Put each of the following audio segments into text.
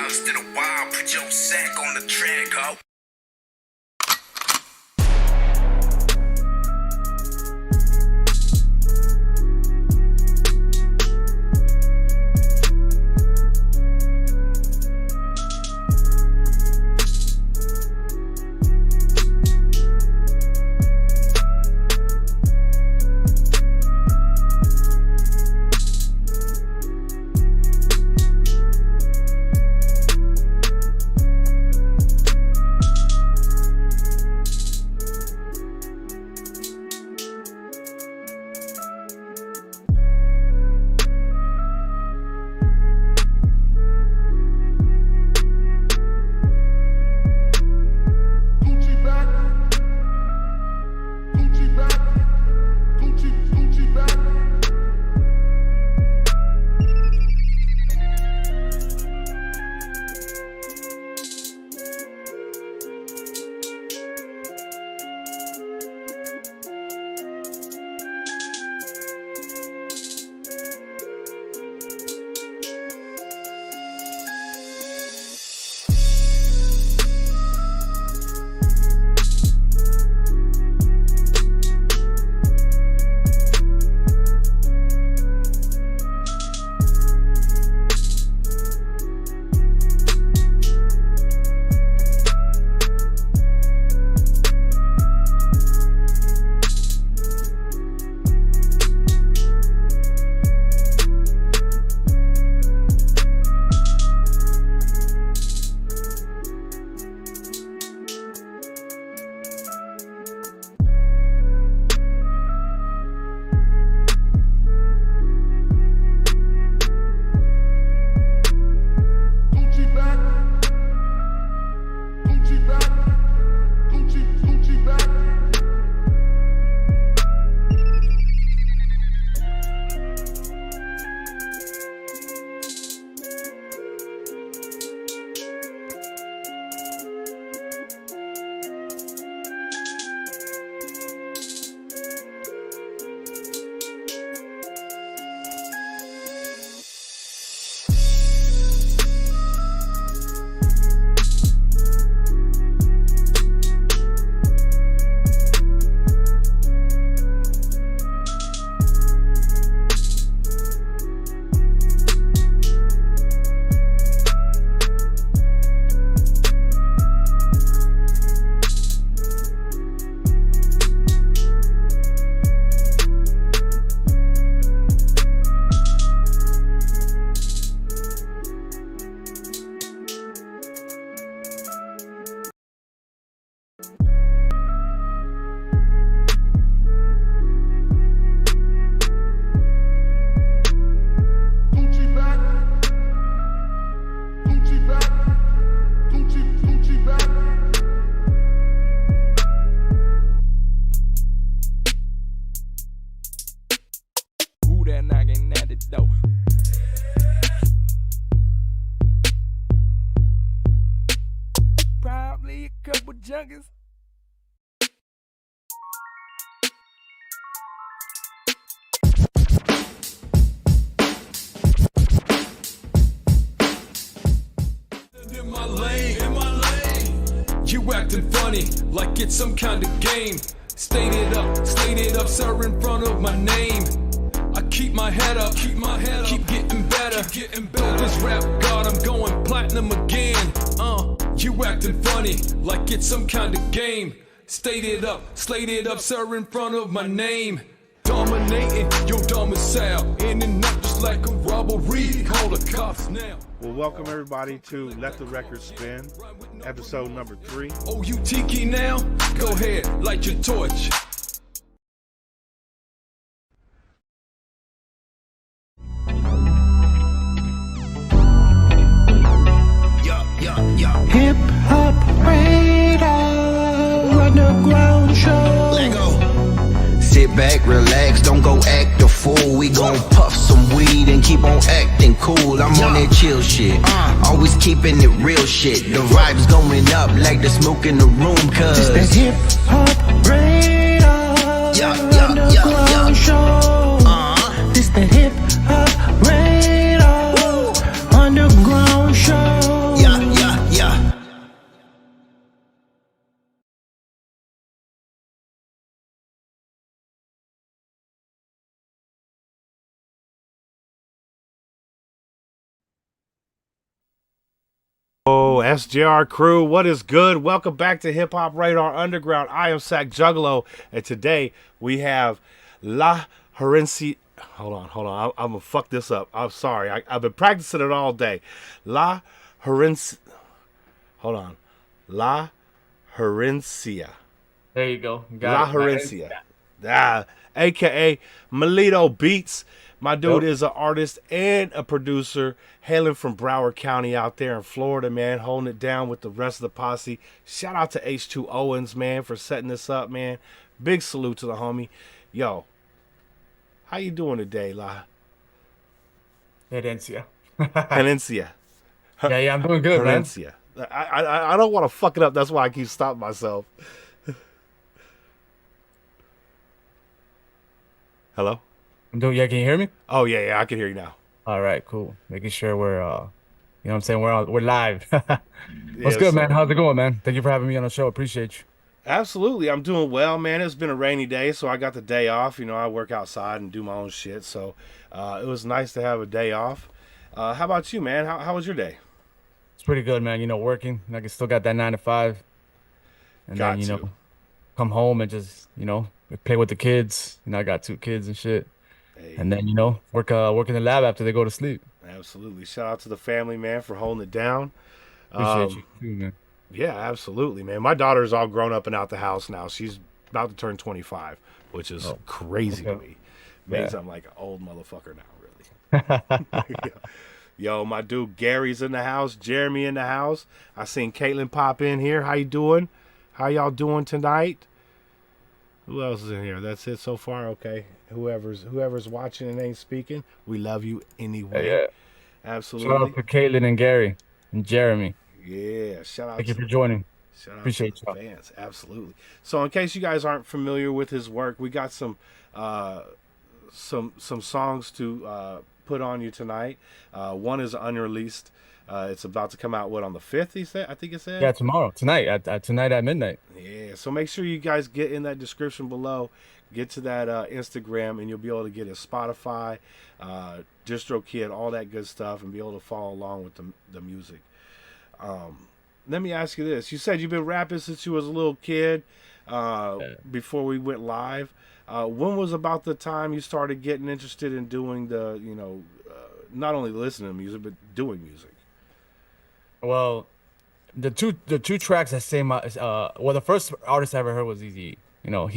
dogs to the wild, put your sack on the track, ho. Probably a couple junkers. In my lane, you acting funny like it's some kind of game. State it up, sir, in front of my name. I keep my head up, keep getting better. This rap god, I'm going platinum again. You acting funny like it's some kind of game. State it up, sir, in front of my name. Dominating your domicile, in and out just like a robbery. Call the cops now. Well, welcome everybody to Let the Record Spin, episode number 3. Oh, you tiki now? Go ahead, light your torch. Hip Hop Radar Underground Show. Let go. Sit back, relax, don't go act a fool. We gon' puff some weed and keep on acting cool. I'm on that chill shit, always keeping it real shit. The vibes going up like the smoke in the room, cause It's the Hip Hop Radar Underground Show. This the Hip Hop Radar Underground Show. Oh, SJR crew, what is good? Welcome back to Hip Hop Radar Underground. I am Sack Juggalo, and today we have La Herencia. Hold on. I'm gonna fuck this up. I'm sorry. I've been practicing it all day. La Herencia. Hold on. La Herencia. There you go. You La got it. Herencia. AKA Melito Beats. My dude is an artist and a producer hailing from Broward County out there in Florida, man, holding it down with the rest of the posse. Shout out to H2 Owens, man, for setting this up, man. Big salute to the homie. Yo, how you doing today, La Herencia. Herencia? Yeah, I'm doing good, man. Herencia. I don't want to fuck it up. That's why I keep stopping myself. Hello? Yeah, can you hear me? Oh, yeah, I can hear you now. All right, cool. Making sure we're, you know what I'm saying? We're live. What's Yes, good, man? sir. How's it going, man? Thank you for having me on the show. Appreciate you. Absolutely. I'm doing well, man. It's been a rainy day, so I got the day off. You know, I work outside and do my own shit, so it was nice to have a day off. How about you, man? How was your day? It's pretty good, man. You know, working. Like, I still got that 9 to 5. And Got then, you to. know, come home and just, you know, play with the kids. You know, I got 2 kids and shit. Hey, And then, you know, work in the lab after they go to sleep. absolutely. Shout out to the family, man, for holding it down. Appreciate you too, man. Yeah, absolutely, man. My daughter's all grown up and out the house now. She's about to turn 25, which is crazy to okay. me. Means Yeah. I'm like an old motherfucker now, really. Yo, my dude Gary's in the house. Jeremy in the house. I seen Caitlin pop in here. How you doing? How y'all doing tonight? Who else is in here? That's it so far. Okay. Whoever's watching and ain't speaking, we love you anyway. Yeah. Shout Absolutely. out to Caitlin and Gary and Jeremy. Yeah. Shout out Thank you to for joining. Shout out Appreciate to the y'all. fans. Absolutely. So, in case you guys aren't familiar with his work, we got some songs to put on you tonight. One is unreleased. It's about to come out on the 5th. He said. I think it said. Yeah, tonight at midnight. Yeah. So make sure you guys get in that description below. Get to that Instagram, and you'll be able to get his Spotify, DistroKid, all that good stuff, and be able to follow along with the music. Let me ask you this: you said you've been rapping since you was a little kid. Before we went live, when was about the time you started getting interested in doing not only listening to music but doing music? Well, the two tracks that say my the first artist I ever heard was Eazy. You know,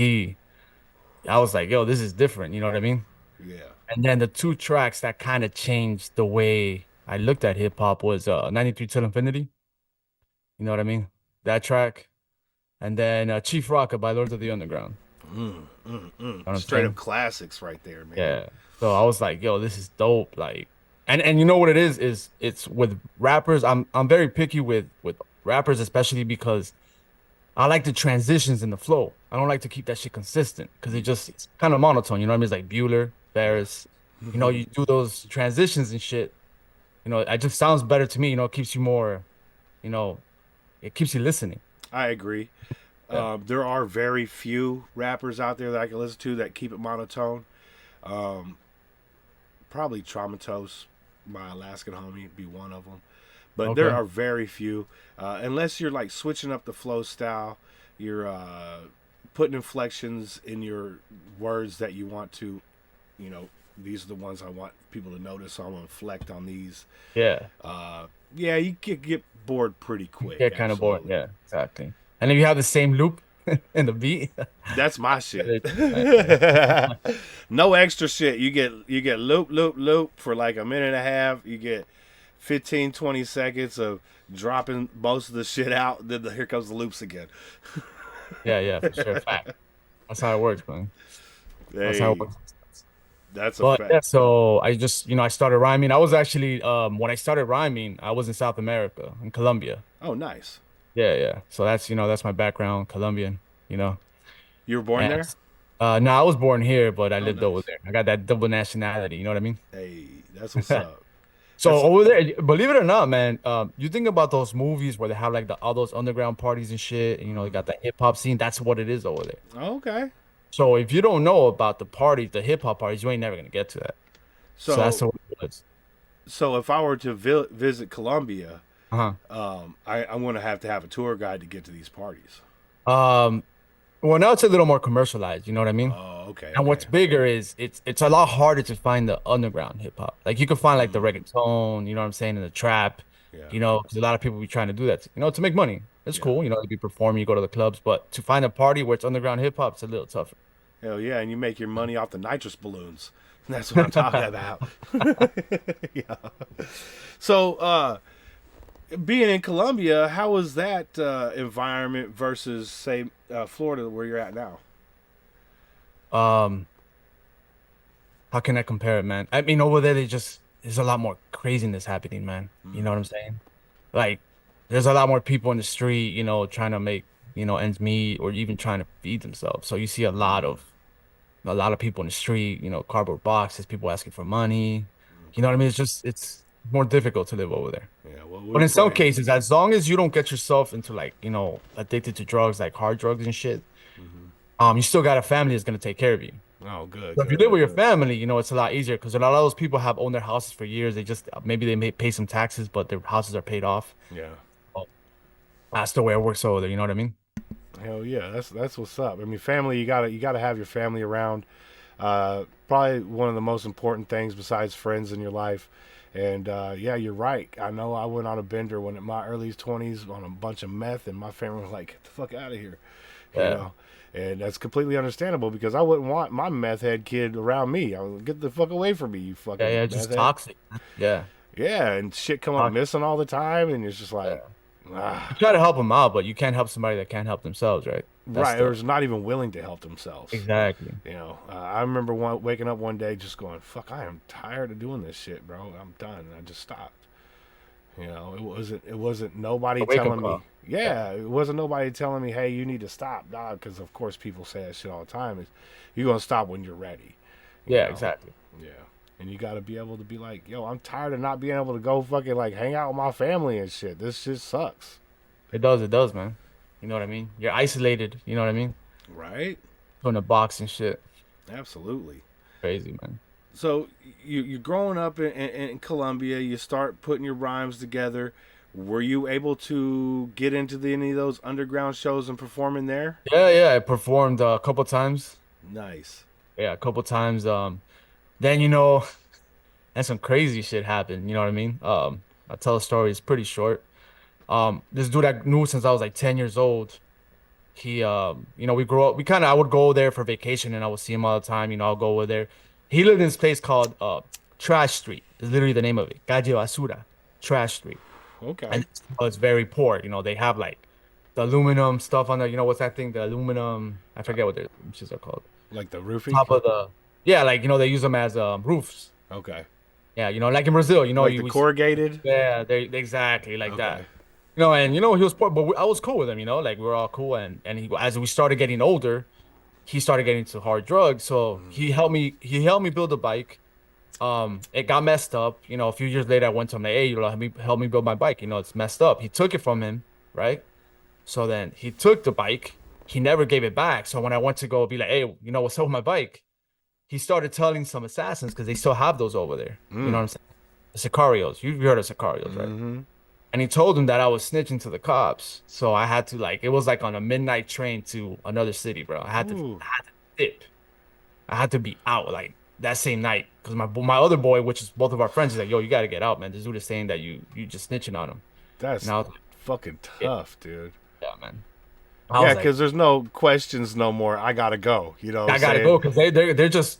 I was like, yo, this is different, you know what I mean? Yeah. And then the 2 tracks that kind of changed the way I looked at hip hop was 93 Till Infinity. You know what I mean? That track. And then Chief Rocker by Lords of the Underground. Know what I'm Straight saying? up classics right there, man. Yeah. So I was like, yo, this is dope. Like, and you know what it is it's with rappers. I'm very picky with rappers, especially because I like the transitions in the flow. I don't like to keep that shit consistent because it's kind of monotone. You know what I mean? It's like Bueller, Ferris. You know, you do those transitions and shit. You know, it just sounds better to me. You know, it keeps you more, you know, it keeps you listening. I agree. Yeah. There are very few rappers out there that I can listen to that keep it monotone. Probably Traumatos, my Alaskan homie, be one of them. But there Okay. are very few. Unless you're like switching up the flow style, you're putting inflections in your words that you want to, these are the ones I want people to notice, so I'm going to inflect on these. Yeah. Yeah, you could get bored pretty quick. Get kind of bored. absolutely. Yeah, exactly. And if you have the same loop in the beat, That's my shit. yeah. No extra shit. You get loop for like a minute and a half. You get 15, 20 seconds of dropping most of the shit out. Then here comes the loops again. Yeah, for sure. Fact. That's how it works, man. That's how it Hey, works. that's a But fact. yeah, so I just, I started rhyming. I was actually, when I started rhyming, I was in South America, in Colombia. Oh, nice. Yeah. So that's my background, Colombian, you know. You were born there? And no, I was born here, but I Oh, lived over nice. there. I got that double nationality, you know what I mean? Hey, that's what's up. So That's over there, believe it or not, man, you think about those movies where they have like all those underground parties and shit, and they got the hip hop scene. That's what it is over there. okay. So if you don't know about the parties, the hip hop parties, you ain't never gonna get to that. So that's So what it was. so if I were to visit Colombia, Uh I'm going to have a tour guide to get to these parties. huh. Well, now it's a little more commercialized. You know what I mean? Oh, okay, And okay. what's bigger is it's a lot harder to find the underground hip hop. Like you can find like the reggaeton, you know what I'm saying, and the trap, Yeah, you know, because a lot of people be trying to do that, you know, to make money. It's yeah. cool, you know, to be performing, you go to the clubs, but to find a party where it's underground hip hop, it's a little tougher. Hell yeah, and you make your money off the nitrous balloons. That's what I'm talking about. Yeah. So, being in Colombia, how was that environment versus, say, Florida, where you're at now? Um, how can I compare it, man? I mean, over there, there's a lot more craziness happening, man. You know what I'm saying? Like, there's a lot more people in the street, you know, trying to make, you know, ends meet or even trying to feed themselves. So you see a lot of people in the street, you know, cardboard boxes, people asking for money. You know what I mean? It's more difficult to live over there. Yeah, well, But we're in some praying. cases, as long as you don't get yourself into like, you know, addicted to drugs, like hard drugs and shit, you still got a family that's gonna take care of you. Oh, good, So if you good. live with your family, you know, it's a lot easier because a lot of those people have owned their houses for years. They just maybe they may pay some taxes, but their houses are paid off. Yeah. Oh, that's the way it works over there. You know what I mean? Hell yeah, that's what's up. I mean, family, you gotta have your family around. Probably one of the most important things besides friends in your life. And yeah, you're right. I know I went on a bender when in my early 20s on a bunch of meth, and my family was like, "Get the fuck out of here," you Yeah. know. And that's completely understandable because I wouldn't want my meth head kid around me. I would get the fuck away from me, you Yeah, fucking yeah, meth just head. toxic. Yeah. Yeah, and shit come up Toxic. missing all the time, and it's just like, Yeah. You ah, try to help them out, but you can't help somebody that can't help themselves, right? That's right, or the is not even willing to help themselves. exactly. You know, I remember waking up one day just going, "Fuck, I am tired of doing this shit, bro. I'm done." And I just stopped. You know, it wasn't A nobody wake up telling me. call. Yeah. Yeah, it wasn't nobody telling me, "Hey, you need to stop, dog." Because of course people say that shit all the time. Is you're gonna stop when you're ready. You Yeah, know. exactly. Yeah. And you got to be able to be like, "Yo, I'm tired of not being able to go fucking like hang out with my family and shit. This shit sucks." It does, man. You know what I mean? You're isolated, you know what I mean? Right? Put in a box and shit. Absolutely. Crazy, man. So you're growing up in Colombia. You start putting your rhymes together. Were you able to get into any of those underground shows and performing there? Yeah, yeah, I performed a couple times. Nice. Yeah, a couple times. Then you know, and some crazy shit happened. You know what I mean? I'll tell a story. It's pretty short. This dude I knew since I was like 10 years old. He, you know, we grew up. We kind of, I would go there for vacation, and I would see him all the time. You know, I'll go over there. He lived in this place called Trash Street. Is literally the name of it. Calle Basura, Trash Street, Okay. and it's very poor. You know, they have like the aluminum stuff on the. You know, what's that thing? The aluminum. I forget what the which is called. Like the roofing? Top of the. Yeah, like you know, they use them as roofs. Okay. Yeah, you know, like in Brazil, you know, Like the corrugated? yeah, they exactly like that. Okay. You know, and you know, he was poor, but I was cool with him. You know, like we were all cool, and he as we started getting older, he started getting into hard drugs. So he helped me build a bike. It got messed up. You know, a few years later, I went to him like, hey, you know, help me build my bike. You know, it's messed up. He took it from him, right? So then he took the bike. He never gave it back. So when I went to go be like, hey, you know, what's up with my bike? He started telling some assassins because they still have those over there. You know what I'm saying? The Sicarios. You've heard of Sicarios, right? Mm-hmm. And he told him that I was snitching to the cops. So I had to like it was like on a midnight train to another city, bro. Ooh. I had to dip. I had to be out like that same night because my other boy, which is both of our friends, is like, yo, you gotta get out, man. This dude is saying that you just snitching on him. And That's I was like, fucking yeah, tough, dude. yeah, man. I Yeah, was like, because there's no questions no more. I gotta go. You know what I I'm gotta saying? go because they're just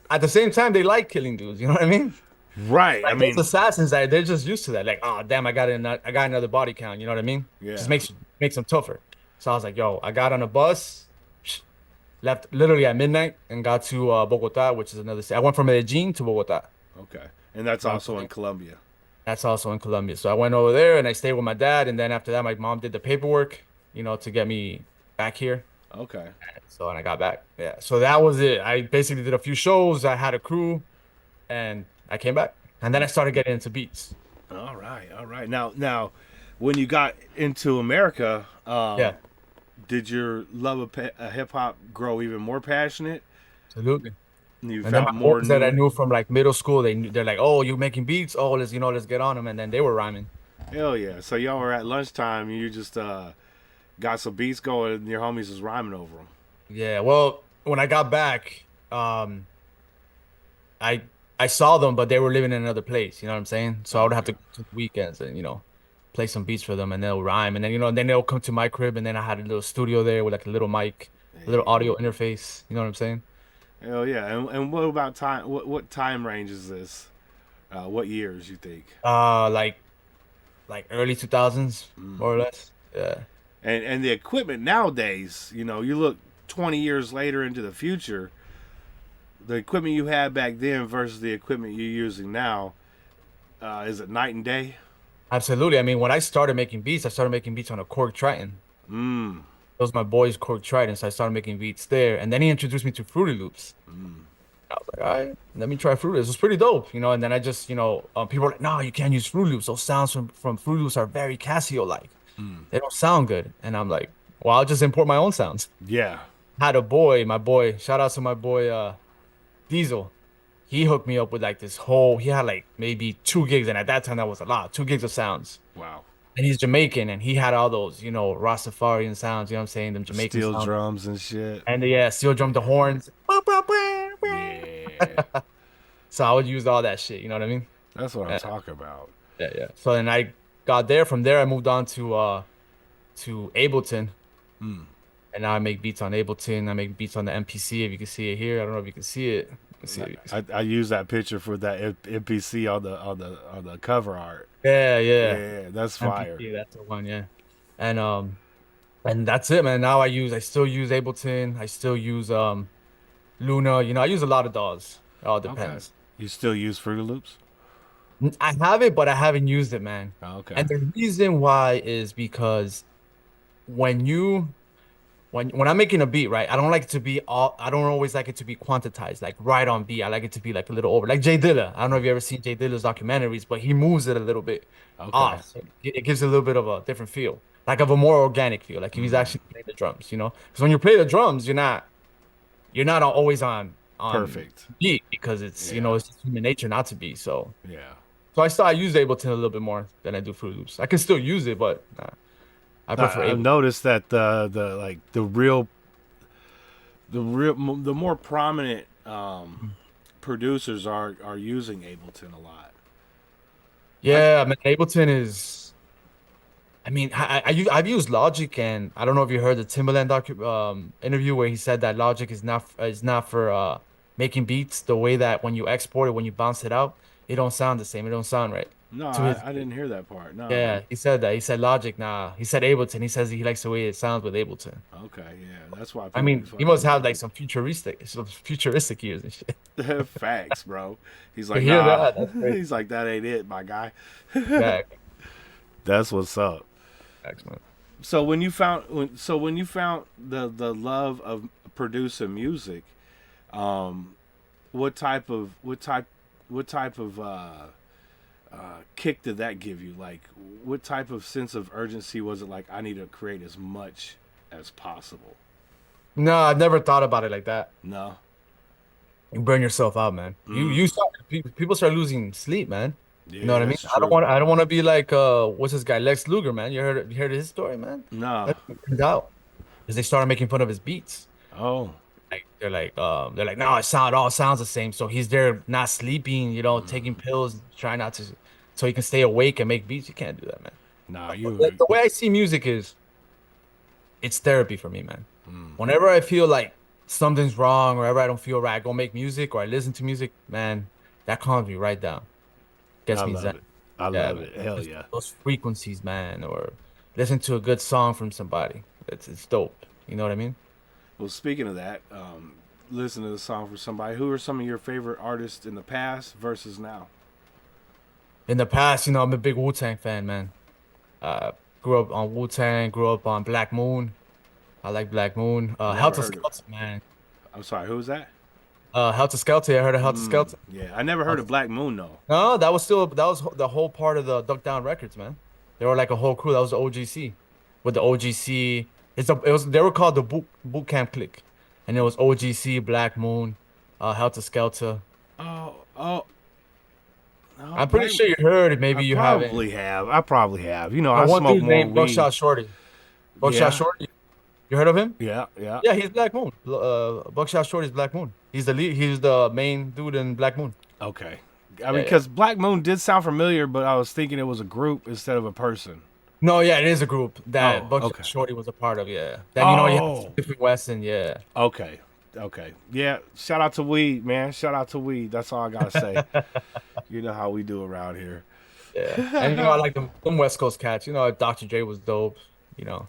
at the same time they like killing dudes. You know what I mean? Right. I Like those mean, assassins, they're just used to that. Like, oh damn, I got another body count. You know what I mean? Just yeah. makes them tougher. So I was like, yo, I got on a bus, left literally at midnight, and got to Bogota, which is another city. I went from Medellin to Bogota. Okay. And that's also in Colombia. That's also in Colombia. So I went over there and I stayed with my dad, and then after that, my mom did the paperwork, you know, to get me back here. Okay. So and I got back. Yeah. So that was it. I basically did a few shows. I had a crew, and I came back, and then I started getting into beats. All right. All right. Now, when you got into America, Yeah, did your love of hip hop grow even more passionate? absolutely. And you And then my found more boys that I new. knew from like middle school, they're like, "Oh, you're making beats? Oh, let's get on them." And then they were rhyming. Hell yeah! So y'all were at lunchtime, and you just got some beats going, and your homies was rhyming over them. Yeah. Well, when I got back, I I saw them, but they were living in another place. You know what I'm saying? So I would have Okay. to go to the weekends and play some beats for them, and they'll rhyme, and then then they'll come to my crib, and then I had a little studio there with like a little mic, a little audio interface. You know what I'm saying? Hell yeah! And what about time? What time range is this? What years you think? Like early 2000s, more or less. Yeah. And the equipment nowadays, you look 20 years later into the future, the equipment you had back then versus the equipment you're using now, is it night and day? Absolutely. I mean, when I started making beats, I started making beats on a Korg Triton. Mm. That was my boy's Korg Triton, so I started making beats there. And then he introduced me to Fruity Loops. I was like, all right, let me try Fruity Loops. It was pretty dope, And then I just, people are like, no, you can't use Fruity Loops. Those sounds from Fruity Loops are very Casio-like. They don't sound good. And I'm like, well, I'll just import my own sounds. Yeah. Had a boy, my boy, shout out to my boy, Diesel. He hooked me up with like this whole, he had like maybe 2 gigs. And at that time, that was a lot, 2 gigs of sounds. Wow. And he's Jamaican, and he had all those, Rastafarian sounds, you know what I'm saying? Them Jamaican Steel sounds. drums and shit. And yeah, steel drum, the horns. Yeah. So I would use all that shit, you know what I mean? That's what I'm Yeah, talking about. yeah, yeah. So then I got there. From there, I moved on to Ableton, and now I make beats on Ableton. I make beats on the MPC. If you can see it here, I don't know if you can see it. You can see it. I use that picture for that NPC on the cover art. Yeah, yeah. Yeah, that's fire. MPC, that's the one, yeah. And that's it, man. Now I still use Ableton. I still use Luna. I use a lot of DAWs. It all Okay. depends. You still use Fruity Loops? I have it, but I haven't used it, man. Okay. And the reason why is because when you when I'm making a beat, right, I don't always like it to be quantitized, like right on beat. I like it to be like a little over. Like Jay Dilla. I don't know if you ever seen Jay Dilla's documentaries, but he moves it a little bit Okay. off. So it gives it a little bit of a different feel. Like of a more organic feel. Like if he's actually playing the drums. Because when you play the drums, you're not always on Perfect. beat because it's Yeah. it's just human nature not to be. Yeah. So I use Ableton a little bit more than I do Fruit Loops. I can still use it, but nah, I prefer I've Ableton. noticed that the more prominent producers are using Ableton a lot. Yeah, I mean Ableton is. I mean, I've used Logic, and I don't know if you heard the Timbaland interview where he said that Logic is not for making beats. The way that when you export it, when you bounce it out, it don't sound the same. It don't sound right. No, To his I didn't hear that part. No. Yeah, he said that. He said Logic. Nah, he said Ableton. He says he likes the way it sounds with Ableton. Okay, yeah, that's why. I People be mean, he fucking must have with like some futuristic ears and shit. it. Facts, bro. He's like, hear nah. that? That's crazy. He's like, that ain't it, my guy. Back, That's what's up. facts, man. So when you found the love of producing music, what type of kick did that give you? Like, what type of sense of urgency was it? Like, I need to create as much as possible. No, I've never thought about it like that. No. You burn yourself out, man. You start people start losing sleep, man. Yeah, You know what I mean? that's I don't true. want I don't want to be like what's this guy Lex Luger, man. You heard his story, man? No. That turned out because they started making fun of his beats. Oh. Like they're like no, it all sounds the same. So he's there not sleeping, taking pills, trying not to, so he can stay awake and make beats. You can't do that, man. No, Like, the way I see music is, it's therapy for me, man. Whenever I feel like something's wrong, or whenever I don't feel right, I go make music or I listen to music, man. That calms me right down. Gets I me love zen. it. I Yeah, love man. it. Hell Just yeah. those frequencies, man, or listen to a good song from somebody. It's dope. You know what I mean? Well, speaking of that, listen to the song for somebody. Who are some of your favorite artists in the past versus now? In the past, I'm a big Wu-Tang fan, man. Grew up on Wu-Tang, grew up on Black Moon. I like Black Moon. Never Helter heard of. Skelter, man. I'm sorry. Who was that? Helter Skelter. I heard of Helter Skelter. Yeah, I never heard of Black Moon though. No, that was the whole part of the Duck Down Records, man. They were like a whole crew. That was the OGC. With the OGC, they were called the Boot Camp Clique, and it was OGC, Black Moon, Helter Skelter. Oh, I'm pretty sure you heard it. Maybe I you haven't. probably have. I probably have. You know, Uh, I one smoke dude's more named weed. Buckshot Shorty. Buckshot Yeah. Shorty. You heard of him? Yeah, yeah. Yeah, he's Black Moon. Buckshot Shorty's Black Moon. He's the lead. He's the main dude in Black Moon. Okay. I Yeah, mean, yeah. because Black Moon did sound familiar, but I was thinking it was a group instead of a person. No, yeah, it is a group that Oh, Buckshot okay. Shorty was a part of. Yeah. Then you know you Oh. have different Weston. Yeah. Okay. Okay. Yeah. Shout out to weed, man. Shout out to weed. That's all I gotta say. You know how we do around here. Yeah. And you know I like them West Coast cats. You know Dr. J was dope. You know,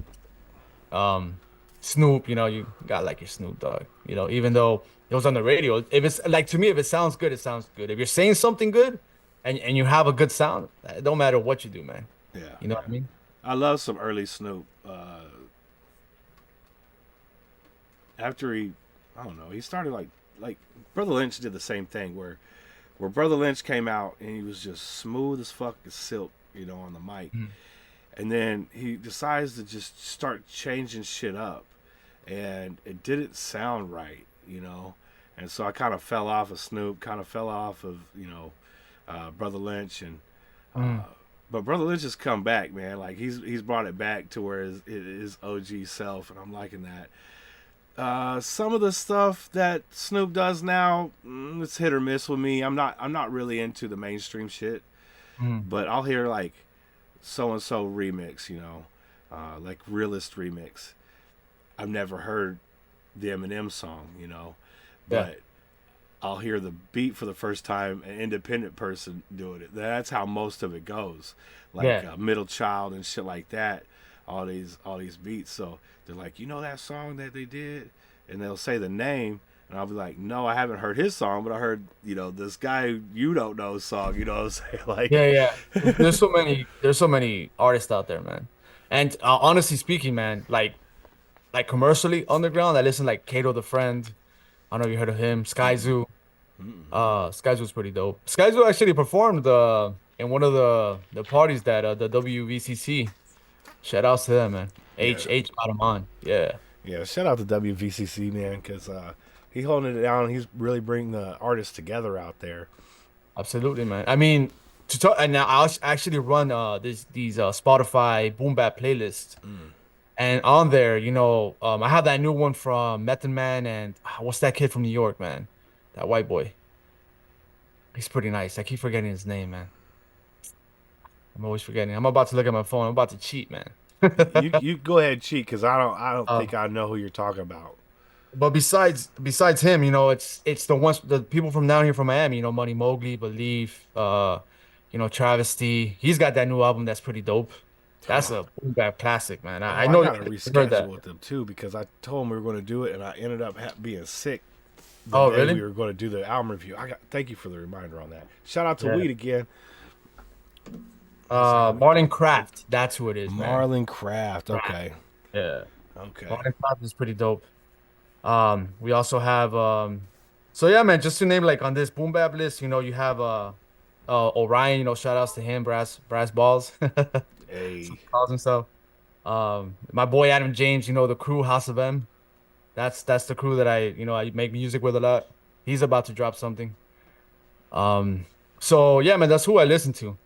Snoop. You know you got like your Snoop Dogg. You know even though it was on the radio, if it's like to me if it sounds good, it sounds good. If you're saying something good, and you have a good sound, it don't matter what you do, man. Yeah. You know what I mean? I love some early Snoop. After I don't know, he started like Brother Lynch did the same thing where Brother Lynch came out and he was just smooth as fuck as silk, you know, on the mic. And then he decides to just start changing shit up, and it didn't sound right, you know. And so I kind of fell off of Snoop, kind of fell off of, you know, Brother Lynch, and but Brother Lynch has come back, man. Like he's brought it back to where it is OG self, and I'm liking that. Some of the stuff that Snoop does now, it's hit or miss with me. I'm not really into the mainstream shit, but I'll hear like so and so remix, you know, like Realist remix. I've never heard the Eminem song, you know, but I'll hear the beat for the first time, an independent person doing it. That's how most of it goes, like Middle Child and shit like that. All these beats. So they're like, you know that song that they did, and they'll say the name, and I'll be like, no, I haven't heard his song, but I heard, you know, this guy you don't know's song. You know what I'm saying? Like, Yeah. There's so many artists out there, man. And honestly speaking, man, like commercially underground, I listen like Kato the Friend. I don't know if you heard of him. Sky Zoo. Sky Zoo's pretty dope. Sky Zoo actually performed in one of the parties that the WVCC. Shout outs to them, man. H got him on. Yeah. yeah. Shout out to WVCC, man, because he holding it down. He's really bringing the artists together out there. Absolutely, man. I mean, to talk, and now I'll actually run these Spotify boom bap playlists, and on there, you know, I have that new one from Method Man and what's that kid from New York, man, that white boy. He's pretty nice. I keep forgetting his name, man. I'm always forgetting. I'm about to look at my phone. I'm about to cheat, man. You go ahead and cheat, because I don't think I know who you're talking about. But besides him, you know, it's the people from down here from Miami, you know, Money Mowgli, Believe, you know, Travesty. He's got that new album that's pretty dope. That's a boom bap classic, man. I know I gotta you heard reschedule that. with them too, because I told them we were going to do it, and I ended up being sick. The Oh, day really? We were going to do the album review. Thank you for the reminder on that. Shout out to Yeah. Weed again. Marlon Craft, that's who it is, man. Marlon Craft. Okay. Yeah. Okay. Marlon Craft is pretty dope. We also have so yeah, man, just to name like on this boom bap list, you know, you have Orion, you know, shout outs to him, brass balls. Hey. Calls himself. My boy Adam James, you know, the crew House of M. That's the crew that I make music with a lot. He's about to drop something. So yeah, man, that's who I listen to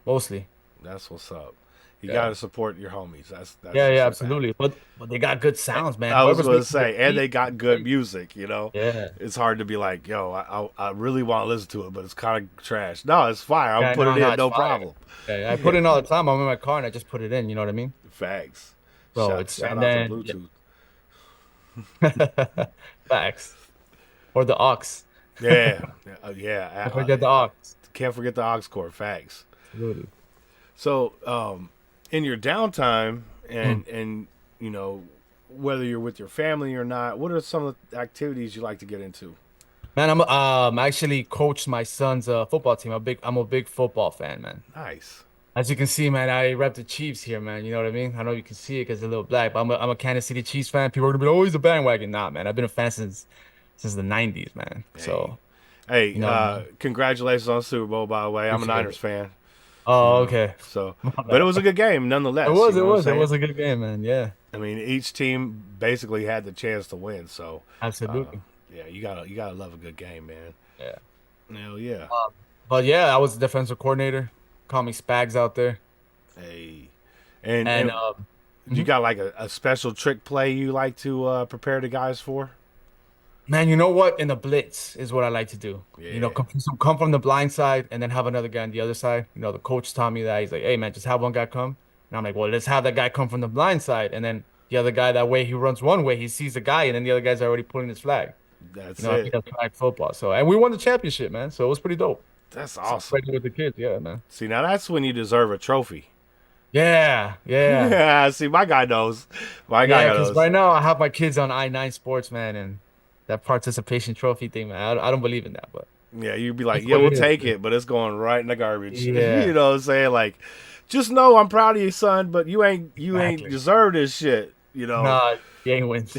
mostly. That's what's up. You Yeah. gotta support your homies. That's Yeah, for absolutely. But they got good sounds, man. I was Whoever's going to making say, the and they beat- got good music. You know. Yeah. It's hard to be like, yo, I really want to listen to it, but it's kind of trash. No, it's fire. I'll Yeah, put it no, in, it's no fire. problem. Yeah, I put it in all the time. I'm in my car and I just put it in. You know what I mean? Facts. So shout it's- shout and out then- to Bluetooth. Facts. Or the aux. Yeah, Don't forget the aux. Can't forget the aux cord. Facts. Absolutely. So, in your downtime, Hmm. and you know, whether you're with your family or not, what are some of the activities you like to get into? Man, I'm actually coached my son's football team. I'm a big football fan, man. Nice. As you can see, man, I rep the Chiefs here, man. You know what I mean? I know you can see it because it's a little black, but I'm a Kansas City Chiefs fan. People are gonna be, oh, he's a bandwagon. Nah, man, I've been a fan since the '90s, man. So, Hey, You know- congratulations on the Super Bowl, by the way. I'm a Appreciate Niners it. fan. oh, okay. So, but it was a good game nonetheless. It was, you know what I'm it was saying? a good game, man. Yeah, I mean, each team basically had the chance to win. So, absolutely. yeah, you gotta love a good game, man. Yeah. Hell yeah. But yeah, I was the defensive coordinator. Call me Spags out there. Hey, and And you mhm. got like a special trick play you like to prepare the guys for? Man, you know what? In the blitz is what I like to do. You know, Yeah, come from the blind side and then have another guy on the other side. You know, the coach taught me that. He's like, hey man, just have one guy come. And I'm like, well, let's have that guy come from the blind side. And then the other guy, that way he runs one way, he sees the guy, and then the other guy's already pulling his flag. You that's know, I think it. that's flag football. So, and we won the championship, man. So it was pretty dope. That's awesome. Celebrating with the kids, yeah, man. See, now that's when you deserve a trophy. Yeah, yeah, See, my guy knows. My guy yeah. Because knows. right now I have my kids on I-9 Sports, man, and that participation trophy thing, man. I don't believe in that, but Yeah, you'd be like, that's yeah, what we'll it is, take man. it, but it's going right in the garbage. You Yeah, know what I'm saying? Like, just know I'm proud of you, son, but you ain't exactly. deserve this shit. You know. Nah, gang wins.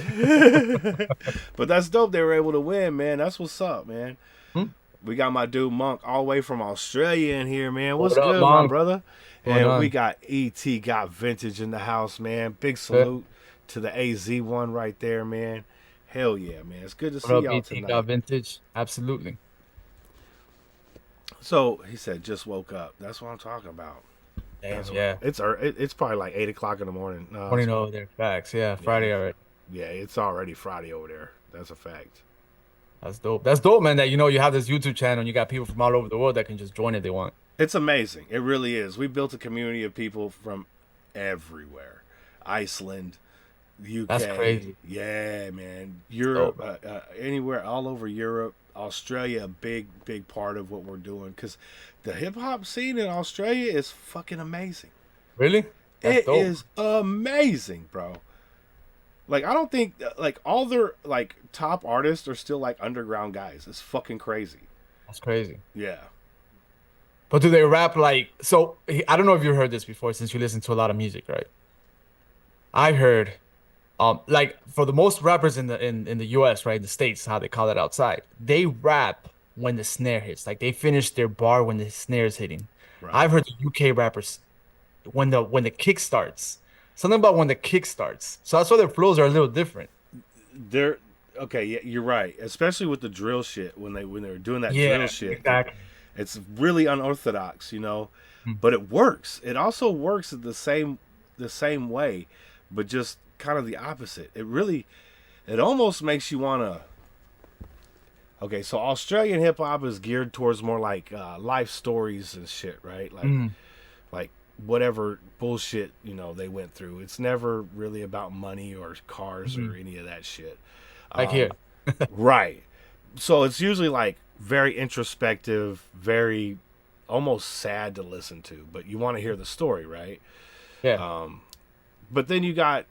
But that's dope. They were able to win, man. That's what's up, man. Hmm? We got my dude Monk all the way from Australia in here, man. What's What up, good, my Long? brother? Going And we on? got ET got vintage in the house, man. Big Good. salute to the AZ one right there, man. Hell yeah, man. It's good to What see up, y'all BT? Got tonight. vintage? Absolutely. So he said, just woke up. That's what I'm talking about. Damn, That's what yeah. it's probably like 8 o'clock in the morning. No, Morning over there. Facts. Yeah, yeah, Friday already. yeah. It's already Friday over there. That's a fact. That's dope. That's dope, man. That you have this YouTube channel and you got people from all over the world that can just join if they want. It's amazing. It really is. We built a community of people from everywhere. Iceland, That's UK, crazy. yeah, man. That's Europe, dope, man. anywhere, all over Europe, Australia, a big part of what we're doing. Because the hip hop scene in Australia is fucking amazing. Really? That's It dope. is amazing, bro. Like I don't think like all their like top artists are still like underground guys. It's fucking crazy. That's crazy. Yeah. But do they rap like so? I don't know if you heard this before since you listen to a lot of music, right? I heard like for the most rappers in the US, right, in the States, how they call it outside, they rap when the snare hits. Like they finish their bar when the snare is hitting. Right. I've heard the UK rappers when the kick starts. Something about when the kick starts. So that's why their flows are a little different. They're okay. Yeah, you're right. Especially with the drill shit when they were doing that drill Yeah, shit, exactly. it's really unorthodox, you know. Hmm. But it works. It also works the same way, but just kind of the opposite. It almost makes you wanna. Okay, so Australian hip hop is geared towards more like life stories and shit, right? Mm, Like whatever bullshit they went through. It's never really about money or cars or mhm. any of that shit. Like here. Right. So it's usually like very introspective, very almost sad to listen to, but you want to hear the story, right? Yeah. But then you got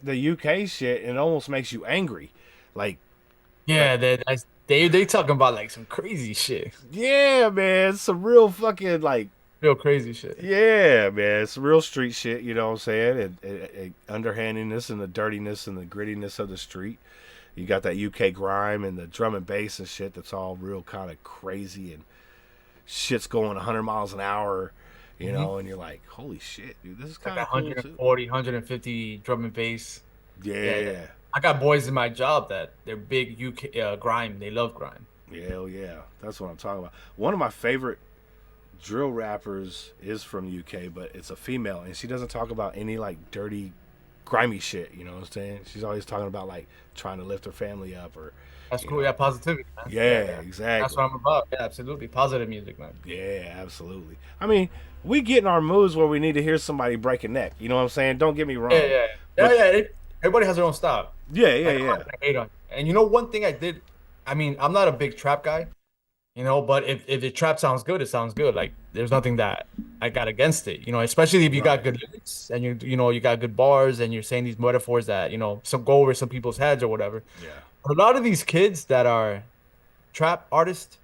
the UK shit, and it almost makes you angry. Like, like Yeah, they talking about like some crazy shit. yeah, man, some real fucking like, Real crazy shit. yeah, man, it's real street shit. You know what I'm saying? And underhandedness and the dirtiness and the grittiness of the street. You got that UK grime and the drum and bass and shit that's all real kind of crazy and shit's going 100 miles an hour, Hmm. and you're like, holy shit, dude, this is Like kind of cool too. 140, 150 drum and bass. Yeah, yeah. Yeah, I got boys in my job that they're big UK grime. They love grime. hell yeah, that's what I'm talking about. One of my favorite drill rappers is from the UK, but it's a female, and she doesn't talk about any like dirty, grimy shit. You know what I'm saying? She's always talking about like trying to lift her family up, or That's you cool. know, Yeah, positivity, man. Yeah, yeah, yeah. That's exactly. what I'm about. Yeah, absolutely. Positive music, man. Yeah, absolutely. I mean, we get in our moods where we need to hear somebody break a neck. You know what I'm saying? Don't get me Yeah, wrong, yeah, yeah, but yeah. Everybody has their own style. yeah, yeah, Like I'm not yeah. gonna hate on. And you know, one thing I did. I mean, I'm not a big trap guy, but if the trap sounds good, it sounds good. Like there's nothing that I got against it. Especially if you got Right. good lyrics and you got good bars and you're saying these metaphors that some go over some people's heads or whatever. Yeah. A lot of these kids that are trap artists,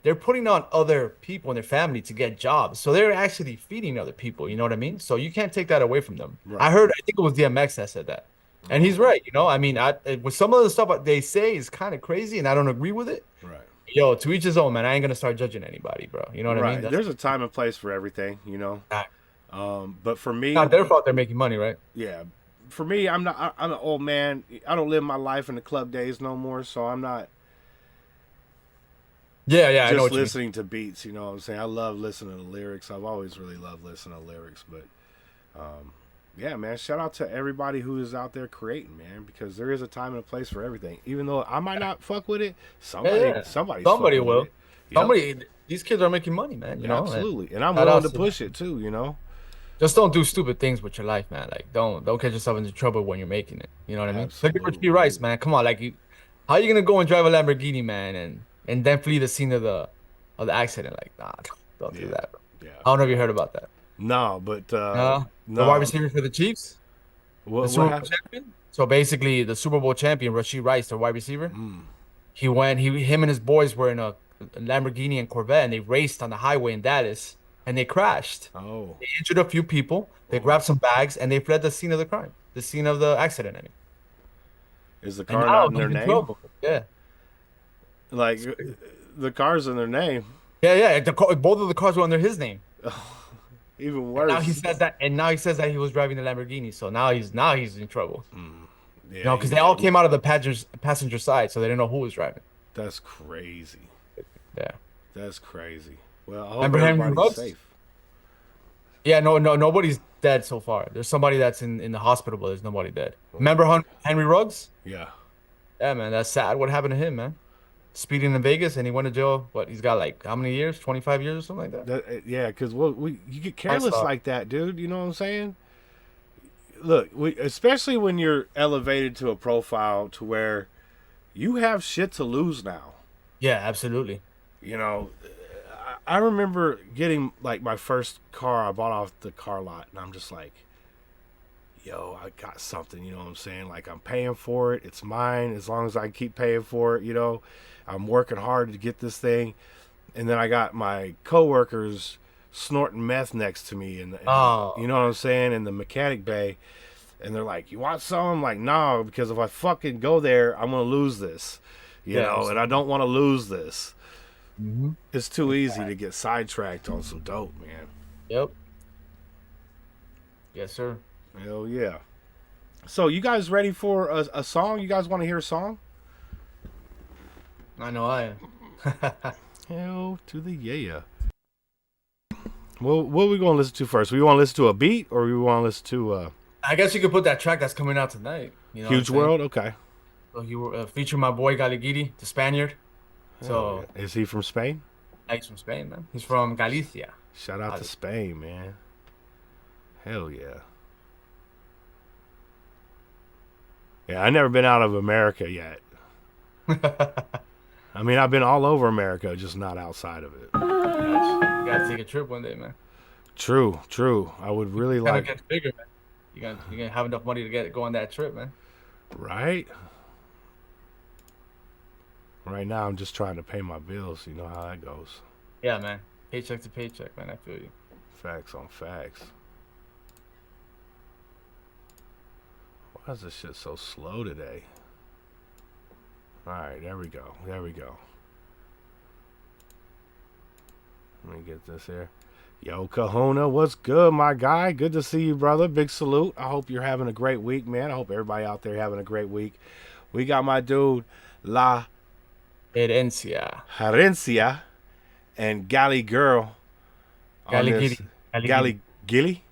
they're putting on other people in their family to get jobs. So they're actually feeding other people, you know what I mean? So you can't take that away from them. Right. I think it was DMX that said that. And he's right, I mean, with some of the stuff they say is kind of crazy and I don't agree with it. Right. Yo, to each his own, man. I ain't gonna start judging anybody, bro. You know what I mean? Right. That's There's a time and place for everything. not, But for not me, their fault they're making money, right? yeah, for me, I'm not. I'm an old man. I don't live my life in the club days no more, so I'm not. Yeah, yeah, I know Just what you mean. listening to beats, you know what I'm saying? I love listening to lyrics. I've always really loved listening to lyrics, but yeah, man, shout out to everybody who is out there creating, man, because there is a time and a place for everything. Even though I might not fuck with it, somebody's Somebody fucking will. with it. Yep. Somebody, these kids are making money, man. You know, Absolutely. And I'm shout willing outs to push it too, you know? Just don't do stupid things with your life, man. Like don't get yourself into trouble when you're making it. You know what I mean? Look at Richie Rice, man. Come on, like how are you gonna go and drive a Lamborghini, man, and then flee the scene of the accident? Like, nah, don't do that, bro. Yeah. I don't know if you heard about that. No, but The no. wide receiver for the Chiefs, What Super Bowl happened? champion. So basically, the Super Bowl champion, Rashid Rice, the wide receiver, Mm. him and his boys were in a Lamborghini and Corvette, and they raced on the highway in Dallas, and they crashed. Oh. They injured a few people. They grabbed some bags, and they fled the scene of the crime, the scene of the accident. I mean, Is the and car now not in he's their in name? trouble. Yeah, Like the car's in their name. yeah. Both of the cars were under his name. Even worse. Now he says that, and now he says that he was driving the Lamborghini. So now he's in trouble. Yeah, You know, because they all came out of the passenger side, so they didn't know who was driving. That's crazy. Yeah. That's crazy. Well, I hope Remember Henry everybody's Ruggs? safe. Yeah, no, nobody's dead so far. There's somebody that's in the hospital, but there's nobody dead. Remember Henry Ruggs? Yeah. Yeah, man, that's sad. What happened to him, man? Speeding in Vegas, and he went to jail. What? He's got like how many years? 25 years or something like that. Yeah, because you get careless stop. like that, dude. You know what I'm saying? Look, especially when you're elevated to a profile to where you have shit to lose now. Yeah, absolutely. You know, I remember getting like my first car I bought off the car lot, and I'm just like, yo, I got something, you know what I'm saying? Like, I'm paying for it. It's mine as long as I keep paying for it, you know. I'm working hard to get this thing. And then I got my coworkers snorting meth next to me, and Oh. you know what I'm saying, in the mechanic bay. And they're like, you want some? I'm like, no, because if I fucking go there, I'm going to lose this, you know, and I don't want to lose this. Mm-hmm. It's too easy to get sidetracked on some dope, man. Yep. Yes, sir. Hell yeah. So you guys ready for a song? You guys want to hear a song? I know I am. Hell to the yeah. Well, what are we going to listen to first? We want to listen to a beat, or we want to listen to I guess you could put that track that's coming out tonight. You know Huge what I'm saying? World? Okay. So you feature my boy Galigiri, the Spaniard. So Is he from Spain? he's from Spain, man. He's from Galicia. Shout out to Spain, man. Hell yeah. Yeah, I never been out of America yet. I mean, I've been all over America, just not outside of it. You gotta take a trip one day, man. True. I would really Gotta like. get bigger, man. You're gonna have enough money to go on that trip, man. Right? Right now, I'm just trying to pay my bills. You know how that goes. Yeah, man. Paycheck to paycheck, man. I feel you. Facts on facts. Why is this shit so slow today? Alright, there we go. Let me get this here. Yo, Kahuna, what's good, my guy? Good to see you, brother. Big salute. I hope you're having a great week, man. I hope everybody out there having a great week. We got my dude, La Herencia. Herencia and Galley Girl. Galigiri. Galley Gilly?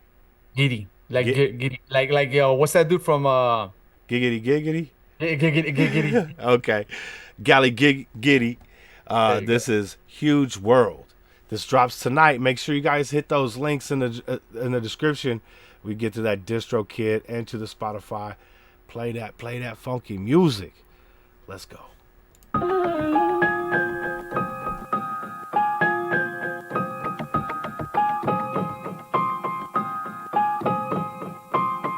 Giddy. Like Gi- giddy. Like yo, what's that dude from Giggity Giggity? Giddy? Okay. Galley Giddy. This is Huge World. This drops tonight. Make sure you guys hit those links in the description. We get to that distro kit and to the Spotify. Play that funky music. Let's go.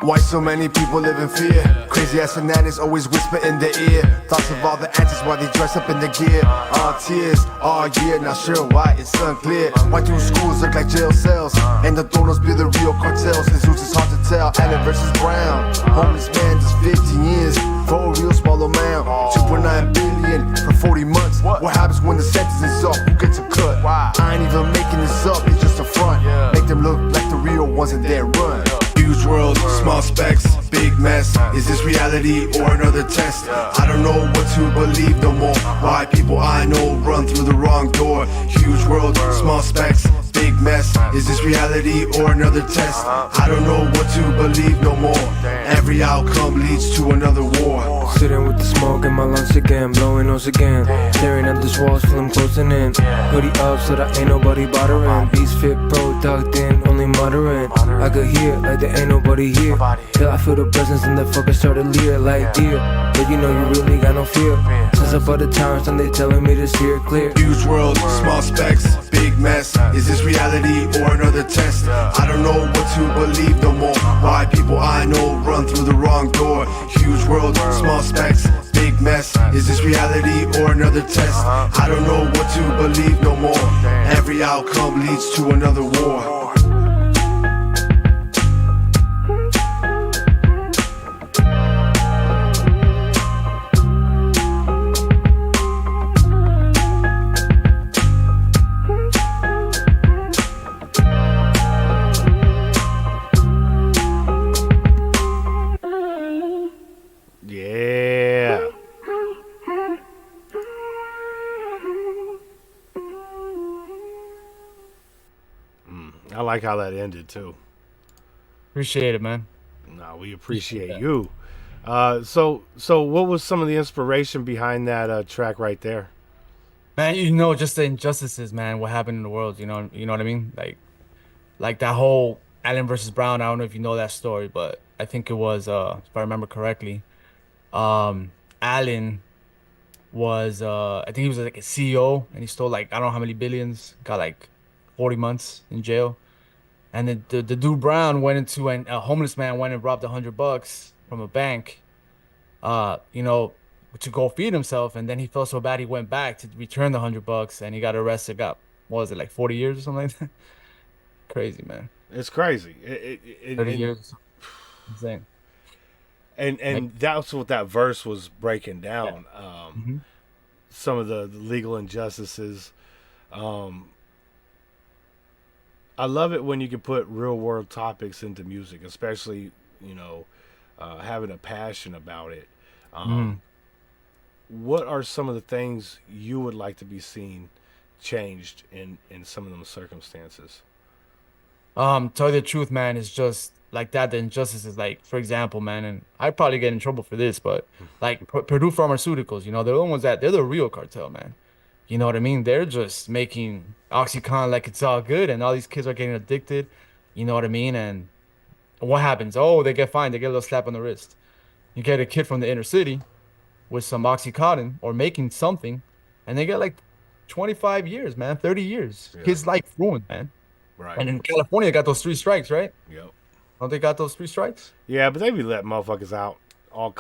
Why so many people live in fear? Crazy ass fanatics always whisper in their ear. Thoughts of all the answers while they dress up in the gear. All tears, all year, not sure why it's unclear. Why do schools look like jail cells? And the donors be the real cartels. Since who's it's hard to tell. Allen versus Brown. Homeless man just 15 years for a real small amount. 2.9 billion for 40 months. What happens when the sentence is up? Who gets a cut? I ain't even making this up, it's just a front. Make them look like the real ones and then run. Huge world, small specks, big mess. Is this reality or another test? I don't know what to believe no more. Why people I know run through the wrong door? Huge world, small specks, big mess. Is this reality or another test? I don't know what to believe no more. Every outcome leads to another war. Sitting with the smoke in my lungs again, blowing nose again. Staring at this walls, feel them closing in. Hoodie up so that ain't nobody bothering. Beats fit product in, only muttering. I could hear like there ain't nobody here. Till I feel the presence and the fucker started leer like deer. But you know you really got no fear. Since I bought the towers and they telling me to steer clear. Huge world, small specks, big mess. Is this reality or another test? I don't know what to believe no more. Why people I know run through the wrong door? Huge world, small specks, big mess. Is this reality or another test? I don't know what to believe no more. Every outcome leads to another war. Yeah. I like how that ended too. Appreciate it, man. No, we appreciate you. So what was some of the inspiration behind that track right there? Man, you know, just the injustices, man, what happened in the world, you know what I mean? Like that whole Allen versus Brown, I don't know if you know that story, but I think it was if I remember correctly, Allen was I think he was like a CEO and he stole like I don't know how many billions, got like 40 months in jail. And then the dude Brown went into and a homeless man went and robbed $100 from a bank, you know, to go feed himself. And then he felt so bad he went back to return the $100 and he got arrested. Got what was it, like 40 years or something like that? Crazy, man. It's crazy. 30 years. Insane. And that's what that verse was breaking down. Some of the legal injustices. I love it when you can put real world topics into music, especially, you know, having a passion about it. What are some of the things you would like to be seen changed in some of them circumstances? Tell you the truth, man, it's just like that. The injustices, like for example, man, and I probably get in trouble for this, but like Purdue Pharmaceuticals, you know, they're the ones they're the real cartel, man. You know what I mean? They're just making OxyContin like it's all good, and all these kids are getting addicted. You know what I mean? And what happens? Oh, they get fined. They get a little slap on the wrist. You get a kid from the inner city with some OxyContin or making something, and they get like 25 years, man, 30 years. Yeah. Kids' life ruined, man. Right. And in California, they got those 3 strikes, right? Yep. Don't they got those 3 strikes? Yeah, but they be letting motherfuckers out all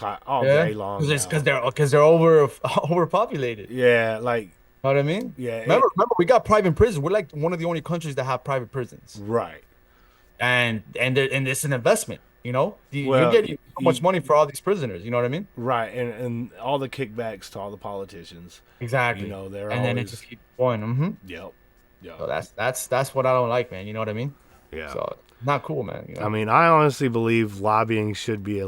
Yeah, day long. because now. they're overpopulated. Yeah, like Know what I mean? Yeah, Remember, we got private prisons. We're like one of the only countries that have private prisons, right. and it's an investment. You know, Well, you're getting so much money for all these prisoners. You know what I mean? Right, and all the kickbacks to all the politicians. Exactly. You know, they're and then it always- just keeps going. Yep. Yep. So that's what I don't like, man. You know what I mean? Yeah. So not cool, man. You know? I mean, I honestly believe lobbying should be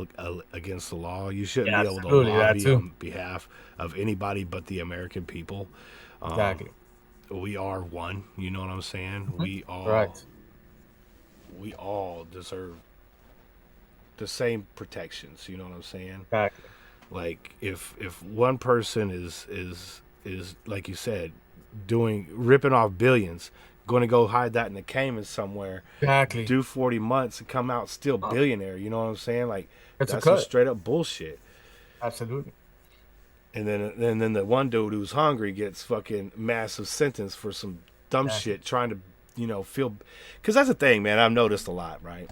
against the law. You shouldn't Yeah, be able to absolutely, that lobby too. on behalf of anybody but the American people. Exactly. We are one. You know what I'm saying? Correct. We all deserve the same protections. You know what I'm saying? Exactly. Like if one person is like you said, ripping off billions, going to go hide that in the Caymans somewhere, Exactly. do 40 months and come out still billionaire. You know what I'm saying? Like It's a that's some cut. straight up bullshit. Absolutely. And then the one dude who's hungry gets fucking massive sentence for some dumb Exactly. shit, trying to, you know, feel. Because that's the thing, man. I've noticed a lot, right?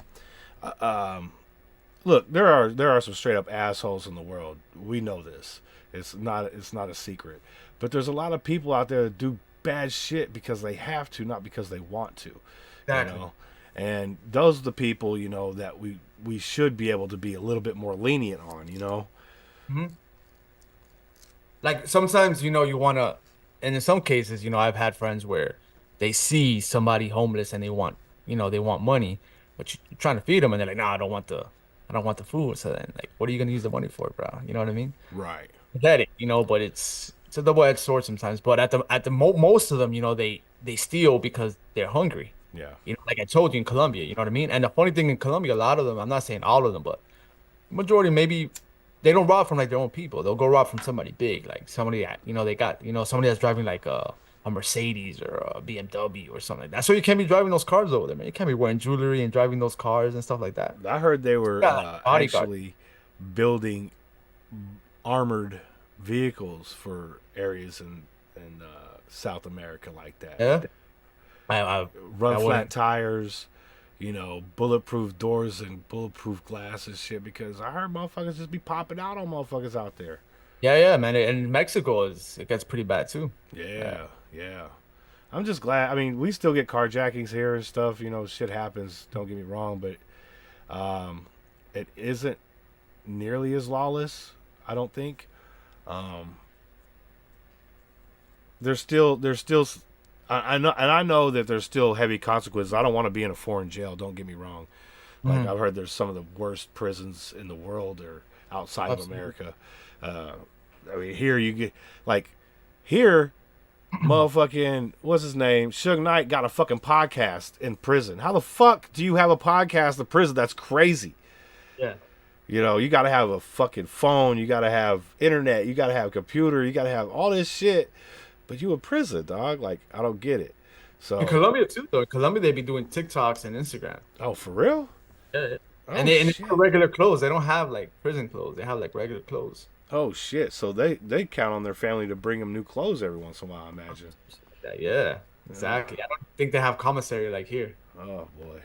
Look, there are some straight up assholes in the world. We know this. It's not a secret. But there's a lot of people out there that do bad shit because they have to, not because they want to. Exactly. You know? And those are the people, you know, that we should be able to be a little bit more lenient on, you know? Like sometimes, you know, you want to, and in some cases, you know, I've had friends where they see somebody homeless and they want money, but you're trying to feed them, and they're like, nah, I don't want the food. So then, like, what are you gonna use the money for, bro? You know what I mean? Right. Pathetic, you know. But it's a double-edged sword sometimes. But most of them, you know, they steal because they're hungry. Yeah. You know, like I told you in Colombia, you know what I mean? And the funny thing in Colombia, a lot of them, I'm not saying all of them, but majority maybe they don't rob from like their own people. They'll go rob from somebody big, like somebody that, you know, they got, you know, somebody that's driving like a Mercedes or a BMW or something like that. So you can't be driving those cars over there, man. You can't be wearing jewelry and driving those cars and stuff like that. I heard they were Yeah, like bodyguard. actually building armored vehicles for areas in South America like that. Yeah. I Run flat wouldn't- tires, you know, bulletproof doors and bulletproof glass and shit. Because I heard motherfuckers just be popping out on motherfuckers out there. yeah, man. And Mexico it gets pretty bad too. Yeah, yeah. I'm just glad. I mean, we still get carjackings here and stuff. You know, shit happens. Don't get me wrong, but it isn't nearly as lawless. I don't think. There's still. I know, and I know that there's still heavy consequences. I don't want to be in a foreign jail. Don't get me wrong. Like I've heard, there's some of the worst prisons in the world or outside Absolutely. of America. I mean, here you get like here. Motherfucking, what's his name? Suge Knight got a fucking podcast in prison. How the fuck do you have a podcast in prison? That's crazy. Yeah. You know, you got to have a fucking phone. You got to have internet. You got to have a computer. You got to have all this shit. But you in prison, dog. Like, I don't get it. So, In Colombia too, though. In Colombia, they be doing TikToks and Instagram. oh, for real? Yeah. Oh, And it's shit. for regular clothes. They don't have like prison clothes. They have like regular clothes. Oh, shit. So they count on their family to bring them new clothes every once in a while, I imagine. Yeah, exactly. I don't think they have commissary like here. Oh, boy.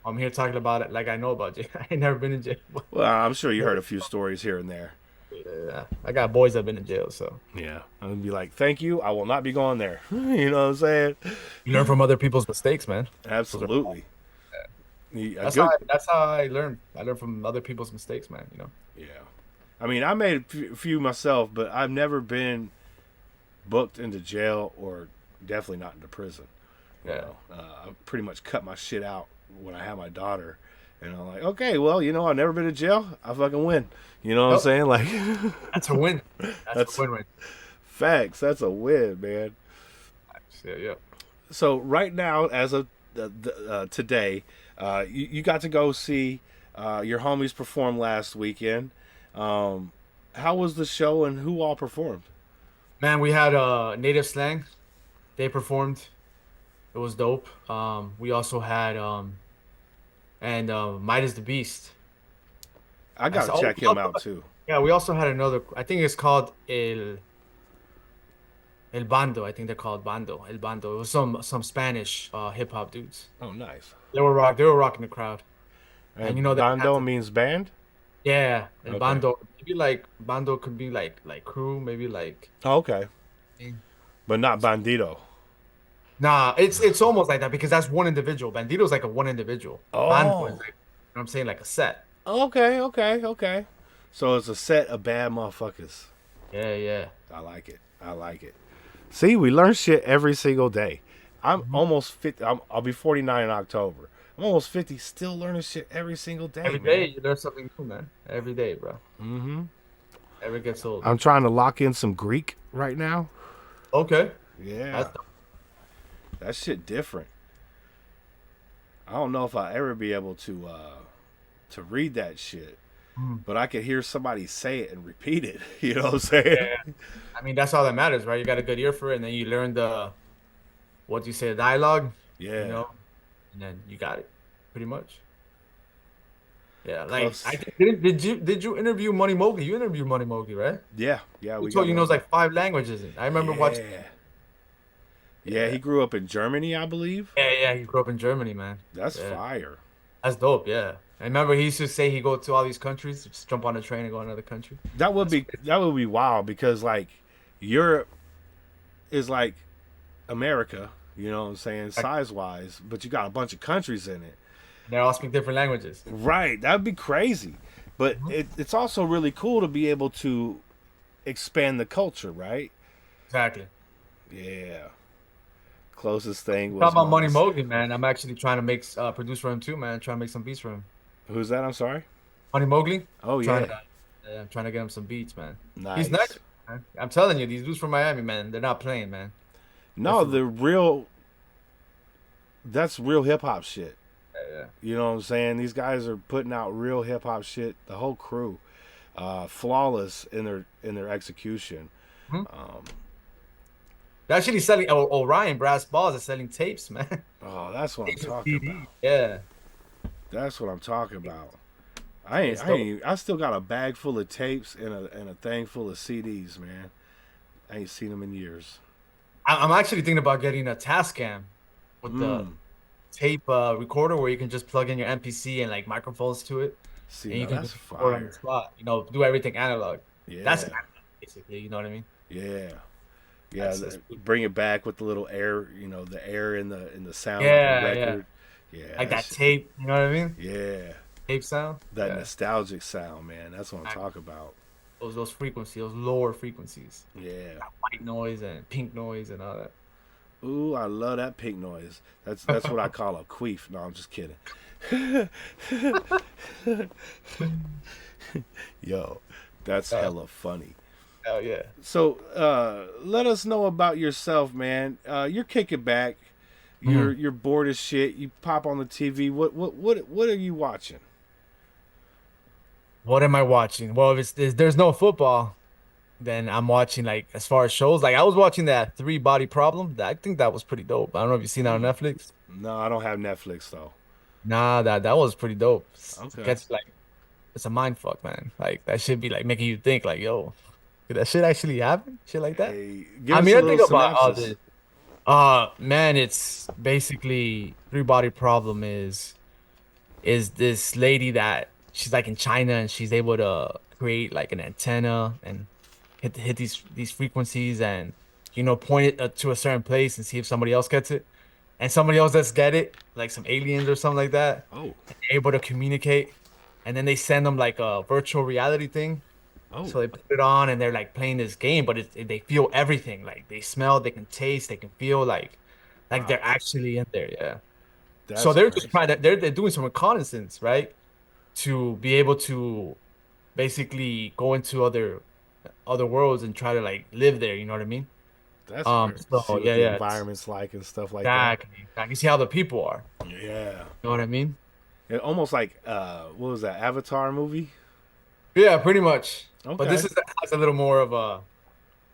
I'm here talking about it like I know about jail. I ain't never been in jail. Well, I'm sure you heard a few stories here and there. Yeah, I got boys that been in jail, so Yeah. I'm going to be like, thank you. I will not be going there. You know what I'm saying? you learn from other people's mistakes, man. Absolutely. That's how I learn. I learn from other people's mistakes, man. You know. Yeah. I mean, I made a few myself, but I've never been booked into jail or definitely not into prison. You Yeah. know, I pretty much cut my shit out when I had my daughter. And I'm like, okay, well, you know, I've never been to jail. I fucking win. You know what I'm Yep. saying? Like, That's a win. That's a win, right? facts. That's a win, man. Yeah. So right now, as of today, you got to go see your homies perform last weekend. How was the show and who all performed? Man, we had Native Slang. They performed. It was dope. We also had Midas the Beast. I gotta That's- check him out too. Yeah, we also had another. I think it's called El Bando. I think they're called Bando. El Bando. It was some Spanish hip hop dudes. Oh, nice. They were rocking the crowd. And you know that Bando has to- means band. Yeah, El Okay. Bando. Maybe like Bando could be like crew. Maybe like Oh, okay, but not bandito. nah. It's almost like that because that's one individual. Bandito's like a one individual. Bando is like, you know what I'm saying, like a set. Okay. So it's a set of bad motherfuckers. Yeah. I like it. See, we learn shit every single day. I'm almost 50. I'll be 49 in October. I'm almost 50, still learning shit every single day. Every man. day you learn something new, man. Every day, bro. Mm-hmm. Never gets old. I'm trying to lock in some Greek right now. Okay. Yeah, That's that shit different. I don't know if I'll ever be able to read that shit, but I could hear somebody say it and repeat it. You know what I'm saying? Yeah. I mean, that's all that matters, right? You got a good ear for it, and then you learn what do you say, the dialogue, Yeah. you know, and then you got it, pretty much. Yeah, like Close. did you interview Money Mowgli? You interviewed Money Mowgli, right? Yeah. We told you got knows one. like 5 languages. I remember watching. Yeah, he grew up in Germany, I believe. Yeah. He grew up in Germany, man. That's Yeah. fire. That's dope. Yeah. I remember he used to say he go to all these countries, just jump on a train and go to another country. That would be wild because like Europe is like America, you know what I'm saying, size wise, but you got a bunch of countries in it. They all speak different languages. Right, that'd be crazy. But it's also really cool to be able to expand the culture, right? Exactly. Yeah. Closest thing Talk was about Money Mars. Mowgli, man. I'm actually trying to make produce for him too, man. Trying to make some beats for him. Who's that? I'm sorry. Money Mowgli. Oh Trying yeah, to, I'm trying to get him some beats, man. He's nice. nice, man. I'm telling you, these dudes from Miami, man, they're not playing, man. They're No, for the real. That's real hip hop shit. yeah. You know what I'm saying? These guys are putting out real hip hop shit. The whole crew, flawless in their execution. Mhm. They're actually selling. Orion Brass Balls is selling tapes, man. Oh, that's what I'm Tapes with talking CD. about. Yeah. That's what I'm talking about. It's dope. I still got a bag full of tapes and a thing full of CDs, man. I ain't seen them in years. I'm actually thinking about getting a Tascam with the tape recorder where you can just plug in your MPC and like microphones to it, See, and you now can that's just record on the fire. spot. You know, do everything analog. That's Yeah, analog, basically. You know what I mean? yeah, yeah. That's Bring it back with the little air, the air in the sound like a Yeah, yeah. record. Yeah, Like that shit- tape. You know what I mean? Yeah, Tape sound. that Yeah. nostalgic sound, man. That's what I'm I- talking about. Those frequencies, those lower frequencies, Yeah. white noise and pink noise and all that. Ooh, I love that pink noise. That's what I call a queef. No, I'm just kidding. Yo, that's hella funny. Oh yeah. So, let us know about yourself, man. You're kicking back. You're bored as shit. You pop on the TV. What are you watching? What am I watching? Well, if there's no football, then I'm watching like as far as shows. Like I was watching that Three Body Problem. I think that was pretty dope. I don't know if you've seen that on Netflix. No, I don't have Netflix though. Nah, that was pretty dope. Okay. Gets like it's a mind fuck, man. Like that should be like making you think like, yo, did that shit actually happen? Shit like that. Hey, give I us mean, a I little think about all synopsis. this. Man, it's basically Three Body Problem is this lady that she's like in China and she's able to create like an antenna and hit these frequencies and point it to a certain place and see if somebody else gets it and somebody else does get it, like some aliens or something like that, Oh, able to communicate, and then they send them like a virtual reality thing. oh, So they put it on and they're like playing this game, but they feel everything. Like they smell, they can taste, they can feel like they're actually in there. Yeah. that's So they're crazy. just trying to they're doing some reconnaissance, right? To be able to basically go into other worlds and try to like live there. You know what I mean? That's weird. So See what yeah, the yeah, environment's like and stuff like that. exactly. I can see how the people are. Yeah. You know what I mean? It almost like what was that Avatar movie? Yeah, pretty much. But this Okay. has a little more of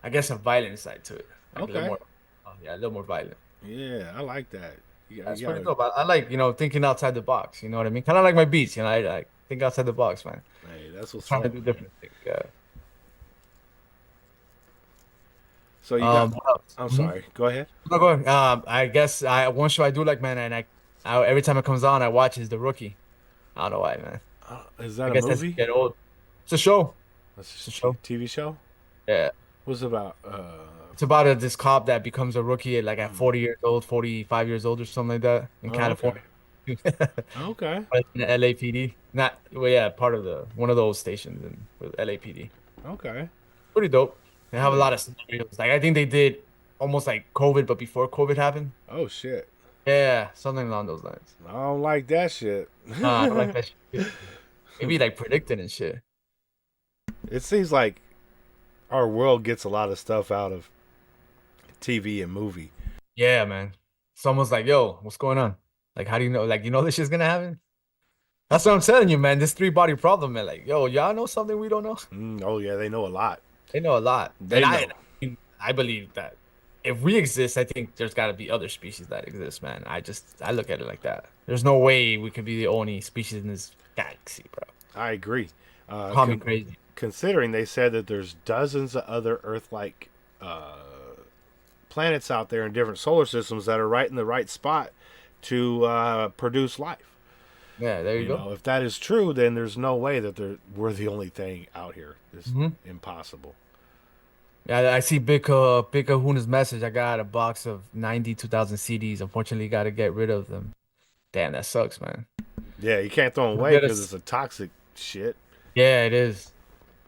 I guess, a violent side to it. Like a Okay. little more, yeah, a little more violent. Yeah, I like that. That's You pretty gotta, dope. I like, thinking outside the box. You know what I mean? Kind of like my beats. I think outside the box, man. hey, that's what's Trying to up. do different things. Yeah. So you got. What else? I'm Mhm. sorry. Go ahead. No, go ahead. I guess one show I do like, man, and I every time it comes on, I watch is The Rookie. I don't know why, man. Is I that a guess as you movie? get old, it's a show. That's It's a just show. TV show. Yeah. What's it about? It's about this cop that becomes a rookie at 40 years old, 45 years old, or something like that in Oh, California. Okay. But in the LAPD. Not, well, yeah, part of one of those stations in with LAPD. Okay. Pretty dope. They have a lot of scenarios. Like I think they did almost like COVID, but before COVID happened. Oh shit. Yeah, something along those lines. I don't like that shit. Nah, I don't like that shit. Maybe like predicting and shit. It seems like our world gets a lot of stuff out of TV and movie. Yeah, man. Someone's like, "Yo, what's going on? Like, how do you know? Like, you know this shit's gonna happen?" That's what I'm telling you, man. This three body problem, man. Like, yo, y'all know something we don't know. Oh yeah, they know a lot. They know a lot. They And know. I believe that if we exist, I think there's got to be other species that exist, man. I look at it like that. There's no way we could be the only species in this galaxy, bro. I agree. Call me crazy. Considering they said that there's dozens of other Earth-like planets out there in different solar systems that are right in the right spot to produce life. Yeah, there you go. Know, if that is true, then there's no way that we're the only thing out here. It's impossible. Yeah, I see Big Kahuna's message. I got a box of 92,000 CDs. Unfortunately, got to get rid of them. Damn, that sucks, man. Yeah, you can't throw them away Get because us- it's a toxic shit. Yeah, it is.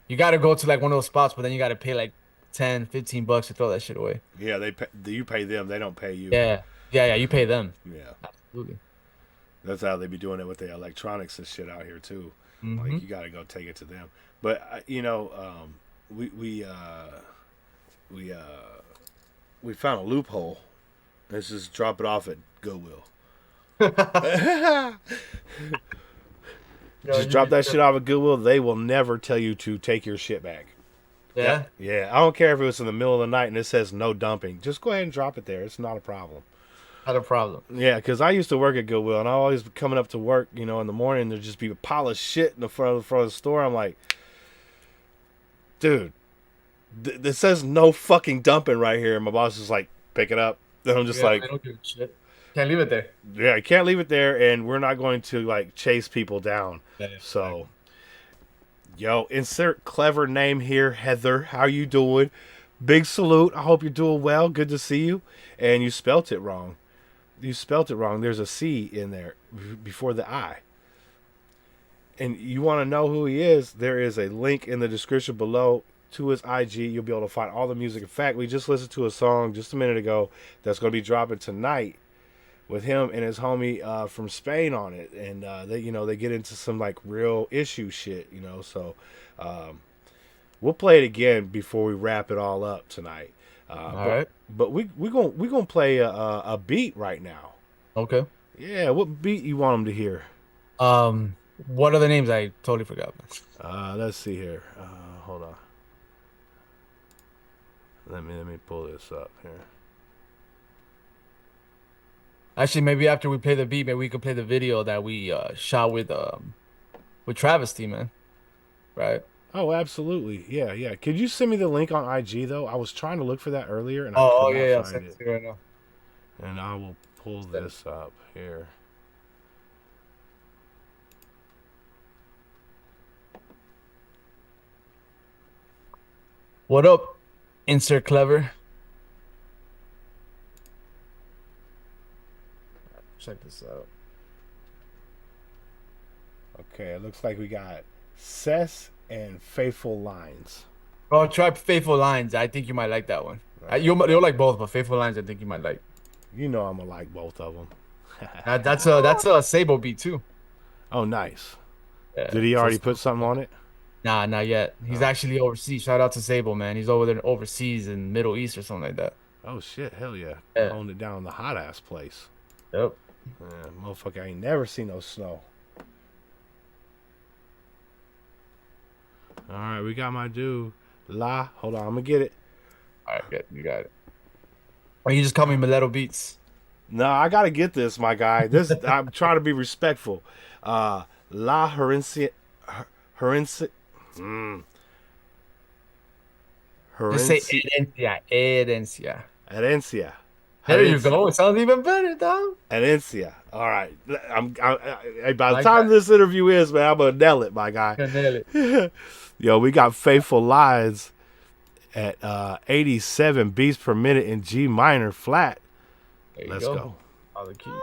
You got to go to like one of those spots, but then you got to pay like $10, $15 to throw that shit away. Yeah, you pay them. They don't pay you. Yeah. You pay them. Yeah. Absolutely. That's how they be doing it with the electronics and shit out here too. Mm-hmm. Like you got to go take it to them. But you know, we found a loophole. Let's just drop it off at Goodwill. Just drop that shit off at Goodwill. They will never tell you to take your shit back. Yeah. Yeah. I don't care if it was in the middle of the night and it says no dumping. Just go ahead and drop it there. It's not a problem. Not a problem. Yeah, because I used to work at Goodwill, and I always coming up to work, you know, in the morning, there'd just be a pile of shit in the front of the store. I'm like, dude, this says no fucking dumping right here. And my boss is like, pick it up. And I'm just like, I don't give a shit. Can't leave it there. yeah, I can't leave it there, and we're not going to like chase people down. Yeah, So, yo, insert clever name here, Heather. How you doing? Big salute. I hope you're doing well. Good to see you. And you spelt it wrong. You spelt it wrong. There's a C in there before the I. And you want to know who he is? There is a link in the description below to his IG. You'll be able to find all the music. In fact, we just listened to a song just a minute ago that's going to be dropping tonight with him and his homie from Spain on it. And they get into some like real issue shit, you know. So we'll play it again before we wrap it all up tonight. All right. But we gonna play a beat right now. Okay. Yeah, what beat you want them to hear? What are the names? I totally forgot. Let's see here. Hold on. Let me pull this up here. Actually, maybe after we play the beat, maybe we could play the video that we shot with Travesty, man. Right? Oh, absolutely. Yeah. Could you send me the link on IG though? I was trying to look for that earlier, and I could yeah. I'll not send find it to you right now. And I will pull this up here. What up, Insert Clever? Check this out. Okay, it looks like we got Cess and Faithful Lines. Oh, try Faithful Lines. I think you might like that one. Right. You'll like both, but Faithful Lines, I think you might like. You know I'm gonna like both of them. That's a Sable beat too. Oh, nice. Yeah, Did he already put something on it? Nah, not yet. He's actually overseas. Shout out to Sable, man. He's over there overseas in Middle East or something like that. Oh shit, hell yeah. Yeah. Honed it down in the hot ass place. Yep. Yeah, motherfucker, I ain't never seen no snow. Alright, we got my dude. Hold on, I'm gonna get it. All right, good. You got it. Or you just call me Mileto Beats. No, I gotta get this, my guy. This I'm trying to be respectful. La Herencia. Just say Herencia. Herencia. There you go. It sounds even better, dog. Herencia. All right. By the Like time that. this interview is, man, I'm gonna nail it, my guy. Nail it. Yo, we got Faithful Lies at 87 beats per minute in G minor flat. There you Let's go. All the keys.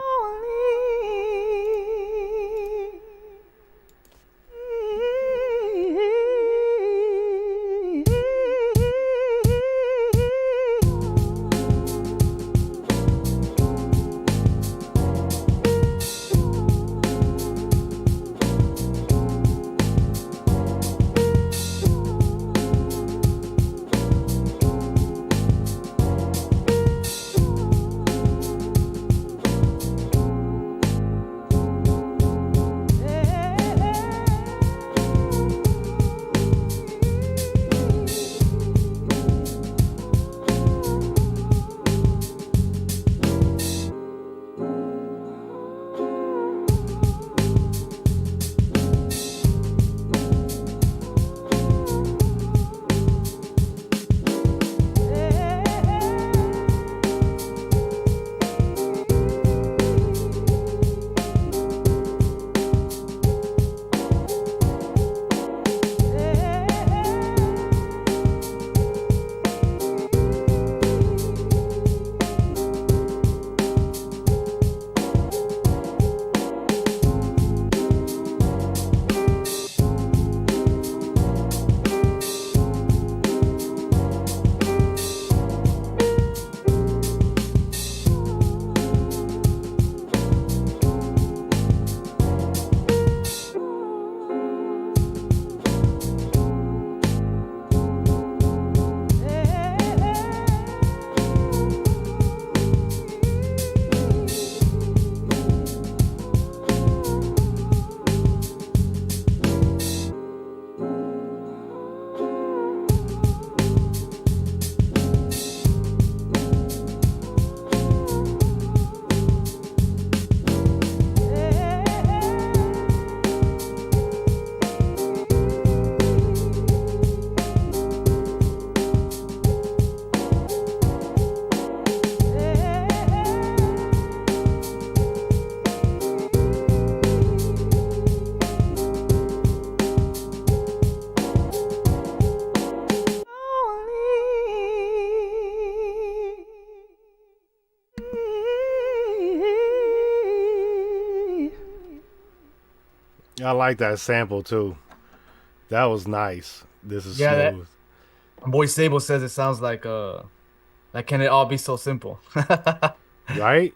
I like that sample too. That was nice. This is Yeah, that smooth. my boy Sable says it sounds like can it all be so simple? Right?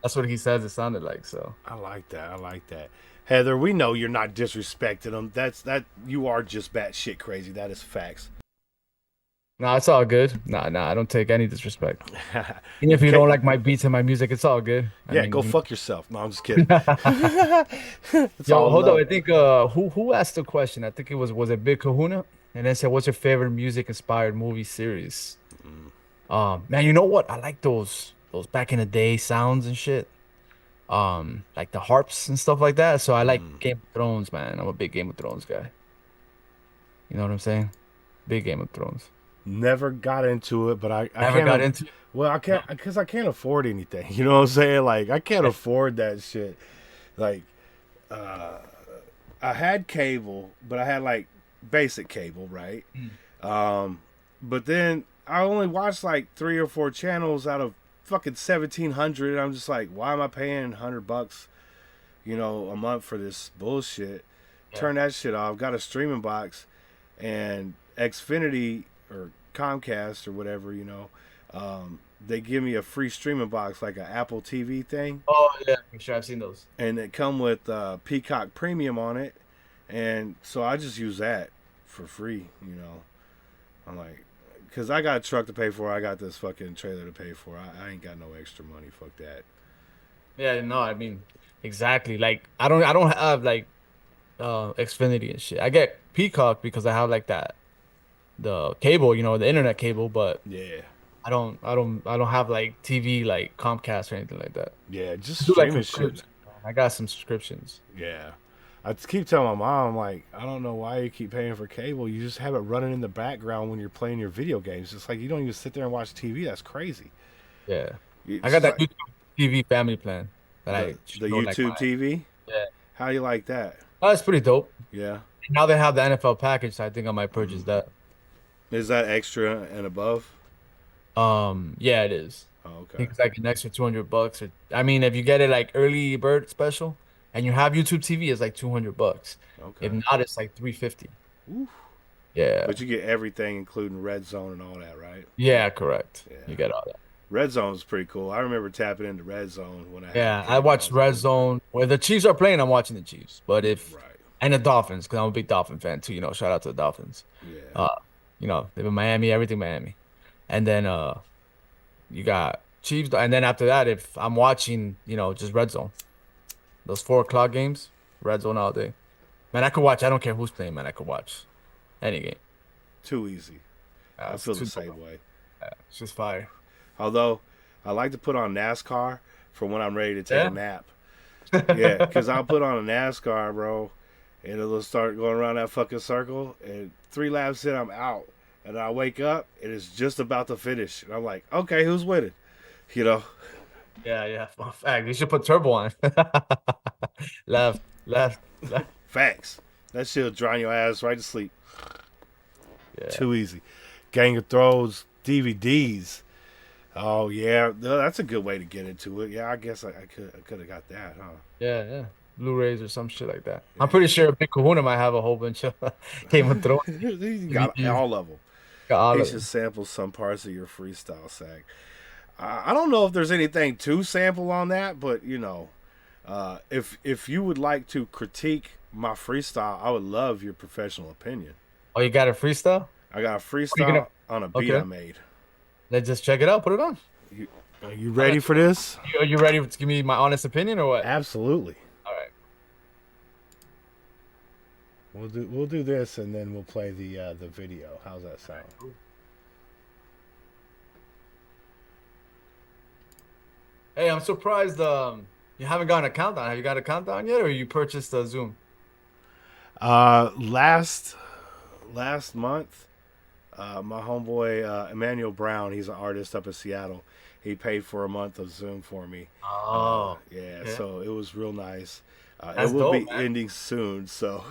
That's what he says it sounded like. So I like that. I like that. Heather, we know you're not disrespecting them. That you are just batshit crazy. That is facts. no, it's all good. Nah, I don't take any disrespect. Even if you Okay. don't like my beats and my music, it's all good. I Yeah, mean, go fuck yourself. No, I'm just kidding. It's yo, all hold on. love. I think who asked the question? I think it was it Big Kahuna, and then said, "What's your favorite music inspired movie series?" Man, you know what? I like those back in the day sounds and shit. Like the harps and stuff like that. So I like Game of Thrones, man. I'm a big Game of Thrones guy. You know what I'm saying? Big Game of Thrones. Never got into it, but I Never can't. got into it. Well, I No. can't because I can't afford anything. You know what I'm saying? Like I can't afford that shit. Like I had cable, but I had like basic cable, right? But then I only watched like 3 or 4 channels out of fucking 1,700. I'm just like, why am I paying $100, a month for this bullshit? Turn that shit off. Got a streaming box, and Xfinity or Comcast or whatever, they give me a free streaming box like an Apple TV thing, Oh yeah, for sure. I've seen those. and it come with Peacock Premium on it, and so I just use that for free. I'm like, because I got a truck to pay for, I got this fucking trailer to pay for. I ain't got no extra money. Fuck that. Yeah, no, I mean, exactly. Like I don't have like Xfinity and shit. I get Peacock because I have like the cable, the internet cable, but Yeah, I don't have like TV like Comcast or anything like that. yeah, just I do like streaming shit. subscriptions. Man. I got some subscriptions. Yeah. I just keep telling my mom, like, I don't know why you keep paying for cable. You just have it running in the background when you're playing your video games. It's like you don't even sit there and watch TV. That's crazy. Yeah. It's I got that like YouTube TV family plan that I the show, like, YouTube TV. yeah. How do you like that? Oh, it's pretty dope. Yeah. Now they have the NFL package, so I think I might purchase that. Is that extra and above? Yeah, it is. Oh, I okay. think it's like an extra $200. Or I mean, if you get it like early bird special and you have YouTube TV, it's like $200. If Okay. not, it's like 350. Oof. Yeah. But you get everything, including Red Zone and all that, right? Yeah, correct. Yeah. You get all that. Red Zone is pretty cool. I remember tapping into Red Zone when I had Yeah, I cable. watched was Red like, Zone. Where the Chiefs are playing, I'm watching the Chiefs. But if right. and the Dolphins, because I'm a big Dolphin fan too. Shout out to the Dolphins. Yeah. They've been Miami, everything Miami. And then you got Chiefs, and then after that, if I'm watching, just Red Zone, those 4 o'clock games, Red Zone all day. Man, I could watch. I don't care who's playing. Man, I could watch any game. Too easy. I It's feel the too same dope. way. It's just fire. Although I like to put on NASCAR for when I'm ready to take Yeah? a nap. Yeah, because I'll put on a NASCAR, bro, and it'll start going around that fucking circle, and 3 laps in, I'm out. And I wake up, and it's just about to finish. And I'm like, okay, who's winning? You know? Yeah. Fun fact. You should put turbo on. Left, left, left. Facts. That shit'll drown your ass right to sleep. Yeah. Too easy. Gang of Thrones DVDs. Oh, yeah. No, that's a good way to get into it. Yeah, I guess I could have got that, huh? Yeah. Blu-rays or some shit like that. I'm pretty sure Big Kahuna might have a whole bunch of Game of Thrones. You got all of them. Got all He of should them. sample some parts of your freestyle sack. I don't know if there's anything to sample on that, but if you would like to critique my freestyle, I would love your professional opinion. Oh, you got a freestyle? I got a you freestyle gonna- on a beat Okay. I made. Let's just check it out. Put it on. Are you ready for this? Are you ready to give me my honest opinion or what? Absolutely. All right. We'll do this and then we'll play the video. How's that sound? Hey, I'm surprised you haven't gotten a countdown. Have you got a countdown yet, or you purchased a Zoom? Last month, my homeboy Emmanuel Brown, he's an artist up in Seattle. He paid for a month of Zoom for me. Oh, Yeah, okay. so it was real nice. That's it will dope, be man. ending soon, so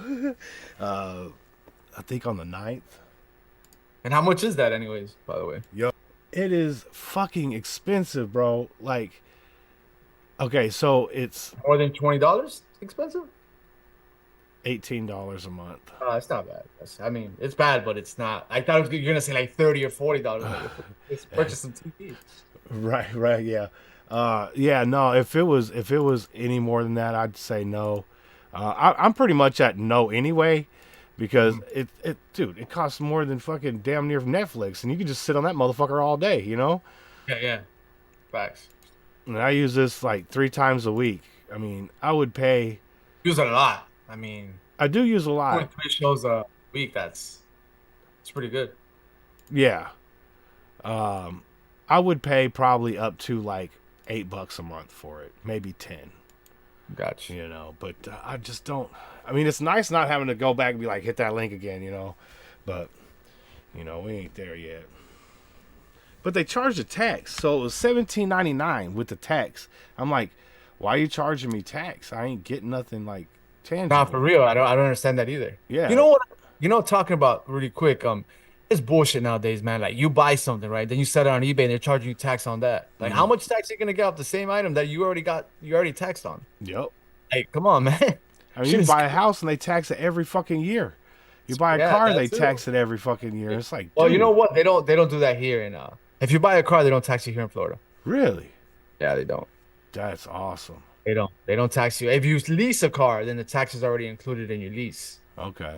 I think on the 9th. And how much is that, anyways? By the way. It is fucking expensive, bro. Like, okay, so it's More than $20? Expensive? $18 a month. Oh, it's not bad. I mean, it's bad, but it's not. I thought you're gonna say like $30 or $40. Like, let's purchase some TVs. Right, yeah. Yeah, no, if it was any more than that, I'd say no. I'm pretty much at no anyway, because dude, it costs more than fucking damn near Netflix, and you can just sit on that motherfucker all day, you know? Yeah. Facts. And I use this like 3 times a week. I mean, I would pay. Use a lot. I mean, I do use a lot. 3 shows a week. It's pretty good. Yeah. I would pay probably up to like $8 a month for it, maybe 10. Gotcha. You know, but I just don't. I mean, it's nice not having to go back and be like, hit that link again, you know. But you know, we ain't there yet. But they charged a tax, so it was $17.99 with the tax. I'm like, why are you charging me tax? I ain't getting nothing like tangible. Nah, for real. I don't understand that either. Yeah. You know what? Talking about really quick. It's bullshit nowadays, man. Like you buy something, right? Then you sell it on eBay and they're charging you tax on that. Like how much tax are you gonna get off the same item that you already taxed on? Yep. Like, come on, man. I mean, you buy a house and they tax it every fucking year. You buy a car, they tax it every fucking year. It's like, well, dude. you know what? They don't do that here. If you buy a car, they don't tax you here in Florida. Really? Yeah, they don't. That's awesome. They don't. They don't tax you. If you lease a car, then the tax is already included in your lease. Okay.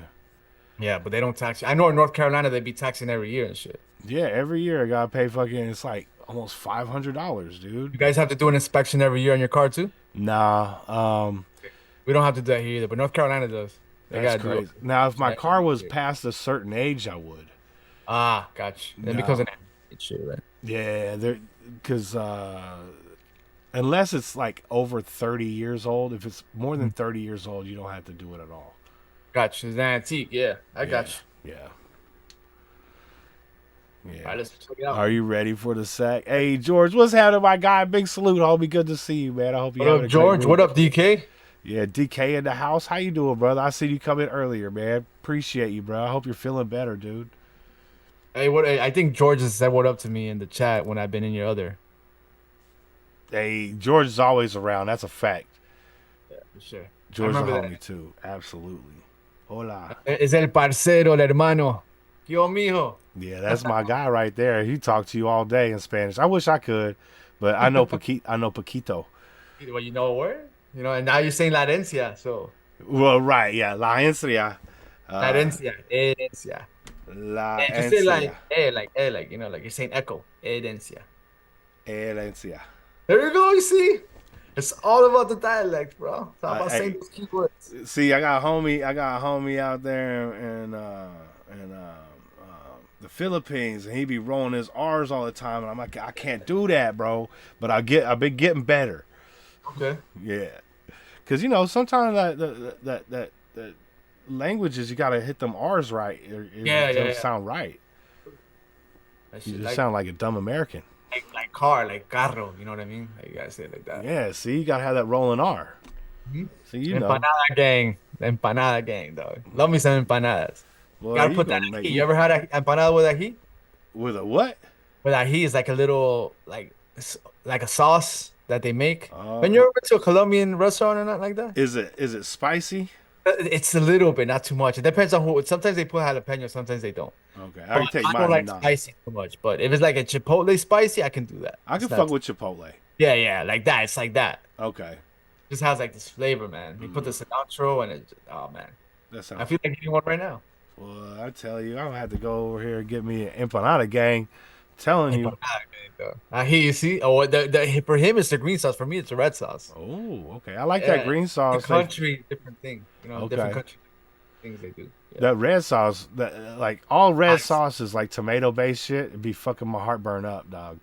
Yeah, but they don't tax you. I know in North Carolina they be taxing every year and shit. Yeah, every year I gotta pay fucking. It's like almost $500, dude. You guys have to do an inspection every year on your car too? Nah. We don't have to do that here either, but North Carolina does. They That's gotta crazy. do it. Now, if my car was past a certain age, I would. Ah, gotcha. Then No. because of that shit, right? Yeah, because unless it's like over 30 years old, if it's more than 30 years old, you don't have to do it at all. Gotcha. It's an antique. Yeah, I got you. Yeah. All Yeah. right, let's check it out. Are you ready for the sack? Hey, George, what's happening, my guy? Big salute. Homie, good to see you, man. I hope you What having up, a great George? week. What up, DK? Yeah, DK in the house. How you doing, brother? I see you come in earlier, man. Appreciate you, bro. I hope you're feeling better, dude. Hey, what? I think George has said what up to me in the chat when I've been in your other. Hey, George is always around. That's a fact. Yeah, for sure. George's a remember homie, too. Absolutely. Hola. Es el parcero, el hermano. Yo, mijo. Yeah, that's my guy right there. He talked to you all day in Spanish. I wish I could, but I know poquito. Well, you know a word? And now you're saying la herencia, so. Well, right, yeah. La herencia. La herencia. Herencia. La And to say herencia. like you're saying echo. Herencia. Herencia. There you go, you see? It's all about the dialect, bro. It's all about Hey. saying those keywords. See, I got a homie out there in the Philippines, and he be rolling his R's all the time, and I'm like, I can't do that, bro. But I've been getting better. Okay. Yeah, because sometimes that languages you gotta hit them R's right. It don't sound right. That You shit, just sound like a dumb American. like car, like carro. You know what I mean? Like, you gotta say it like that. Yeah, see, you gotta have that rolling R. Mhm. So you know. Empanada gang. The empanada gang, dog. Love me some empanadas. Boy, Gotta you put that gonna ají. make- You ever had a empanada with ají? with a what? With ají is like a little, like a sauce that they make. Oh. When you ever been to a Colombian restaurant or not like that? Is it spicy? It's a little bit, not too much. It depends on who. Sometimes they put jalapeno, sometimes they don't. Okay, I can But take I mine. don't like nah. spicy too much. But if it's like a chipotle spicy, I can do that. I can It's fuck not- with Chipotle. Yeah, like that. It's like that. Okay, Just has like this flavor, man. You put the cilantro and oh man, that I sounds. feel like eating one right now. Well, I tell you, I'm gonna have to go over here and get me an empanada gang. Telling you. Ají, you see? Oh, for him it's the green sauce. For me, it's the red sauce. Oh, okay. I like Yeah, that green The sauce. country, different thing. Okay. Different country things they do. Yeah. That red sauce, that like all red Nice. sauce is like tomato based shit. It'd be fucking my heartburn up, dog.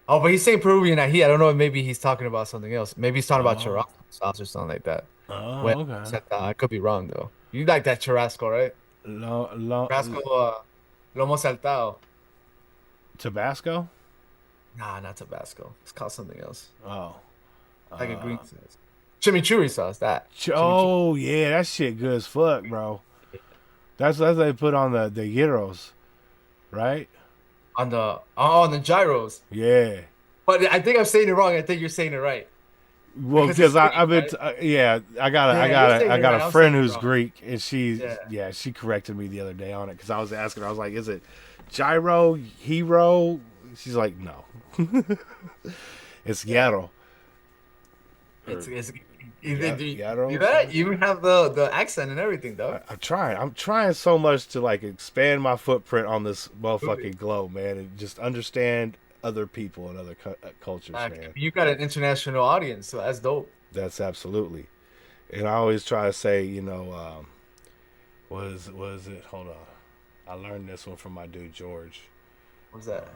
Oh, but he's saying Peruvian ají. I don't know if maybe he's talking about something else. Maybe he's talking about churrasco sauce or something like that. Oh, Well, okay. I could be wrong though. You like that churrasco, right? Churrasco, lomo saltado. Tabasco. Nah, not Tabasco. It's called something else. Oh, Like a green sauce. Chimichurri sauce, that. oh yeah, that shit good as fuck, bro. That's what they put on the gyros, right? On the gyros. Yeah. But I think I'm saying it wrong. I think you're saying it right. Well, Because because it's I've been, Greek, yeah, Yeah, you're saying I it got right, a I'm friend saying it who's wrong. Greek, and Yeah. she corrected me the other day on it because I was asking her, I was like, is it gyro, hero? She's like, no, it's gyro. It's Gyro. you that you even have the accent and everything, though. I'm trying. I'm trying so much to like expand my footprint on this Absolutely. motherfucking globe, man, and just understand other people and other cultures, man. You got an international audience, so that's dope. That's absolutely. And I always try to say, what is it? Hold on. I learned this one from my dude George. What's that?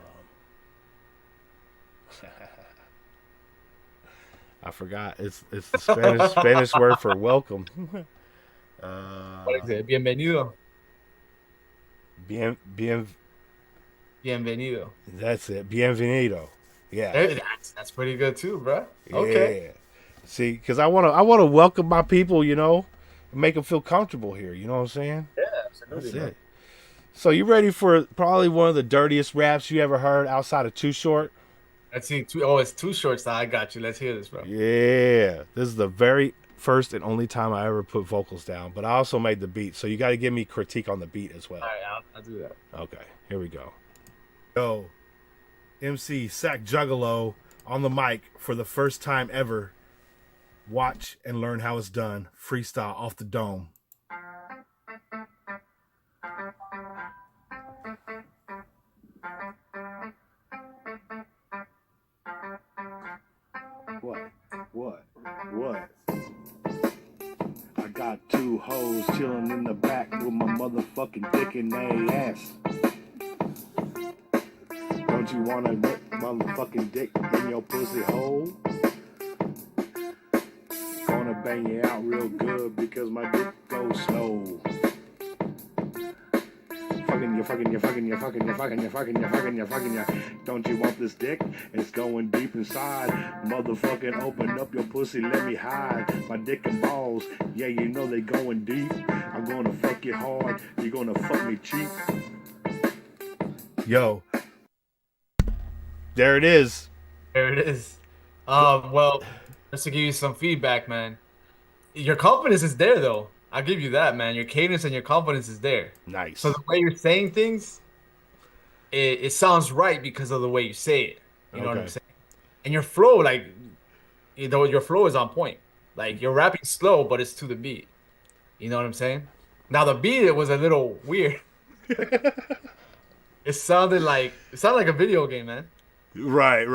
I forgot. It's the Spanish word for welcome. What is it? Bienvenido. Bien. Bienvenido. That's it. Bienvenido. Yeah. That's pretty good too, bro. Okay. Yeah. See, because I wanna welcome my people, and make them feel comfortable here. You know what I'm saying? Yeah, That's absolutely. it. So you ready for probably one of the dirtiest raps you ever heard outside of Too Short? Let's see. Oh, it's too short. So I got you. Let's hear this, bro. Yeah. This is the very first and only time I ever put vocals down, but I also made the beat. So you got to give me critique on the beat as well. All right, I'll do that. Okay, here we go. Yo, MC Sack Juggalo on the mic for the first time ever. Watch and learn how it's done. Freestyle off the dome. What? I got two hoes chilling in the back with my motherfucking dick in their ass. Don't you wanna whip motherfucking dick in your pussy hole? Gonna bang you out real good because my dick goes slow. You. Don't you want this dick? It's going deep inside. Motherfucking open up your pussy, let me hide. My dick and balls, yeah, you know they going deep. I'm gonna fuck you hard, you're gonna fuck me cheap. Yo. There it is. There it is. Well, just to give you some feedback, man. Your confidence is there, though. I'll give you that, man. Your cadence and your confidence is there. Nice. So the way you're saying things, it sounds right because of the way you say it. You know what I'm Okay. saying? And your flow, like, your flow is on point. Like you're rapping slow, but it's to the beat. You know what I'm saying? Now the beat, it was a little weird. It sounded like a video game, man. Right.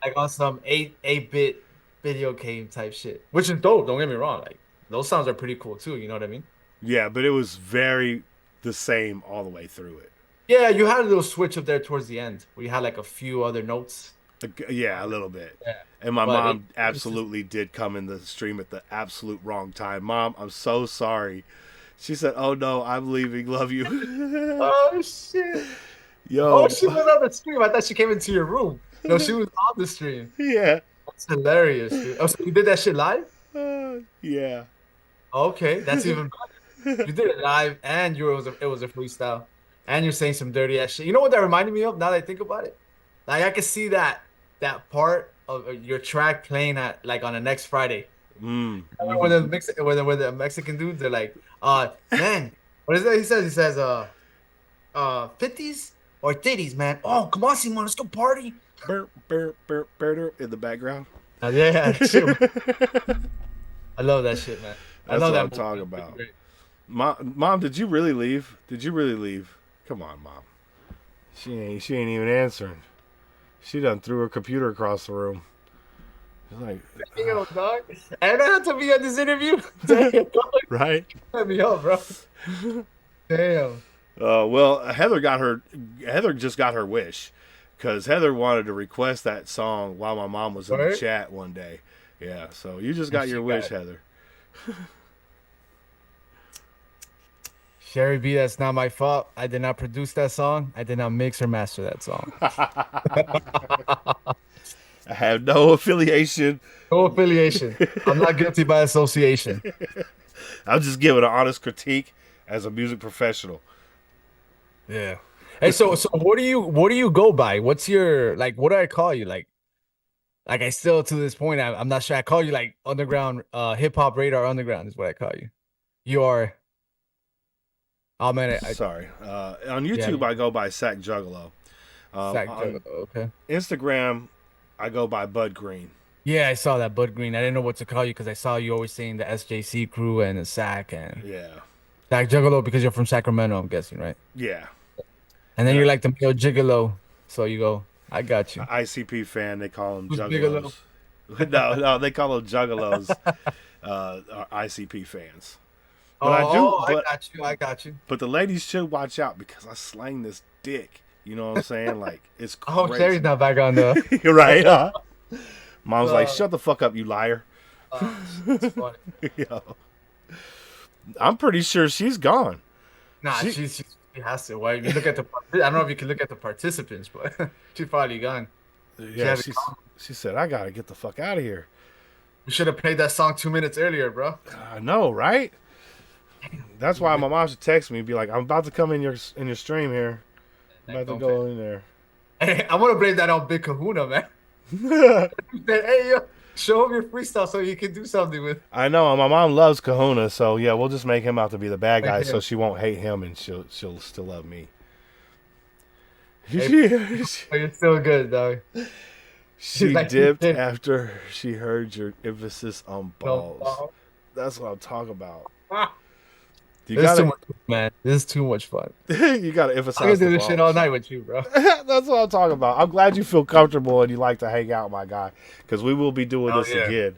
Like on some 8-bit video game type shit, which is dope. Don't get me wrong. Like those sounds are pretty cool too. You know what I mean? Yeah, but it was very the same all the way through it. Yeah, you had a little switch up there towards the end where you had like a few other notes. Yeah, a little bit. Yeah. And my But mom absolutely did come in the stream at the absolute wrong time. Mom, I'm so sorry. She said, "Oh no, I'm leaving. Love you." Oh shit! Yo. Oh, she was on the stream. I thought she came into your room. No, she was on the stream. Yeah. That's hilarious, dude. Oh, so you did that shit live? Yeah. Okay, that's even better. You did it live, and it was a freestyle, and you're saying some dirty ass shit. You know what that reminded me of? Now that I think about it, like I could see that part of your track playing at like on the next Friday. Remember when when the Mexican dudes they're like, man, what is that? He says, 50s or 30s, man. Oh, come on, Simon, let's go party. Burp, burp, burp, burp, in the background. Yeah, true. I love that shit, man. I That's love what that I'm movie. talking It's about. great. Mom, did you really leave? Did you really leave? Come on, Mom. She ain't even answering. She done threw her computer across the room. She's like, Yo, dog. And I had to be on this interview. Damn, dog. right? Let me up, bro. Damn. Well, Heather just got her wish, because Heather wanted to request that song while my mom was in the Right. chat one day. Yeah, so you just got your wish, Heather. Sherry B, that's not my fault. I did not produce that song. I did not mix or master that song. I have no affiliation. No affiliation. I'm not guilty by association. I'm just giving an honest critique as a music professional. Yeah. Hey, so what do you go by? What's your like? What do I call you? Like Like I still to this point, I'm not sure. I call you like underground, hip hop radar underground is what I call you. You are. Oh man, Sorry. On yeah, YouTube, I go by Sack Juggalo. Sack On okay. Instagram, I go by Bud Green. Yeah, I saw that Bud Green. I didn't know what to call you because I saw you always saying the SJC crew and the Sack and Yeah. Sack Juggalo because you're from Sacramento, I'm guessing, right? Yeah. And then Yeah. you're like the male gigolo. So you go, I got you. ICP fan, they call them Who's Juggalos. No, they call them Juggalos. Are ICP fans. But I got you. I got you. But the ladies should watch out because I slang this dick. You know what I'm saying? Like it's I hope crazy. Sherry's not back on the. You're right. Huh? Mom's like, shut the fuck up, you liar. It's funny. Yo. I'm pretty sure she's gone. Nah, she has to. Why? You look at the. I don't know if you can look at the participants, but she's probably gone. Yeah, she said, I gotta get the fuck out of here. You should have played that song 2 minutes earlier, bro. I know, right? That's why my mom should text me and be like, I'm about to come in your stream here. I'm about to go in there. Hey, I want to blame that on Big Kahuna, man. Hey, yo, show him your freestyle so you can do something with. I know, my mom loves Kahuna, so yeah, we'll just make him out to be the bad guy, so she won't hate him and she'll still love me. Hey, you're still good, dog. She like, dipped after she heard your emphasis on balls. That's what I'm talking about. This is too much fun, man. This is too much fun. You gotta emphasize. I can do the this balls. shit all night with you, bro. That's what I'm talking about. I'm glad you feel comfortable and you like to hang out, my guy, because we will be doing this again.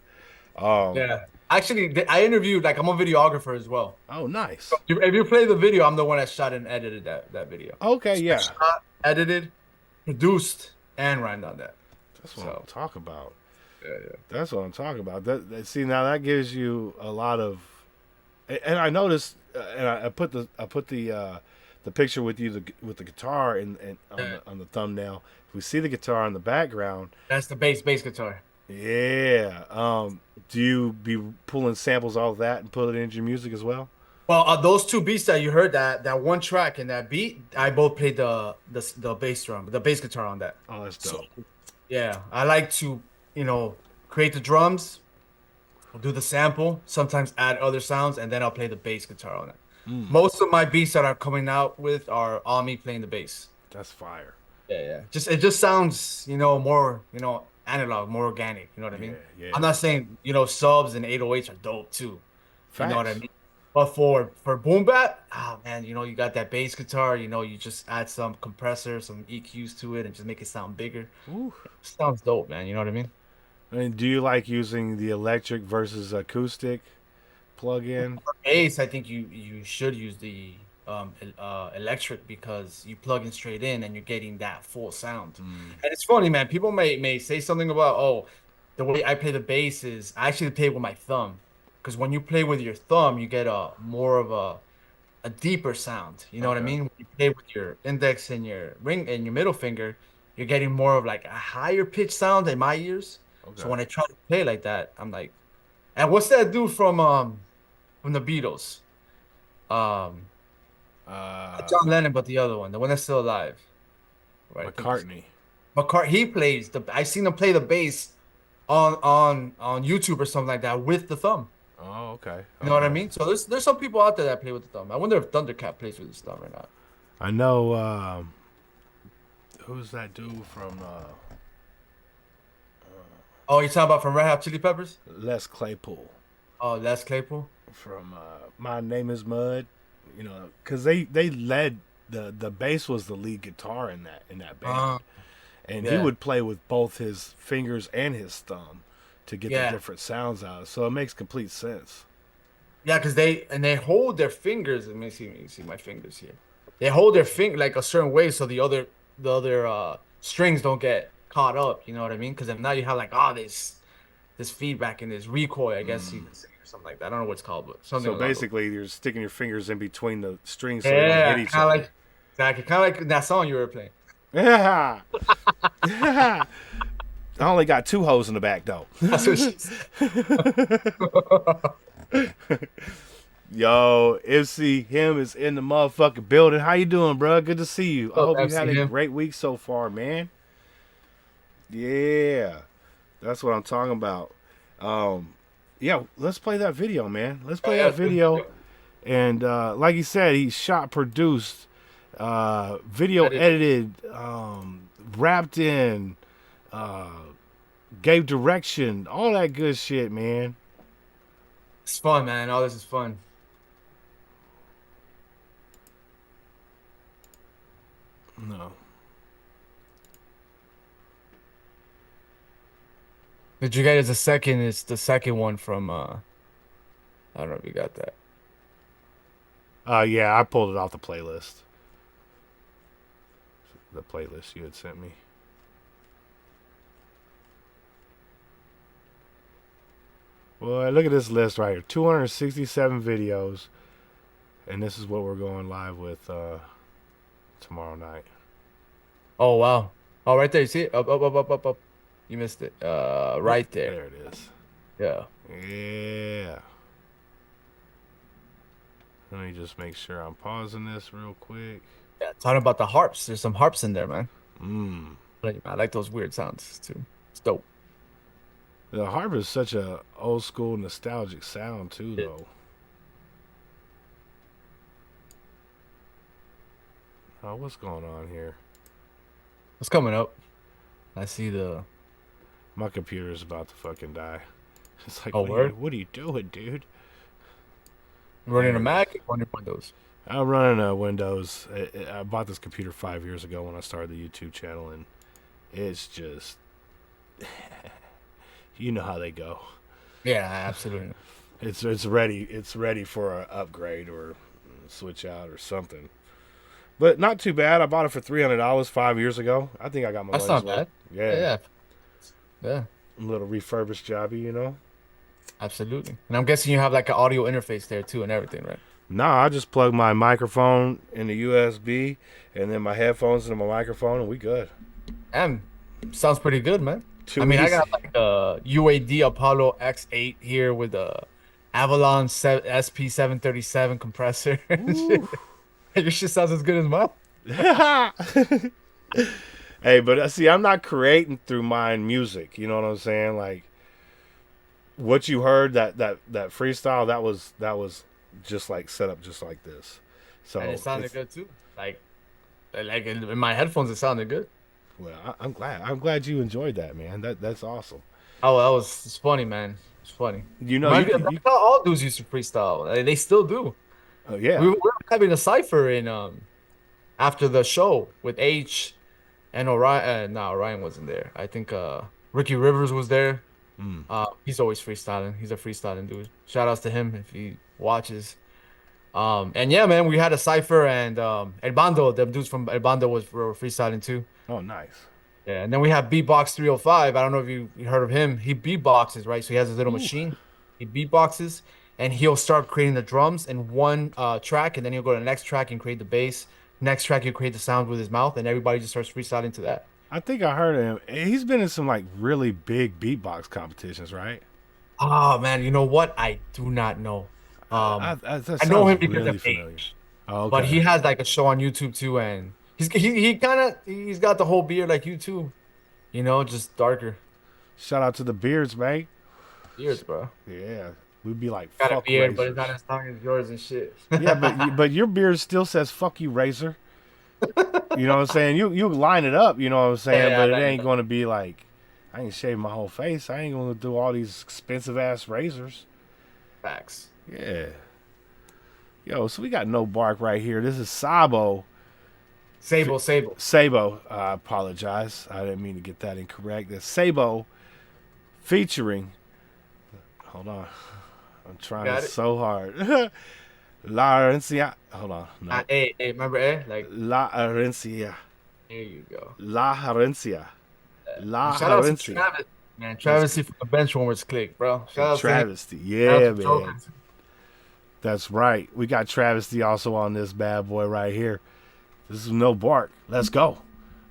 Yeah. Actually, I interviewed, like, I'm a videographer as well. Oh, nice. If you play the video, I'm the one that shot and edited that video. Okay, yeah. Shot, edited, produced, and ran on that. That's what I'm talking about. Yeah. That's what I'm talking about. See, now that gives you a lot of, and I noticed, and I put the picture with you with the guitar and on the thumbnail. We see the guitar in the background. That's the bass guitar. Yeah. Do you be pulling samples off that and put it into your music as well? Well, those two beats that you heard, that one track and that beat, I both played the bass drum, the bass guitar on that. Oh, that's dope. So, yeah, I like to, create the drums, do the sample, sometimes add other sounds, and then I'll play the bass guitar on it. Most of my beats that are coming out with are all me playing the bass. That's fire. Yeah. It just sounds, more, analog, more organic. You know what I mean? Yeah. I'm not saying, subs and 808s are dope too. Facts. You know what I mean? But for boom bap, man, you got that bass guitar. You just add some compressor, some EQs to it, and just make it sound bigger. Ooh. Sounds dope, man. You know what I mean? And do you like using the electric versus acoustic plug-in? For bass, I think you should use the electric because you plug in straight in and you're getting that full sound. And it's funny, man. People may say something about, the way I play the bass is I actually play with my thumb. Because when you play with your thumb, you get a more of a deeper sound. You know what I mean? When you play with your index and your ring and your middle finger, you're getting more of like a higher pitch sound in my ears. Okay. So when I try to play like that, I'm like, and what's that dude from the Beatles? Not John Lennon, but the other one, the one that's still alive. Right? McCartney. He plays I seen him play the bass on YouTube or something like that with the thumb. Oh, okay. You know what I mean? So there's some people out there that play with the thumb. I wonder if Thundercat plays with his thumb or not. I know. Who's that dude from? Oh, you're talking about from Red Hot Chili Peppers? Les Claypool. Oh, Les Claypool. From My Name Is Mud. Because they led the bass was the lead guitar in that band, and he would play with both his fingers and his thumb to get the different sounds out. So it makes complete sense. Yeah, because they hold their fingers. Let me see my fingers here. They hold their finger like a certain way so the other strings don't get caught up. You know what I mean? Because if not, you have like this feedback and this recoil. I guess you can say or something like that. I don't know what it's called, but something. So basically, you're sticking your fingers in between the strings so they they don't hit each other. Exactly, kind of like that song you were playing. Yeah. I only got 2 holes in the back though. That's what she said. Yo, MC him is in the motherfucking building. How you doing, bro? Good to see you. I hope you had a great week so far, man. Yeah. That's what I'm talking about. Yeah, let's play that video, man. Let's play yeah, that video. And like he said, he shot, produced, video edited, rapped in, gave direction, all that good shit, man. It's fun, man. All this is fun. No. Did you get the second? It's the second one from I don't know if you got that. Yeah, I pulled it off the playlist. The playlist you had sent me. Boy, look at this list right here. 267 videos. And this is what we're going live with tomorrow night. Oh wow! Oh, right there. You see it? Up. You missed it. Right there. There it is. Yeah. Yeah. Let me just make sure I'm pausing this real quick. Yeah. Talking about the harps. There's some harps in there, man. Mm. I like those weird sounds too. It's dope. The harp is such a old school nostalgic sound too, Yeah. though. Oh, what's going on here? What's coming up? I see the. My computer is about to fucking die. It's like, Oh, word? what are you doing, dude? Running a Mac, running Windows. I'm running a Windows. I bought this computer 5 years ago when I started the YouTube channel, and it's just, you know how they go. Yeah, absolutely. It's ready. It's ready for an upgrade or switch out or something. But not too bad. I bought it for $300 5 years ago. I think I got my That's money's not worth. bad. Yeah. Yeah, A little refurbished jobby, you know. absolutely. And I'm guessing you have like an audio interface there too and everything, right? Nah, I just plug my microphone in the USB and then my headphones into my microphone, and we good. And sounds pretty good, man. Too I mean, I easy. got like a UAD Apollo X8 here with a Avalon SP737 compressor. and shit. Your shit sounds as good as mine. Hey, but see, I'm not creating through my music. You know what I'm saying? Like what you heard, that freestyle, that was just like set up just like this. So And it sounded it's- good too. Like in my headphones, it sounded good. Well, I'm glad. I'm glad you enjoyed that, man. That's awesome. Oh, it's funny, man. It's funny. You know, That's how all dudes used to freestyle. They still do. yeah. We were having a cipher in after the show with H and Orion. No, Orion wasn't there. I think Ricky Rivers was there. He's always freestyling. He's a freestyling dude. Shout outs to him if he watches. And yeah, man, we had a cipher and El Bando, them dudes from El Bando were freestyling too. Oh, nice. Yeah, and then we have Beatbox 305. I don't know if you heard of him. He beatboxes, right? So he has his little machine. He beatboxes, and he'll start creating the drums in one track, and then he'll go to the next track and create the bass. Next track, he'll create the sound with his mouth, and everybody just starts freestyling to that. I think I heard of him. He's been in some like really big beatbox competitions, right? Oh man, you know what? I do not know. That I know him sounds because really of familiar. age, Oh, okay. but he has like a show on YouTube too, and he's got the whole beard like you too, you know, just darker Shout out to the beards, man. beards, bro. Yeah, we'd be like, Got a fuck beard, but it's razors. not as long as yours and shit. Yeah, but your beard still says "fuck you, razor." You know what I'm saying? You line it up. You know what I'm saying? Yeah, but I it line ain't it up. going to be like, I ain't shave my whole face. I ain't going to do all these expensive ass razors. Facts. Yeah. Yo, so we got No Bark right here. This is Sabo. Sable. Sabo. I apologize. I didn't mean to get that incorrect. That's Sabo featuring. Hold on. I'm trying Got it? so hard. La Herencia. Hold on. No. Hey, remember like La Herencia. there you go. La Herencia. La Shout out to Herencia. Travis, man. Travesty from the Benchwarmers click, bro. Shout out Travesty. to him. Yeah, Shout out to man. Joker. That's right. We got Travesty also on this bad boy right here. This is No Bark. Let's go.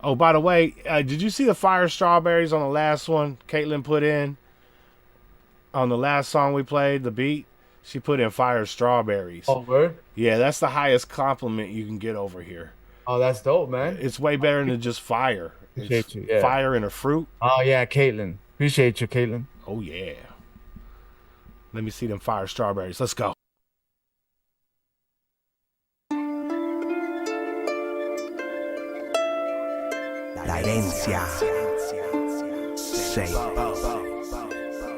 Oh, by the way, did you see the fire strawberries on the last one Caitlin put in? On the last song we played, the beat, she put in fire strawberries. Oh, word? Yeah, that's the highest compliment you can get over here. Oh, that's dope, man. It's way better than just fire. It's Appreciate you, yeah. fire and a fruit. Oh yeah, Caitlin. Appreciate you, Caitlin. Oh yeah. Let me see them fire strawberries. Let's go. La herencia. Say.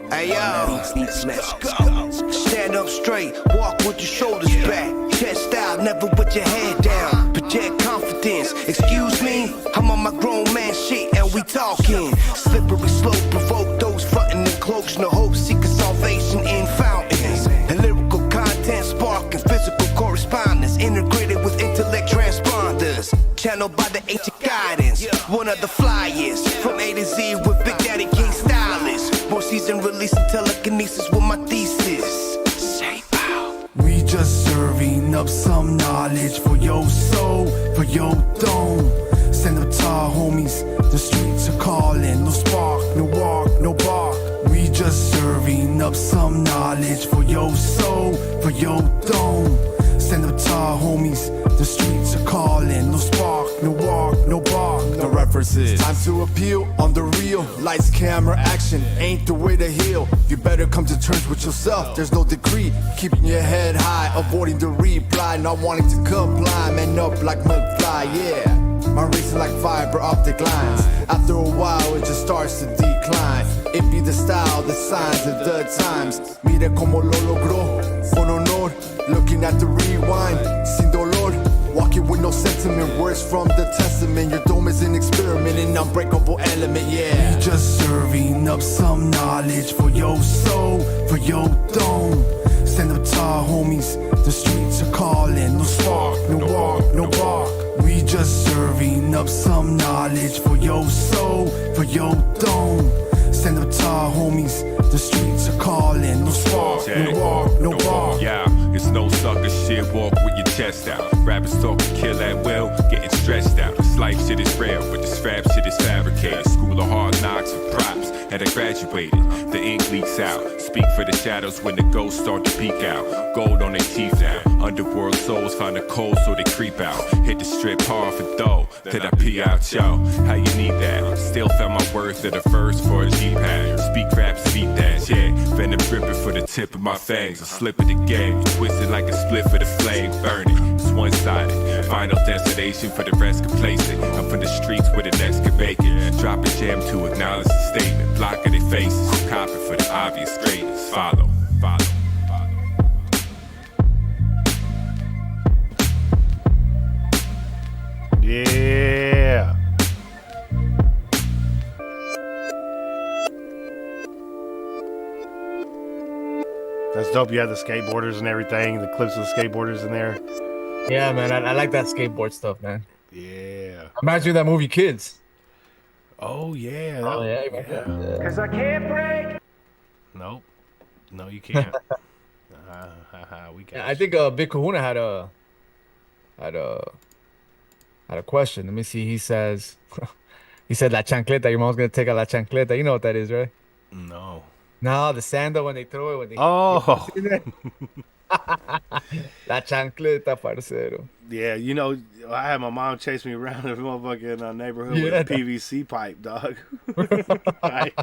Hey yo, let's go. Stand up straight, walk with your shoulders back. Chest out, never put your head down. Project confidence. Excuse me, I'm on my grown man shit and we talking. Slippery slope, provoke those frontin' in cloaks. No hope, seeking salvation in fountains. And lyrical content sparking physical correspondence. Integrated with intellect transponders. Channeled by the ancient guidance. One of the flyers from A to Z with Big Daddy King stylist. More season release and telekinesis with my thesis. Say wow. We just serving up some knowledge for your soul, for your dome. Send up to our homies, the streets are calling. No spark, no walk, no bark. We just serving up some knowledge for your soul, for your dome. Send up to our homies, the streets are calling. No spark, no walk, no bark. No references. Time to appeal on the real. Lights, camera, action ain't the way to heal. You better come to terms with yourself. There's no degree. Keeping your head high, avoiding the reply. Not wanting to comply, man up like McFly, yeah. My racing like fiber optic lines. After a while, it just starts to decline. It be the style, the signs, and the times. Mire como lo logró, con honor. Looking at the rewind, sin dolor. Walking with no sentiment, words from the testament. Your dome is an experiment, an unbreakable element, yeah. We just serving up some knowledge for your soul, for your dome. Stand up to our homies, the streets are calling. No spark, no walk, no bark. We just serving up some knowledge for your soul, for your dome. Stand up to our homies, the streets are calling. No spark, no walk, no bark. Yeah, it's no sucker shit, walk with your chest out. Rappers talking kill at will, getting stretched out. This life shit is real, but this rap shit is fabricated. School of hard knocks and props, and I graduated. The ink leaks out, speak for the shadows when the ghosts start to peek out. Gold on their teeth now, underworld souls find the cold so they creep out. Hit the strip hard for dough, then I pee out, yo. How you need that? Still found my worth at the first for a G-pad. Speak raps, beat that, yeah. Venom dripping for the tip of my fangs. A slip of the game, you twisted like a split for the flame. Burning, it's one-sided. Final destination for the rest complacent. I'm from the streets where the next can make it. Drop a jam to acknowledge the statement. Blocking their faces, copy for the obvious greatness. Follow, follow. Yeah. That's dope. You have the skateboarders and everything, the clips of the skateboarders in there. Yeah, man, I like that skateboard stuff, man. Yeah. Reminds me of that movie Kids. Oh yeah. Oh yeah, yeah. Cause I can't break. Nope. No, you can't. We got. Yeah, I think Big Kahuna had a question. Let me see. He says, he said la chancleta. Your mom's gonna take out la chancleta. You know what that is, right? No. No, the sandal when they throw it when they. Oh. La chancleta, parcero. Yeah, you know, I had my mom chase me around the motherfucking neighborhood with a PVC pipe, dog. Right?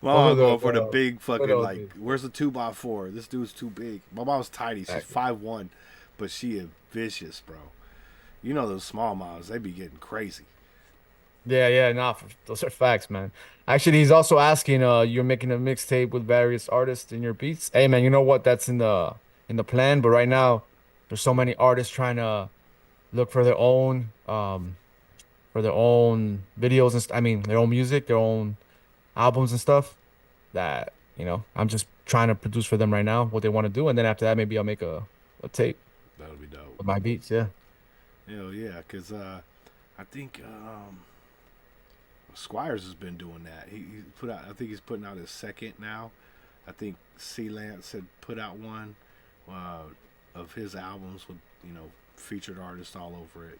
My mom going for the big fucking, like, where's the 2x4? This dude's too big. My mom's tiny. She's 5'1", but she is vicious, bro. You know those small moms, they be getting crazy. Yeah, nah, those are facts, man. Actually, he's also asking, you're making a mixtape with various artists in your beats. Hey, man, you know what? That's in the plan, but right now there's so many artists trying to look for their own videos and I mean their own music, their own albums and stuff that, you know, I'm just trying to produce for them right now what they want to do, and then after that maybe I'll make a tape That'll be dope. with my beats. Yeah. Hell yeah, because I think Squires has been doing that. He put out, I think he's putting out his second now. I think C Lance had put out one of his albums with, you know, featured artists all over it.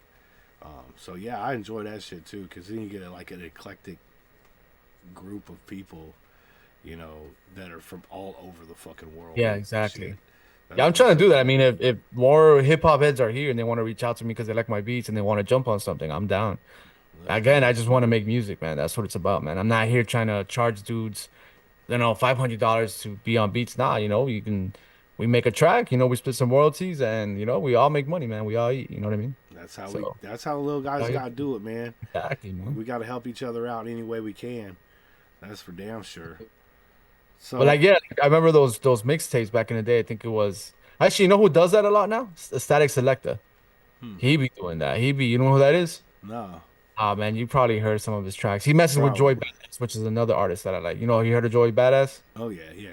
So yeah, I enjoy that shit too, because then you get like an eclectic group of people, you know, that are from all over the fucking world. Yeah, exactly. Yeah, I'm trying to do that. I mean, if more hip hop heads are here and they want to reach out to me because they like my beats and they want to jump on something, I'm down. Again, I just want to make music, man. That's what it's about, man. I'm not here trying to charge dudes, $500 to be on beats. Nah, we make a track, we split some royalties, and we all make money, man. We all eat. You know what I mean? That's how So, that's how little guys got to do it, man. exactly, man. We got to help each other out any way we can. That's for damn sure. So, But like, yeah, I remember those mixtapes back in the day. I think it was actually, you know who does that a lot now? Static Selector. He be doing that. You know who that is? no, Ah, man, you probably heard some of his tracks. He messes with Joy Probably. Badass, which is another artist that I like. You heard of Joy Badass? oh yeah, yeah.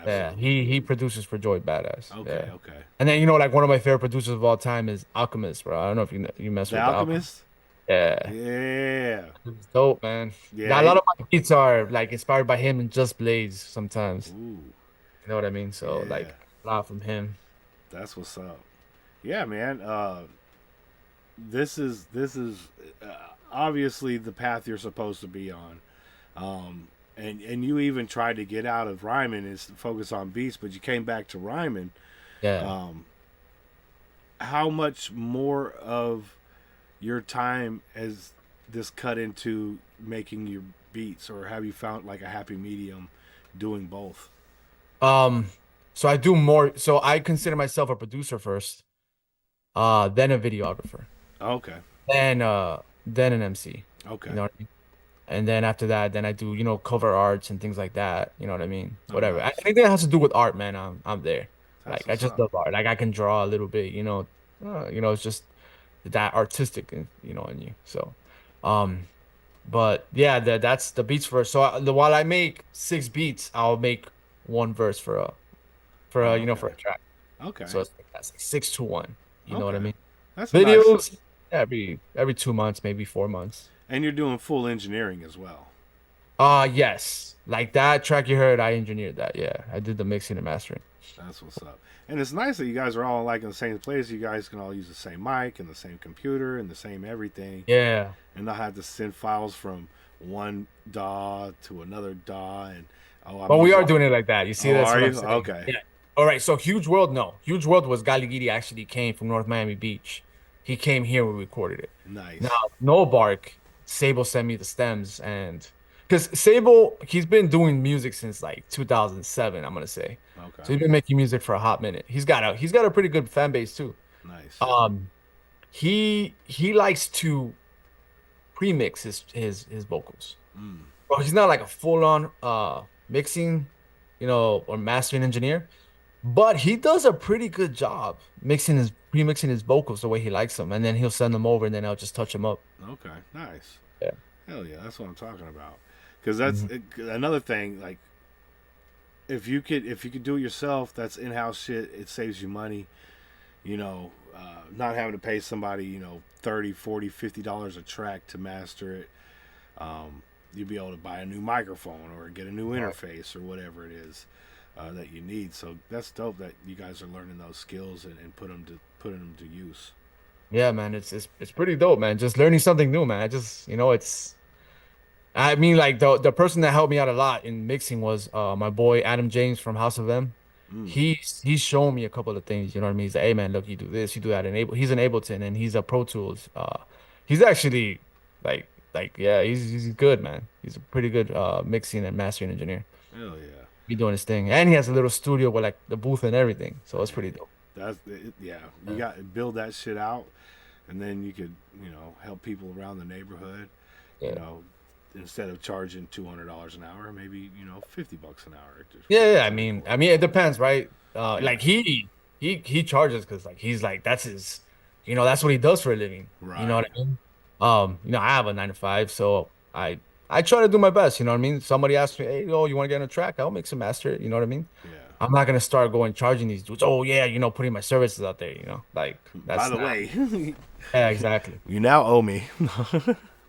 Yeah, Absolutely. he produces for Joy Badass. Okay, Yeah. okay. And then like one of my favorite producers of all time is Alchemist, bro. I don't know if you mess The with the Alchemist. Alchemist. Yeah, Yeah, it's dope, man. yeah. Now, a lot of my beats are like inspired by him and Just Blaze sometimes. Ooh, You know what I mean? So Yeah. like a lot from him. that's what's up. Yeah, man. This is obviously the path you're supposed to be on. And you even tried to get out of rhyming and focus on beats, but you came back to rhyming. Yeah. How much more of your time has this cut into making your beats, or have you found like a happy medium doing both? So I do more. So I consider myself a producer first, then a videographer, Okay. then an MC. Okay. You know what I mean? And then after that, then I do, cover arts and things like that. You know what I mean? Whatever. nice. Anything that has to do with art, man, I'm there. That's Like I what's just up. love art. Like I can draw a little bit, it's just that artistic, in you. So, but yeah, that's the beats first. So while I make 6 beats, I'll make one verse for a track. Okay. So that's like 6 to 1. You know what I Okay. mean? That's nice. Videos every 2 months, maybe 4 months. And you're doing full engineering as well. Yes. Like that track you heard, I engineered that. Yeah. I did the mixing and mastering. That's what's up. And it's nice that you guys are all like in the same place. You guys can all use the same mic and the same computer and the same everything, Yeah. and not have to send files from one DAW to another DAW. And But we are doing it like that. You see, Oh, that's are what I'm you? saying. Okay. Yeah. All right. So Huge World, no. Huge World was Gali Gidi actually came from North Miami Beach. He came here when we recorded it. Nice. Now, No Bark, Sable sent me the stems, and because Sable, he's been doing music since like 2007, I'm gonna say. Okay. So he's been making music for a hot minute. He's got a pretty good fan base too. Nice. He likes to pre-mix his vocals. Well, he's not like a full-on mixing, or mastering engineer, but he does a pretty good job pre-mixing his vocals the way he likes them, and then he'll send them over, and then I'll just touch them up. Okay. Nice. Yeah. Hell yeah, that's what I'm talking about. Because that's another thing. Like, if you could do it yourself, that's in-house shit. It saves you money. Not having to pay somebody, $30, $40, $50 a track to master it. You'd be able to buy a new microphone or get a new interface or whatever it is that you need. So that's dope that you guys are learning those skills and putting them to use. Yeah, man, it's pretty dope, man. Just learning something new, man. I mean, like the person that helped me out a lot in mixing was my boy Adam James from House of M. He's shown me a couple of things, you know what I mean? He's like, hey man, look, you do this, you do that. He's an Ableton and he's a Pro Tools. He's actually yeah, he's good, man. He's a pretty good mixing and mastering engineer. Hell yeah. Be doing his thing, and he has a little studio with like the booth and everything, so it's pretty dope. That's it, yeah. You got to build that shit out, and then you could help people around the neighborhood. Yeah. Instead of charging $200 an hour, maybe $50 an hour. Yeah. I mean, it depends, right? Like he charges because like he's like that's his, that's what he does for a living. Right. You know what I mean? I have a 9 to 5, so I try to do my best. You know what I mean? Somebody asks me, hey, you want to get on a track? I'll mix and master it. You know what I mean? Yeah. I'm not gonna start charging these dudes. Oh yeah, putting my services out there. Like that's By the way, yeah, exactly. you now owe me.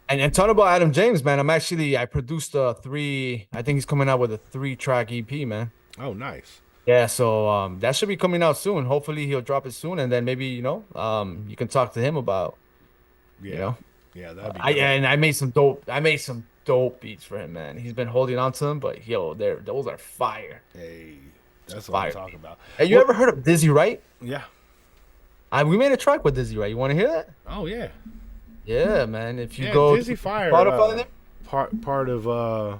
And talking about Adam James, man, I produced I think he's coming out with a 3-track EP, man. Oh, nice. Yeah, so that should be coming out soon. Hopefully he'll drop it soon, and then maybe you can talk to him about Yeah. Yeah, that'd be. And I made some dope beats for him, man. He's been holding on to them, but those are fire. Hey, that's what Fire. I'm talking about. Hey, you ever heard of Dizzy Wright? Yeah. We made a track with Dizzy Wright. You want to hear that? Oh yeah. Yeah, man. If you Yeah, go Dizzy to Fire. Spotify, there, Part of of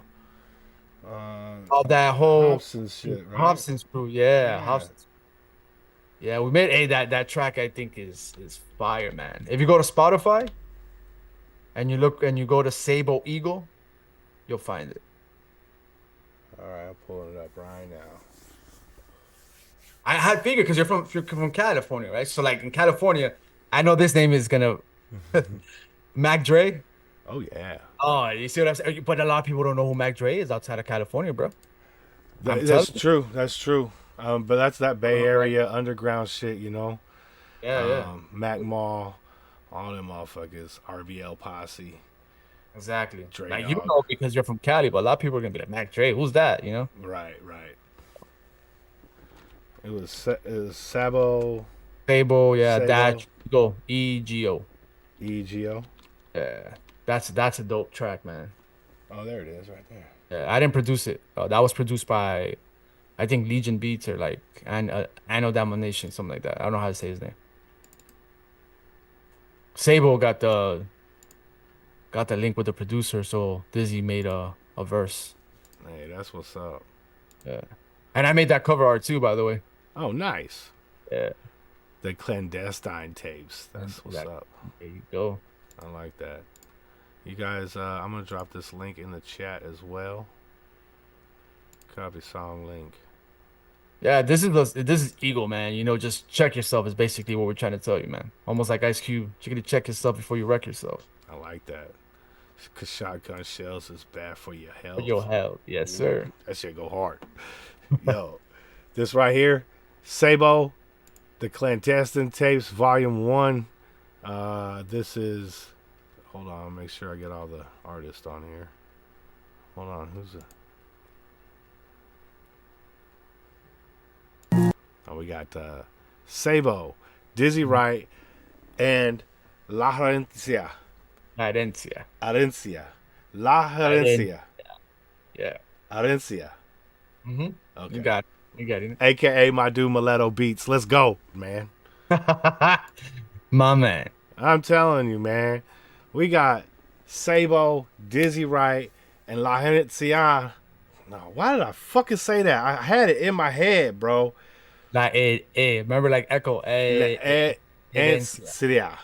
that whole Hobson's shit, right? Hobson's crew, yeah, Yeah. Hobson's. Yeah, we made that track. I think is fire, man. If you go to Spotify and you look and you go to Sable Eagle, you'll find it. All right, I'm pulling it up right now. I had figured because you're from California, right? So like in California, I know this name is gonna Mac Dre. Oh yeah. Oh, you see what I'm saying? But a lot of people don't know who Mac Dre is outside of California, bro. I'm That's telling true. That's true. But that's that Bay you. Area underground shit, you know. Yeah, yeah, Mac Mall, all them motherfuckers, RBL Posse, exactly. Dre Like you Dog. know because you're from Cali, but a lot of people are gonna be like Mac Dre. Who's that? You know? Right, right. It was Sabo Fable, yeah, Sabo. Dash, Ego, EGO. EGO. Yeah, that's a dope track, man. Oh, there it is, right there. Yeah, I didn't produce it. That was produced by, I think Legion Beats or like Anno Domination, something like that. I don't know how to say his name. Sable got the link with the producer, so Dizzy made a verse. Hey, that's what's up. Yeah, and I made that cover art too, by the way. Oh, nice. Yeah, The clandestine tapes. That's what's Exactly. up. there you go. I like that. You guys, I'm gonna drop this link in the chat as well. Copy song link. Yeah, this is Eagle, man. You know, just check yourself is basically what we're trying to tell you, man. Almost like Ice Cube. You gotta check yourself before you wreck yourself. I like that. Cause shotgun shells is bad for your health. For your health, yes, sir. That shit go hard. Yo, this right here, Sabo, the clandestine tapes, volume 1. This is. Hold on, make sure I get all the artists on here. Hold on, who's it? Oh, we got Sabo, Dizzy Wright, and La Herencia. Herencia. Herencia. La Herencia. Yeah. Herencia. Mm-hmm. Okay. You got it. You got it. AKA my dude Mileto Beats. Let's go, man. My man. I'm telling you, man. We got Sabo, Dizzy Wright, and La Herencia. No, why did I fucking say that? I had it in my head, bro. Like remember like Echo Herencia. Herencia.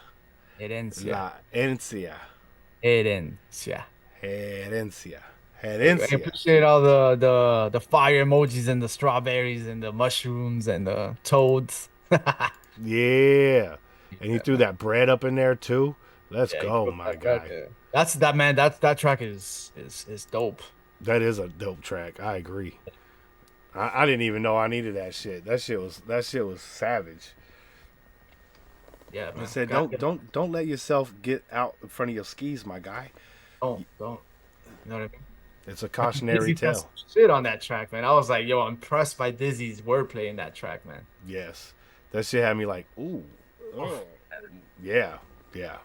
La Herencia. Herencia. Herencia. I Herencia. appreciate all the fire emojis and the strawberries and the mushrooms and the toads. Yeah. And you threw that bread up in there too. Let's Yeah, go, you put my that guy. track there. That's that man. That track is dope. That is a dope track. I agree. I didn't even know I needed that shit. That shit was savage. Yeah, man. I said don't let yourself get out in front of your skis, my guy. Don't. You know what I mean? It's a cautionary Dizzy got tale. some shit on that track, man. I was like, yo, I'm impressed by Dizzy's wordplay in that track, man. Yes. That shit had me like, ooh. Oh. Yeah. Yeah.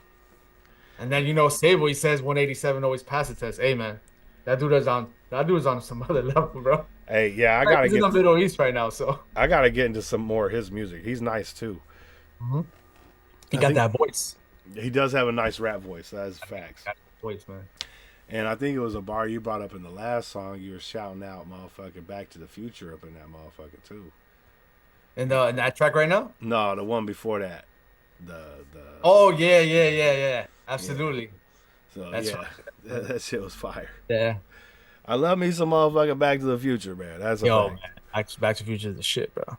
And then you know, Sable, he says 187 always pass the test. Hey, man, that dude is on some other level, bro. Hey, yeah, I He's in the Middle East right now, so I gotta get into some more of his music. He's nice too. he I got think- that voice. He does have a nice rap voice. That is facts. Got that voice, man. And I think it was a bar you brought up in the last song. You were shouting out, motherfucker, Back to the Future up in that motherfucker too. And in that track right now. No, the one before that. The Oh yeah. Absolutely. so that's yeah, that shit was fire. Yeah. I love me some motherfucking Back to the Future, man. That's a Yo, fact. man, Back to the Future is the shit, bro.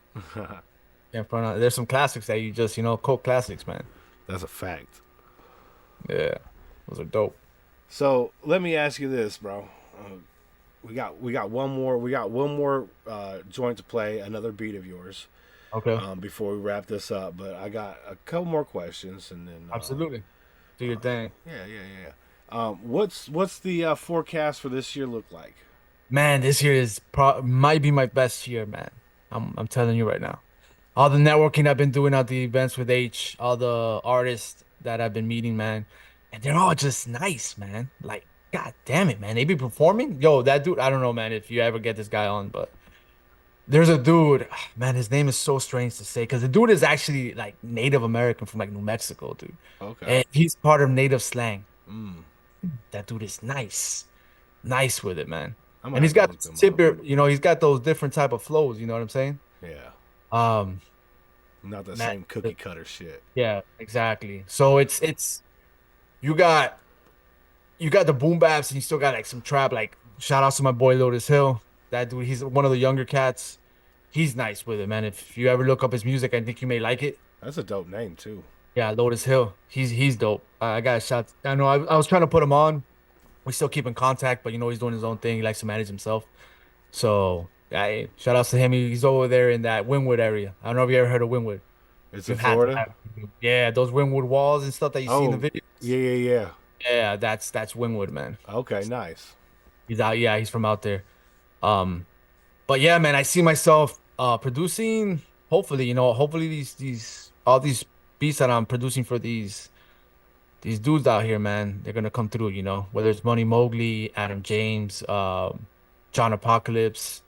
There's some classics that you just cult classics, man. That's a fact. Yeah, those are dope. So let me ask you this, bro. We got one more joint to play, another beat of yours. Okay. Before we wrap this up, but I got a couple more questions, and then Absolutely. Do your thing. Yeah. What's the forecast for this year look like? Man, this year might be my best year, man. I'm telling you right now. All the networking I've been doing at the events with H, all the artists that I've been meeting, man, and they're all just nice, man. Like, god damn it, man. They be performing. Yo, that dude, I don't know, man, if you ever get this guy on, but There's a dude, man, his name is so strange to say because the dude is actually like Native American from like New Mexico, dude. Okay. And he's part of native slang. Mm. That dude is nice with it, man. I might And he's have to got look them up. he's got those different type of flows, you know what I'm saying? Yeah. Um, Not the man, same cookie cutter shit. yeah, exactly. So it's you got the boom baps and you still got like some trap. Like shout out to my boy Lotus Hill. That dude, he's one of the younger cats. He's nice with it, man. If you ever look up his music, I think you may like it. That's a dope name too. Yeah, Lotus Hill. He's dope. I got a shot. I know. I was trying to put him on. We still keep in contact, but he's doing his own thing. He likes to manage himself. So yeah, shout outs to him. He's over there in that Wynwood area. I don't know if you ever heard of Wynwood. It's in You've had to Florida. have. Yeah, those Wynwood walls and stuff that you see in the Oh, videos. yeah. Yeah, that's Wynwood, man. Okay, nice. He's out. Yeah, he's from out there. Um, but yeah, man, I see myself producing. Hopefully, hopefully these all these beats that I'm producing for these dudes out here, man, they're gonna come through. Whether it's Money Mowgli, Adam James, John Apocalypse,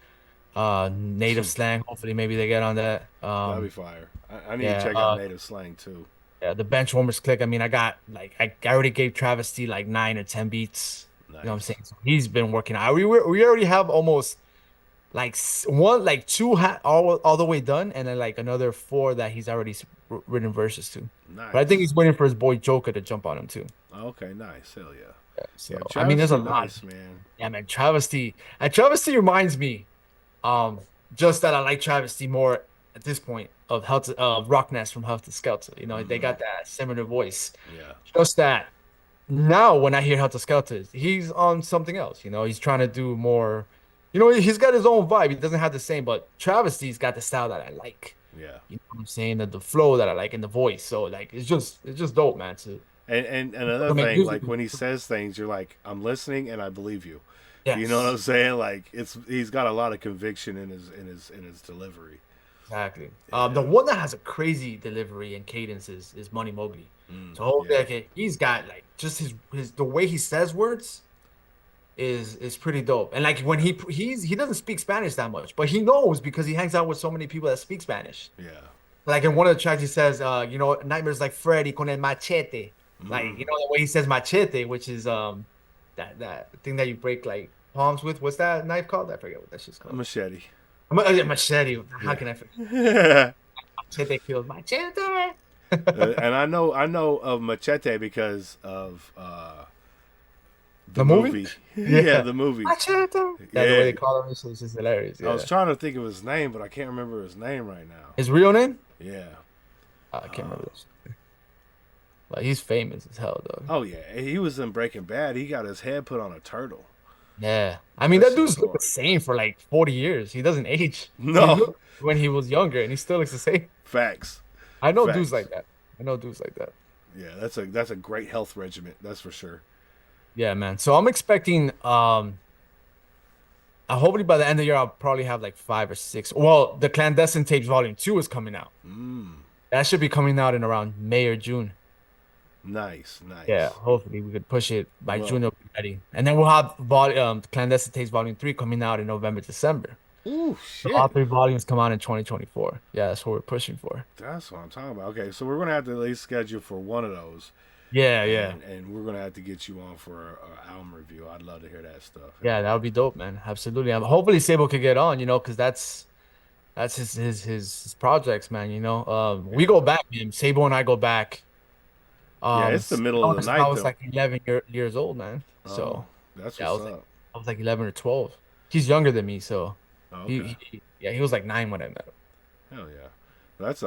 Native Slang. Hopefully, maybe they get on that. That'd be fire. I need to Yeah, check out native slang too. yeah, the Benchwarmers click. I mean, I got like I already gave Travesty like 9 or 10 beats. You know what I'm Nice. saying? So he's been working out. We already have almost like like two all the way done, and then like another four that he's already written verses to. But I think Nice. he's waiting for his boy Joker to jump on him too. Okay, nice. Hell yeah. So Yeah, I mean, there's a Travesty lot. nice, man. Yeah, man, Travesty. And Travesty reminds me, just that I like Travesty more at this point of Rocknest from Helter Skelter. They got that similar voice. Yeah. Just that now when I hear Helter Skelter, he's on something else. He's trying to do more. He's got his own vibe. He doesn't have the same, but Travesty's got the style that I like. Yeah. You know what I'm saying? The flow that I like and the voice. So like it's just dope, man. And another to make thing, music. like when he says things, you're like, I'm listening and I believe you. Yes. You know what I'm saying? Like he's got a lot of conviction in his delivery. Exactly. The one that has a crazy delivery and cadence is Money Mowgli. So hopefully, yeah. okay, he's got like just his the way he says words is pretty dope. And like when he doesn't speak Spanish that much, but he knows because he hangs out with so many people that speak Spanish. Yeah. Like in one of the tracks, he says, nightmares like Freddy con el machete. Like the way he says machete, which is that thing that you break like palms with. What's that knife called? I forget what that shit's A called. machete. Machete. How can I forget? Machete kills machete. And I know of machete because of The movie? Yeah, the movie. Machete. Yeah, the Yeah. way they call him is just hilarious. I was Yeah. trying to think of his name, but I can't remember his name right now. His real name? Yeah. I can't remember this. But he's famous as hell, though. Oh yeah, he was in Breaking Bad. He got his head put on a turtle. Yeah. I mean, That that dude's shit's looked the hard. same for like 40 years. He doesn't age. No. He looked when he was younger, and he still looks the same. Facts. I know Facts. dudes like that. I know dudes like that. Yeah, that's a great health regimen. That's for sure. Yeah, man. So I'm expecting, hopefully by the end of the year, I'll probably have like 5 or 6. Well, the Clandestine Tapes Volume 2 is coming out. That should be coming out in around May or June. Nice. Yeah, hopefully we could push it by Well- June. It'll be ready, and then we'll have Clandestine Tapes Volume 3 coming out in November, December. Ooh, So shit. all 3 volumes come out in 2024. Yeah, that's what we're pushing for. That's what I'm talking about. Okay, so we're gonna have to at least schedule for one of those. Yeah, yeah, And we're gonna have to get you on for an album review. I'd love to hear that stuff. yeah. That would be dope, man. Absolutely. Hopefully Sable could get on, because that's his projects, man. We go back, man. Sable and I go back. Yeah, it's the middle of the night, I was though. like 11 years old, man. So That's yeah, what's up. I was like 11 or 12. He's younger than me, so Oh, okay. he was like 9 when I met him. Hell yeah. That's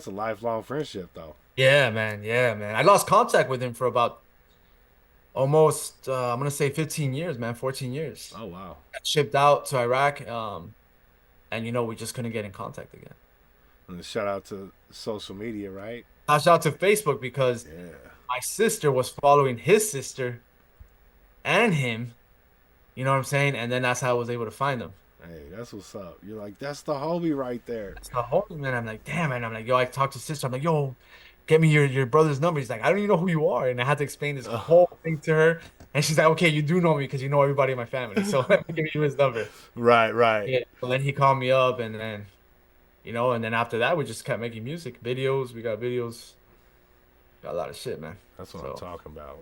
a lifelong friendship though. Yeah, man. Yeah, man. I lost contact with him for about almost I'm gonna say 15 years, man. 14 years. Oh wow. Got shipped out to Iraq, and we just couldn't get in contact again. And shout out to social media, right? I shout out to Facebook because Yeah. my sister was following his sister and him. You know what I'm saying? And then that's how I was able to find them. Hey, that's what's up. You're like, that's the homie right there. It's the whole man. I'm like, damn, man. I'm like, yo, I talked to sister. I'm like, yo, get me your brother's number. He's like, I don't even know who you are. And I had to explain this whole thing to her. And she's like, okay, you do know me because you know everybody in my family. So let me give you his number. Right, right. Yeah. So then he called me up and then, and then after that, we just kept making music, videos. We got videos. Got a lot of shit, man. That's what I'm talking about.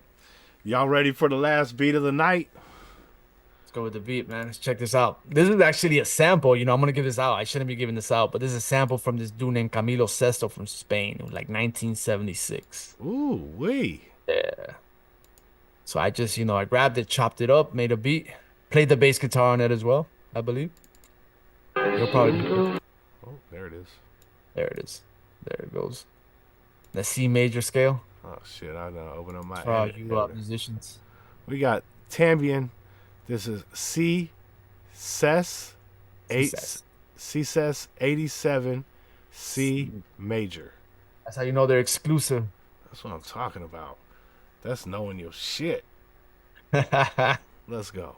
Y'all ready for the last beat of the night? Let's go with the beat, man. Let's check this out. This is actually a sample. I'm going to give this out. I shouldn't be giving this out, but this is a sample from this dude named Camilo Sesto from Spain, like 1976. Ooh, wee. Yeah. So I just, I grabbed it, chopped it up, made a beat, played the bass guitar on it as well, I believe. You'll probably. Oh, there it is. There it is. There it goes. The C major scale. Oh shit! I gotta open up my. For all you musicians. We got Tambien. This is C Ces 87 C major. That's how you know they're exclusive. That's what I'm talking about. That's knowing your shit. Let's go.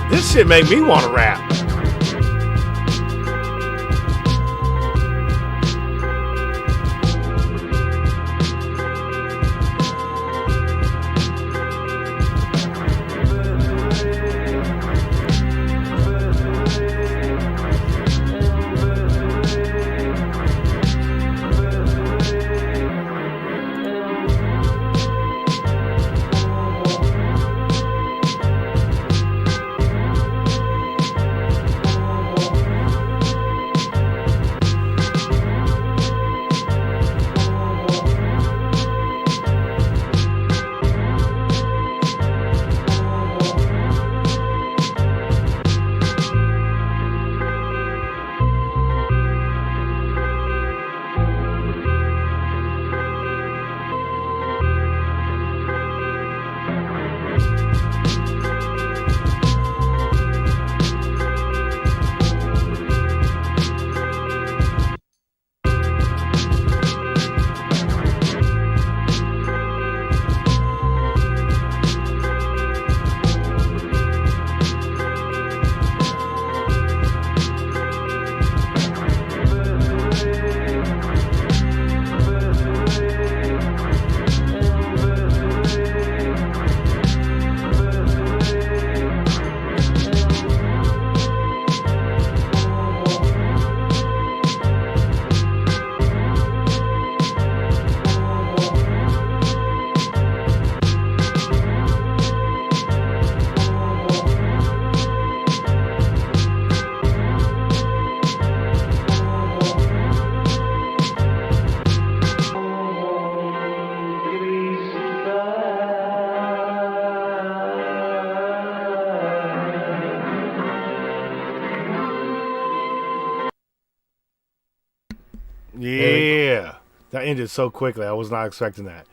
This shit make me want to rap. Yeah. That ended so quickly. I was not expecting that.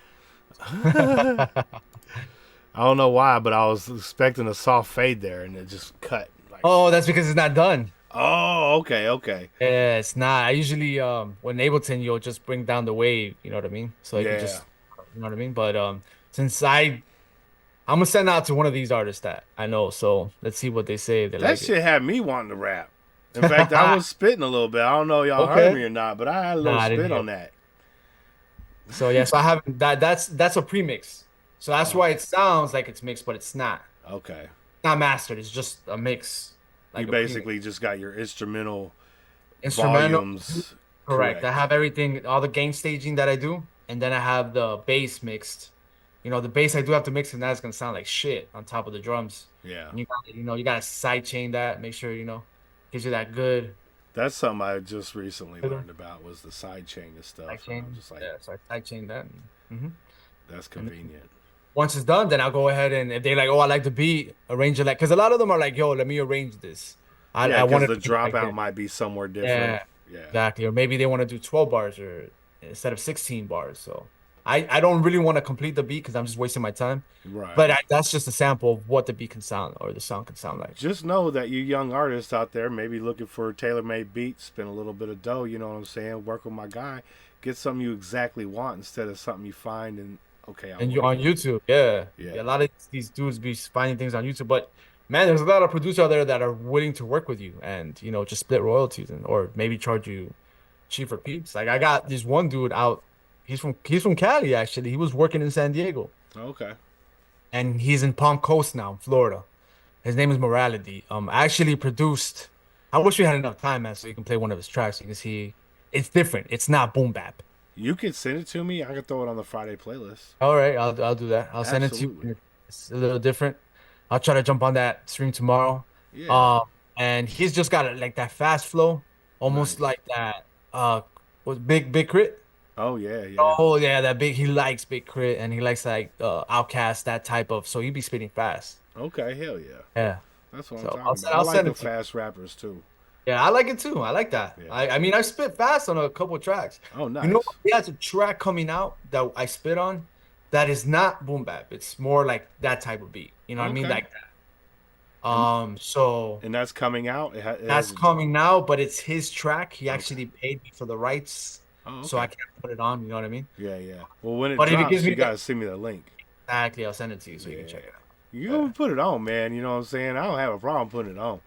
I don't know why, but I was expecting a soft fade there, and it just cut. Like, Oh, that's because it's not done. oh, okay, okay. Yeah, it's not. I usually when Ableton, you'll just bring down the wave, you know what I mean? So you Yeah. just you know what I mean? But since I'm gonna send out to one of these artists that I know, so let's see what they say. If they That like shit had me wanting to rap. In fact, I was spitting a little bit. I don't know if y'all Okay. heard me or not, but I had a little Nah, I didn't spit hear. on that. So yeah, so I haven't that's a premix. So that's why it sounds like it's mixed, but it's not. Okay. Not mastered. It's just a mix. You a basically just got your instrumental instrumental. volumes. Correct. I have everything, all the gain staging that I do, and then I have the bass mixed. The bass I do have to mix, and that's gonna sound like shit on top of the drums. Yeah. And you gotta side chain that, make sure gives you that good That's something I just recently learned about was the side chain and stuff. side And chain. I'm just like, Yeah, so I side chain that. that's convenient. Once it's done, then I'll go ahead and if they like, oh, I like the beat, arrange it because a lot of them are like, yo, let me arrange this. Yeah, I want because it the to be like dropout this. might be somewhere different. Yeah. Exactly. Or maybe they want to do 12 bars or instead of 16 bars. So I don't really want to complete the beat because I'm just wasting my time. Right. But that's just a sample of what the beat can sound or the song can sound like. Just know that you young artists out there maybe looking for tailor-made beats, spend a little bit of dough, you know what I'm saying? Work with my guy, get something you exactly want instead of something you find and okay. And you're on YouTube, yeah. Yeah. A lot of these dudes be finding things on YouTube, but man, there's a lot of producers out there that are willing to work with you and just split royalties or maybe charge you cheap for peeps. Like I got this one dude out. He's from Cali actually. He was working in San Diego. Okay. And he's in Palm Coast now, Florida. His name is Morality. I actually produced. I wish we had enough time, man, so you can play one of his tracks. You can see it's different. It's not boom bap. You can send it to me. I can throw it on the Friday playlist. All right, I'll do that. I'll send it to you. It's a little different. I'll try to jump on that stream tomorrow. Yeah. And he's just got like that fast flow, almost like that. Was Big Crit? Oh yeah, yeah. Oh yeah, that big. He likes Big Crit, and he likes like Outcast, that type of. So he be spitting fast. Okay, hell yeah. Yeah. That's what So I'm talking I'll about. I'll I like send the it to you. fast rappers too. Yeah, I like it too. I like that. Yeah. I mean, I spit fast on a couple of tracks. Oh, nice. You know, he has a track coming out that I spit on that is not boom bap. It's more like that type of beat. You know what I mean? Okay. Like that. So And that's coming out. It that's has- coming now, but it's his track. He actually paid me for the rights, Oh, so I okay. can't put it on. You know what I mean? Yeah, yeah. Well, when it But if it drops, gives me you gotta send me the link. Exactly. I'll send it to you so you can Yeah. check it out. You can put it on, man. You know what I'm saying? I don't have a problem putting it on.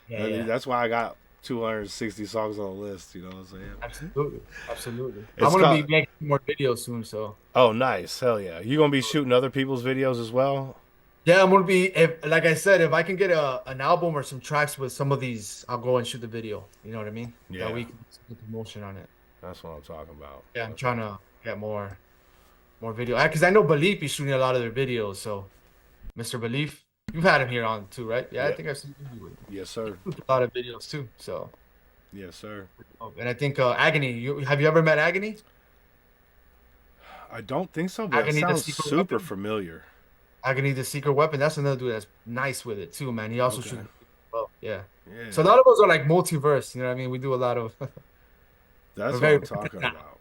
Yeah, yeah. That's why I got 260 songs on the list. You know what I'm saying? Absolutely, absolutely. It's I'm gonna called- be making more videos soon, so. Oh, nice. Hell yeah. You gonna be shooting other people's videos as well? Yeah, I'm gonna be like I said, if I can get an album or some tracks with some of these, I'll go and shoot the video. You know what I mean? Yeah. That we can get promotion on it. That's what I'm talking about. Yeah, I'm trying to get more video. Because I know Belief is shooting a lot of their videos. So, Mr. Belief, you've had him here on too, right? Yeah, I Yeah. think I've seen you with Yes, sir. a lot of videos too. So, Yes, sir. and I think Agony. Have you ever met Agony? I don't think so, but it Agony the sounds Secret super Weapon? familiar. Agony, the Secret Weapon. That's another dude that's nice with it too, man. He also Okay. shoots. Well, yeah. Yeah. So a lot of us are like multiverse. You know what I mean? We do a lot of. That's what very- I'm talking about.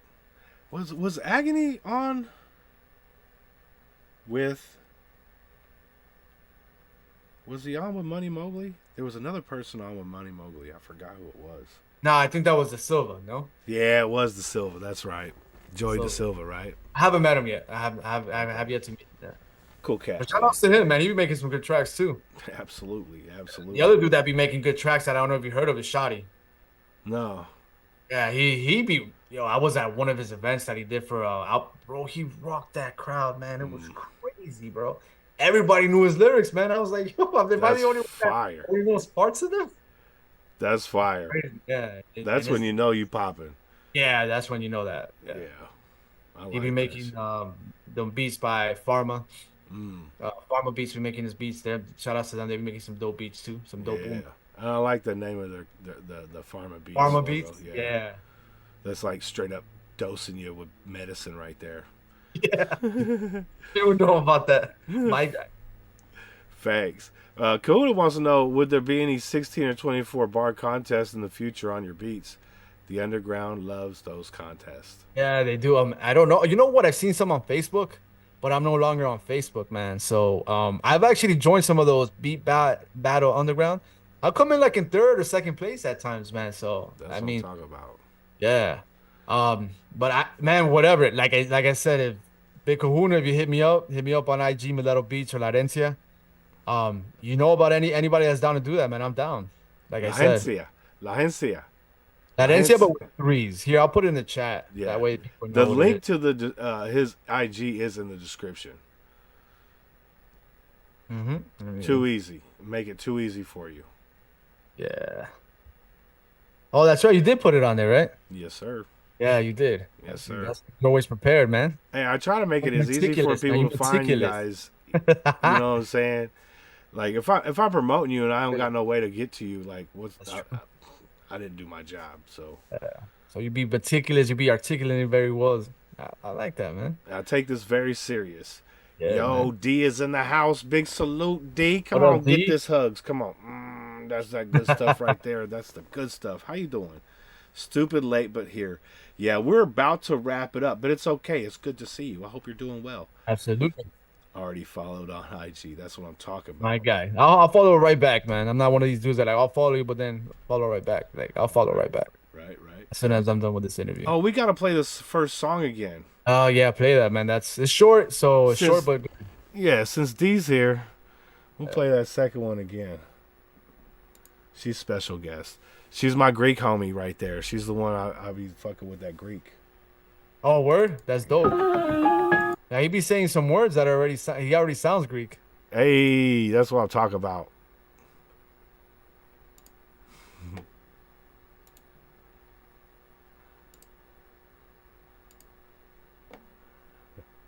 Was Agony on with? Was he on with Money Mowgli? There was another person on with Money Mowgli. I forgot who it was. No, I think that was the Silva. No, Yeah, it was the Silva. That's right. Joey So- De Silva, right? I haven't met him yet. I have yet to meet him. Cool cat. But shout outs to him, man. He be making some good tracks too. Absolutely, absolutely. The other dude that be making good tracks that I don't know if you heard of is Shoddy. No. Yeah, he be. I was at one of his events that he did for out, bro. He rocked that crowd, man. It was crazy, bro. Everybody knew his lyrics, man. I was like, yo, am I That's the only one fire. that knows parts of them? That's fire. Yeah, That's when you know you popping. Yeah, that's when you know that. Yeah. Yeah. I He be like making this. the beats by Pharma. Mm, Pharma Beats be making his beats there. Shout out to them. They be making some dope beats too. Some dope yeah. boom. I like the name of the Pharma Beats. Pharma logo. Beats. Yeah. That's like straight up dosing you with medicine right there. Yeah. You don't know about that. My guy. Facts. Coda wants to know, would there be any 16 or 24 bar contests in the future on your beats? The underground loves those contests. Yeah, they do. I don't know. You know what? I've seen some on Facebook, but I'm no longer on Facebook, man. So I've actually joined some of those battle underground. I'll come in like in third or second place at times, man. So That's I what mean, I'm talking about. yeah. But man, whatever. Like I said, if Big Kahuna, if you hit me up on IG, Mileto Beach or Larencia. You know about anybody that's down to do that, man. I'm down. Like I said, La Herencia. Larencia, but with threes. Here, I'll put it in the chat. Yeah. That way, people The know what it link is. to the his IG is in the description. Too easy. Make it too easy for you. Yeah. Oh, that's right. You did put it on there, right? Yes, sir. Yeah, you did. Yes, sir. You're always prepared, man. Hey, I try to make it I'm as easy for meticulous, man. people You're to find you meticulous. guys. You know what I'm saying? Like if I'm promoting you and I don't got no way to get to you, like I didn't do my job. So So you be meticulous, you be articulating very well. I like that, man. I take this very serious. Yeah, Yo, man. D is in the house. Big salute, D. Come What on, up, get D? this hugs. Come on. That's that good stuff right there. That's the good stuff. How you doing? Stupid late, but here. Yeah, we're about to wrap it up, but it's okay. It's good to see you. I hope you're doing well. Absolutely. Already followed on IG. That's what I'm talking about. My guy. I'll follow right back, man. I'm not one of these dudes that like I'll follow you, but then follow right back. Like I'll follow right back Right. as soon as I'm done with this interview. Oh, we got to play this first song again. Oh yeah, play that, man. It's short, so it's short, but Yeah, since D's here, we'll play that second one again. She's special guest. She's my Greek homie right there. She's the one I'll be fucking with, that Greek. oh word, that's dope. Now he be saying some words that he already sounds Greek. Hey, that's what I'm talking about.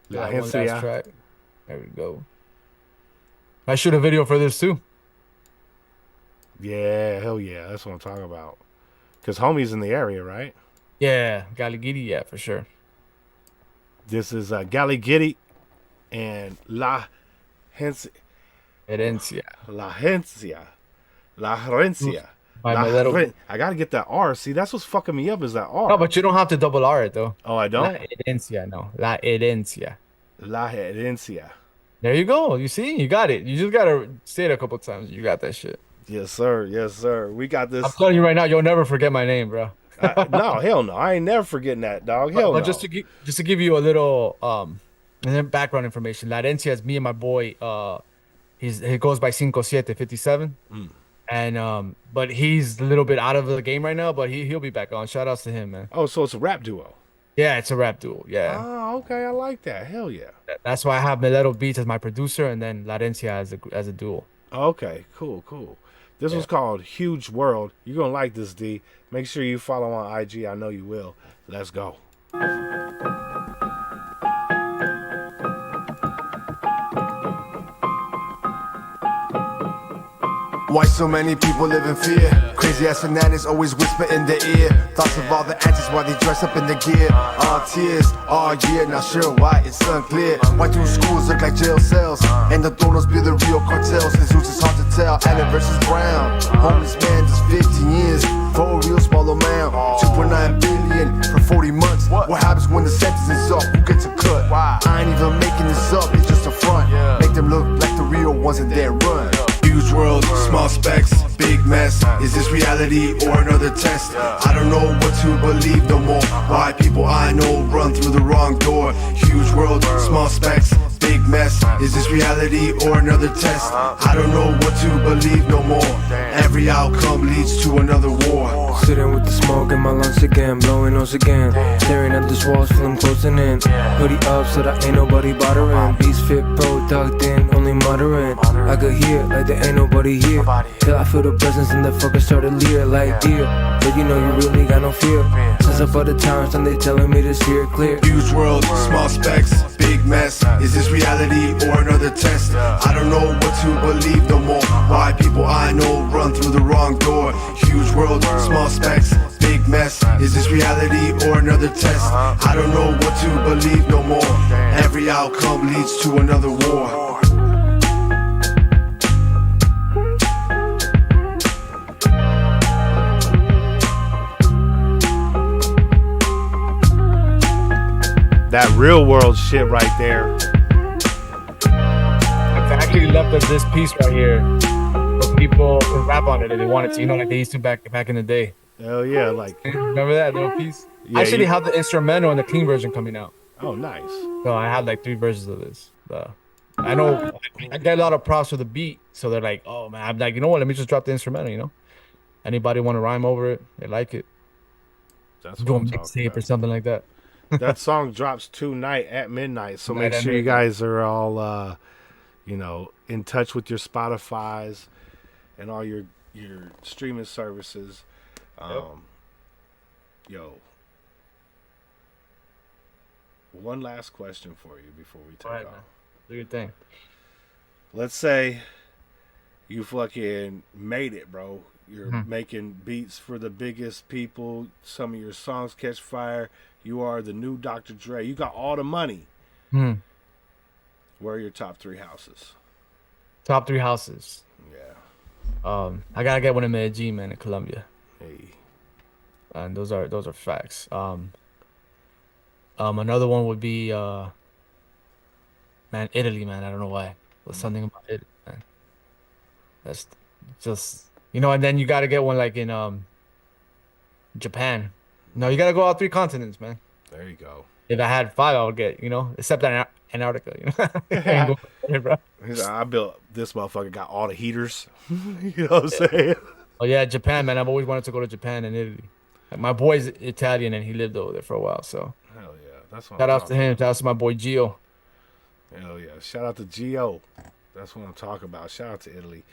La One last Herencia. track. There we go. I shoot a video for this too. Yeah, hell yeah. That's what I'm talking about. Because homie's in the area, right? Yeah, Galigidi, yeah, for sure. This is Galigidi and La Herencia. Herencia. La Herencia. La Herencia. By my little... I got to get that R. See, that's what's fucking me up is that R. No, but you don't have to double R it though. Oh, I don't? La Herencia, no. La Herencia. La Herencia. There you go. You see? You got it. You just got to say it a couple times. You got that shit. Yes, sir. Yes, sir. We got this. I'm telling you right now, you'll never forget my name, bro. No, hell no. I ain't never forgetting that, dog. Hell But no. just to give you a little and then background information. La Herencia is me and my boy. He goes by 57. And but he's a little bit out of the game right now, but he'll be back on. Shout outs to him, man. Oh, so it's a rap duo. Yeah, it's a rap duo. Yeah. Oh, okay. I like that. Hell yeah. That's why I have Mileto Beats as my producer and then La Herencia as a duo. Okay, cool. This was called Huge World. You're going to like this, D. Make sure you follow on IG. I know you will. Let's go. Why so many people live in fear? Crazy ass fanatics always whisper in their ear. Thoughts of all the answers while they dress up in the gear. All tears, all year, not sure why it's unclear. Why do schools look like jail cells? And the donors be the real cartels. Since who's it's hard to tell. Allen versus Brown. Homeless man just 15 years for a real small amount. 2.9 billion for 40 months. What happens when the sentence is up? Who gets a cut? I ain't even making this up, it's just a front. Make them look like the real ones and then run. Huge world, small specs, big mess. Is this reality or another test? I don't know what to believe no more. Why people I know run through the wrong door. Huge world, small specs, big mess. Is this reality or another test? I don't know what to believe no more. Every outcome leads to another war. Sitting with the smoke in my lungs again, blowing nose again. Staring at this walls, feel them closing in. Hoodie up so that ain't nobody bothering. Beast fit pro, tucked in, only muttering. I could hear like there ain't nobody here. Till I feel the presence and the fucker started leer like deer. But you know you really got no fear. Since up other times and they telling me to steer clear. Huge world, small specs, big mess. Is this reality or another test? I don't know what to believe no more. Why people I know run through the wrong door. Huge world, small specs, big mess. Is this reality or another test? I don't know what to believe no more. Every outcome leads to another war. That real world shit right there. I've actually left us this piece right here for people to rap on it if they wanted to, you know, like they used to back in the day. Hell yeah, like. Remember that little piece? Yeah, I actually have the instrumental and the clean version coming out. Oh, nice. So I had like 3 versions of this. I know I get a lot of props for the beat, so they're like, "Oh man," I'm like, you know what? Let me just drop the instrumental. You know, anybody want to rhyme over it? They like it. That's Do a what I'm talking mixtape about. or something like that. That song drops tonight at midnight, so Tonight make at sure you midnight. guys are all, in touch with your Spotify's and all your streaming services. Yo, one last question for you before we take All right, off. man. Do your thing. Let's say you fucking made it, bro. You're making beats for the biggest people. Some of your songs catch fire. You are the new Dr. Dre. You got all the money. Hmm. Where are your top 3 houses? Top 3 houses. Yeah. I gotta get one in Medellin, man, in Colombia. Hey. and those are facts. Another one would be man, Italy, man. I don't know why. There's something about it, man. That's just and then you gotta get one like in Japan. No, you gotta go all three continents, man. There you go. If I had five, I would get, except Antarctica, Ain't going there, bro. He's like, I built this motherfucker, got all the heaters. You know what I'm saying? Oh yeah, Japan, man. I've always wanted to go to Japan and Italy. Like, my boy's Italian and he lived over there for a while, so Hell yeah. That's what shout I'm out to him. Shout out to my boy Gio. Hell yeah. Shout out to Gio. That's what I'm talking about. Shout out to Italy.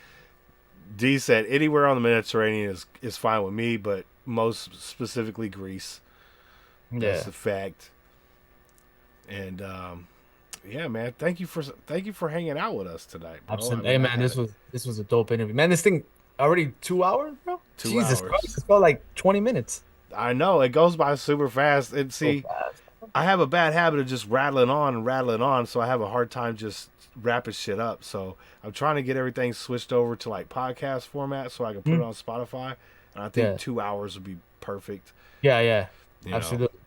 D said anywhere on the Mediterranean is fine with me, but most specifically Greece. That's Yeah, a fact. And yeah, man, thank you for hanging out with us tonight, bro. absolutely. I Hey mean, man, this was a dope interview. Man, this thing already 2 hours, bro. 2 Jesus hours. Christ, it felt like 20 minutes. I know it goes by super fast. And see, I have a bad habit of just rattling on and rattling on, so I have a hard time just wrapping shit up. So I'm trying to get everything switched over to like podcast format so I can put it on Spotify. And I think Yeah. 2 hours would be perfect. Yeah, You know? absolutely.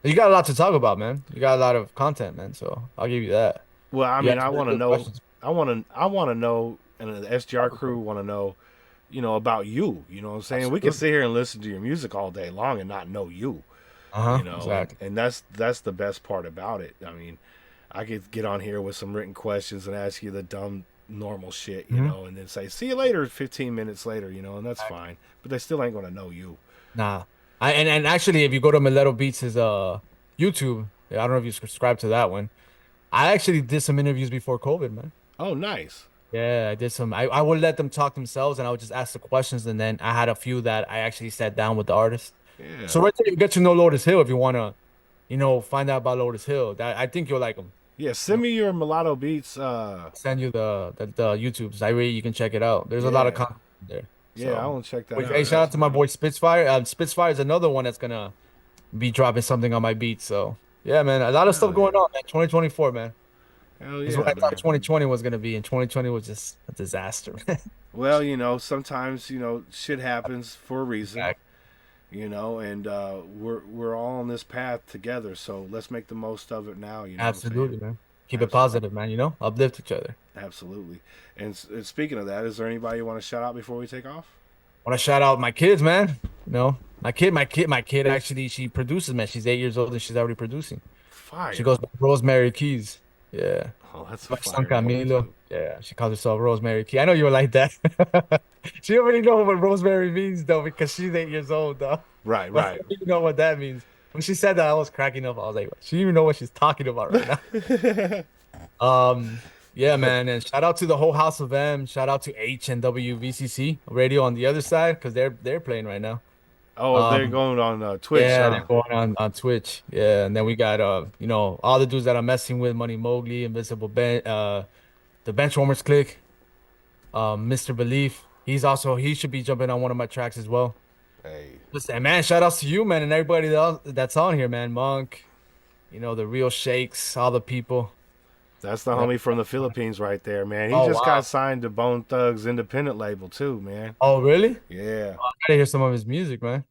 You got a lot to talk about, man. You got a lot of content, man. So I'll give you that. Well, I You mean, asked I really want to good know. questions. I want to know, and the SGR crew want to know, about you. You know what I'm saying? We can sit here and listen to your music all day long and not know you. Uh-huh. You know, Exactly. and that's the best part about it. I mean, I could get on here with some written questions and ask you the dumb normal shit, you know, and then say see you later 15 minutes later, and that's fine. But they still ain't gonna know you. Nah. And actually, if you go to Mileto Beats' YouTube, I don't know if you subscribe to that one. I actually did some interviews before COVID, man. Oh, nice. Yeah, I did some. I would let them talk themselves, and I would just ask the questions, and then I had a few that I actually sat down with the artist. Yeah. So right there, you get to know Lotus Hill if you wanna, find out about Lotus Hill. That I think you'll like him. Yeah, send me your Mulatto Beats. Send you the YouTubes. You can check it out. There's a lot of Yeah. content there. Yeah, I want to check that out. Hey, shout out to my boy Spitfire. Spitfire is another one that's gonna be dropping something on my beats. So yeah, man, a lot of stuff going on, man. 2024, man. Hell That's yeah, what I thought man. 2020 was gonna be, and 2020 was just a disaster. Well, sometimes shit happens for a reason. Exactly. And we're all on this path together. So let's make the most of it now. You know what I'm saying? Absolutely, man. Keep it positive, man. Uplift each other. Absolutely. And speaking of that, is there anybody you want to shout out before we take off? Want to shout out my kids, man. My kid actually, she produces, man. She's 8 years old and she's already producing. Fire. She goes by Rosemary Keys. Yeah. Oh, that's a My fire son name, Camilo. too. Yeah, she calls herself Rosemary Key. I know you were like that. She already know what Rosemary means though, because she's 8 years old, though. Right, But right. I don't even know what that means. When she said that, I was cracking up. I was like, she didn't even know what she's talking about right now. Yeah, man, and shout out to the whole House of M. Shout out to H and WVCC radio on the other side because they're playing right now. Oh, they're going on Twitch. Yeah, huh? they're going on Twitch. Yeah, and then we got all the dudes that I'm messing with, Money Mowgli, Invisible Ben, the Benchwarmers Click, Mr. Belief. He should be jumping on one of my tracks as well. Hey, Listen, man, shout outs to you, man, and everybody else that's on here, man. Monk, the real shakes, all the people. that's the homie from the Philippines right there, man. He Oh, just wow. got signed to Bone Thugs independent label too, man. Oh, really? Yeah. I gotta hear some of his music, man.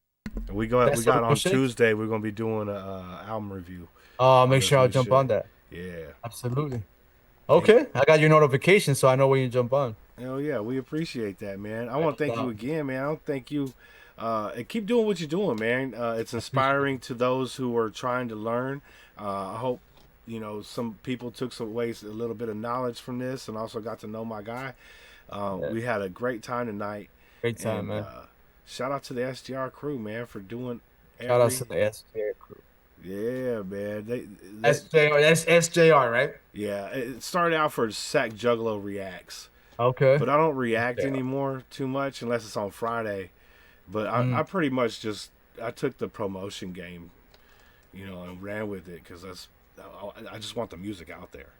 We That's got the real on shakes? Tuesday. We're gonna be doing a album review. Make That's sure I'll good jump shit. on that. Yeah. Absolutely. Okay, I got your notification, so I know when you jump on. Hell yeah, we appreciate that, man. I want to thank you again, man. I want to thank you. And keep doing what you're doing, man. It's inspiring to those who are trying to learn. I hope some people took some ways a little bit of knowledge from this, and also got to know my guy. We had a great time tonight. Great time, And, man. shout out to the SGR crew, man, for doing. Shout out to the SJR crew. Yeah, man. They SJR, that's SJR, right? yeah. It started out for Sack Juggalo Reacts. Okay. But I don't react Yeah. anymore too much unless it's on Friday. But I pretty much I took the promotion game, and ran with it because I just want the music out there.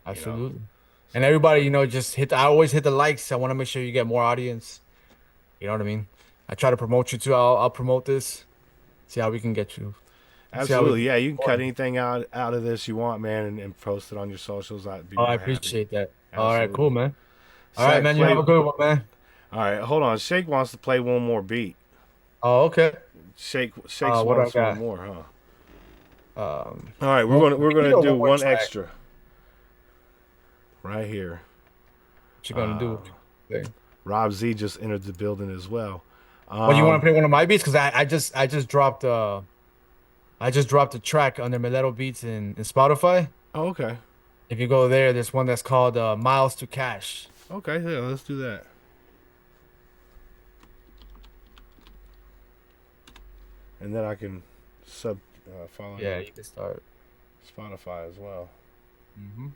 Absolutely. And everybody, I always hit the likes. I want to make sure you get more audience. You know what I mean? I try to promote you too. I'll promote this. See how we can get you. See how Absolutely, we- yeah. You can cut anything out of this you want, man, and post it on your socials. I'd be Oh, I more happy. appreciate that. All right, Absolutely. cool, man. All right, Sack, man. You play- have a good one, man. All right, hold on. Shake wants to play one more beat. Oh, okay. Shakes What do I wants one got? more, huh? All Um, right, we're one- gonna you know, do more one track. extra right here. What you gonna do? Rob Z just entered the building as well. Well, you want to play one of my beats? Because I just dropped a track under Melero Beats in Spotify. Oh, okay. If you go there, there's one that's called Miles to Cash. Okay, yeah, let's do that. And then I can follow Yeah, you can start. Spotify as well. Mm-hmm.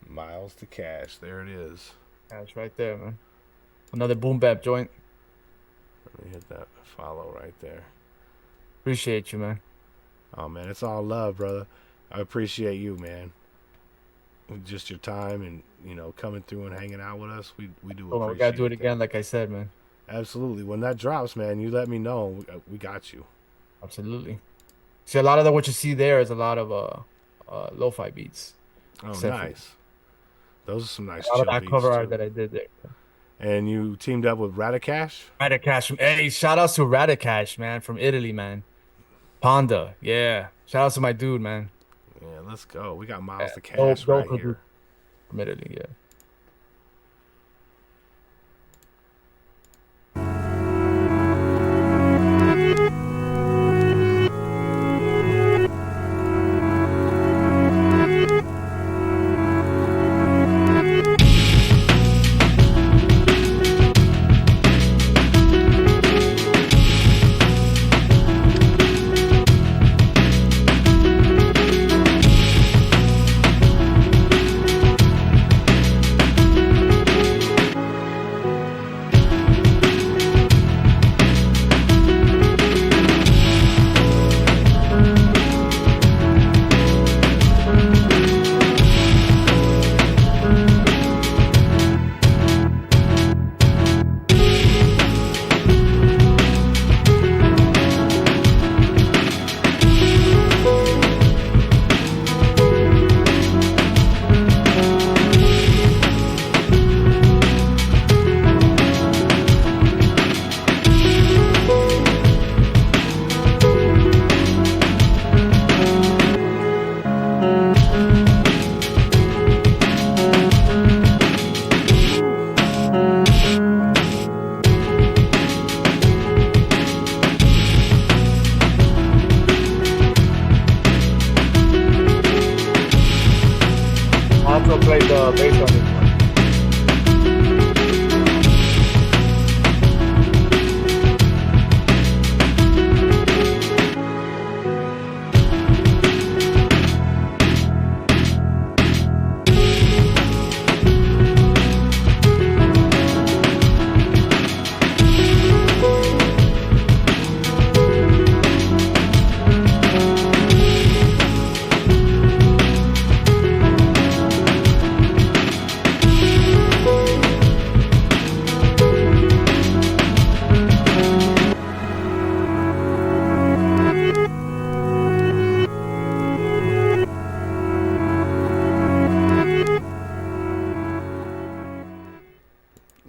Miles to Cash. There it is. Cash right there, man. Another boom bap joint. Let me hit that follow right there. Appreciate you, man. Oh man, it's all love, brother. I appreciate you, man. Just your time and coming through and hanging out with us. We do. Oh, we gotta do it again, like I said, man. Absolutely. When that drops, man, you let me know. We got you. Absolutely. See, a lot of what you see there is a lot of lo-fi beats. Oh, Except for- nice. Those are some nice A lot chill of that beats cover art too. that I did there. And you teamed up with Radikash? Radikash. Hey, shout outs to Radikash, man, from Italy, man. Panda. Yeah. Shout outs to my dude, man. Yeah, let's go. We got Miles to Cash Dope right producer here. from Italy, yeah. I also played the bass on this one.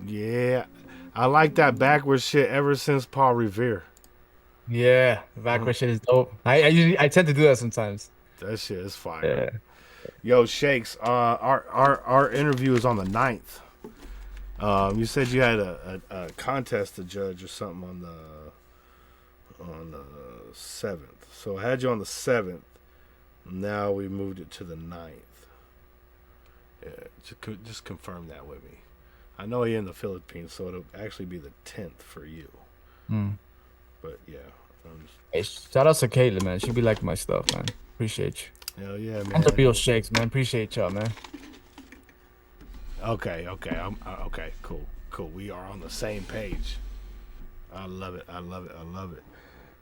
Yeah. I like that backwards shit ever since Paul Revere. Yeah, the backward shit is dope. I tend to do that sometimes. That shit is fire. Yeah. Yo, Shakes, our interview is on the 9th. You said you had a contest to judge or something on the 7th. So I had you on the 7th. Now we moved it to the 9th. Yeah, just confirm that with me. I know you're in the Philippines, so it'll actually be the 10th for you. But yeah. Hey, shout out to Caitlin, man. She be liking my stuff, man. Appreciate you. Hell yeah, man. And the real Shakes, man. Appreciate y'all, man. Okay. Okay, cool. We are on the same page. I love it.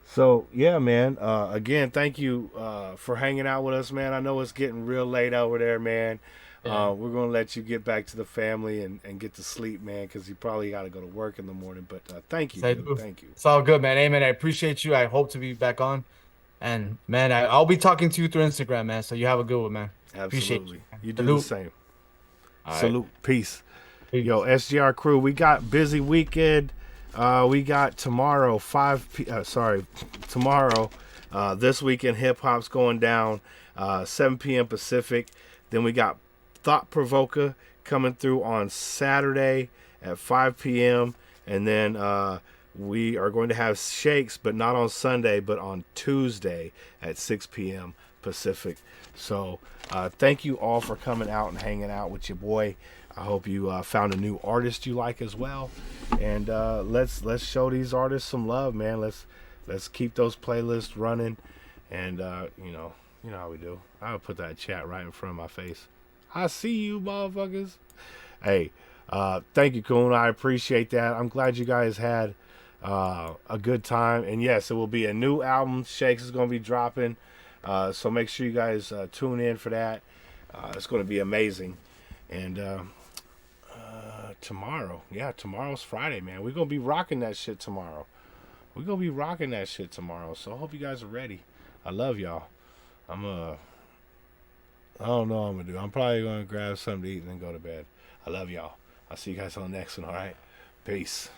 So yeah, man. Again, thank you for hanging out with us, man. I know it's getting real late over there, man. We're gonna let you get back to the family and get to sleep, man, because you probably got to go to work in the morning. But thank you, dude. Thank you. It's all good, man. Hey, man, I appreciate you. I hope to be back on. And man, I'll be talking to you through Instagram, man. So you have a good one, man. Appreciate Absolutely. you. You do Salute. the same. All right. Salute. Peace. Peace. Yo, SGR crew, we got busy weekend. We got tomorrow, tomorrow, this weekend, hip hop's going down, 7 p.m. Pacific. Then we got Thought Provoker coming through on Saturday at 5 p.m. And then we are going to have Shakes, but not on Sunday, but on Tuesday at 6 p.m. Pacific. So thank you all for coming out and hanging out with your boy. I hope you found a new artist you like as well. And let's show these artists some love, man. Let's keep those playlists running. And you know how we do. I'll put that chat right in front of my face. I see you, motherfuckers. Hey, thank you, Coon. I appreciate that. I'm glad you guys had a good time. And yes, it will be a new album. Shakes is going to be dropping. So make sure you guys tune in for that. It's going to be amazing. And tomorrow's Friday, man. We're going to be rocking that shit tomorrow. So I hope you guys are ready. I love y'all. I don't know what I'm going to do. I'm probably going to grab something to eat and then go to bed. I love y'all. I'll see you guys on the next one, all right? Peace.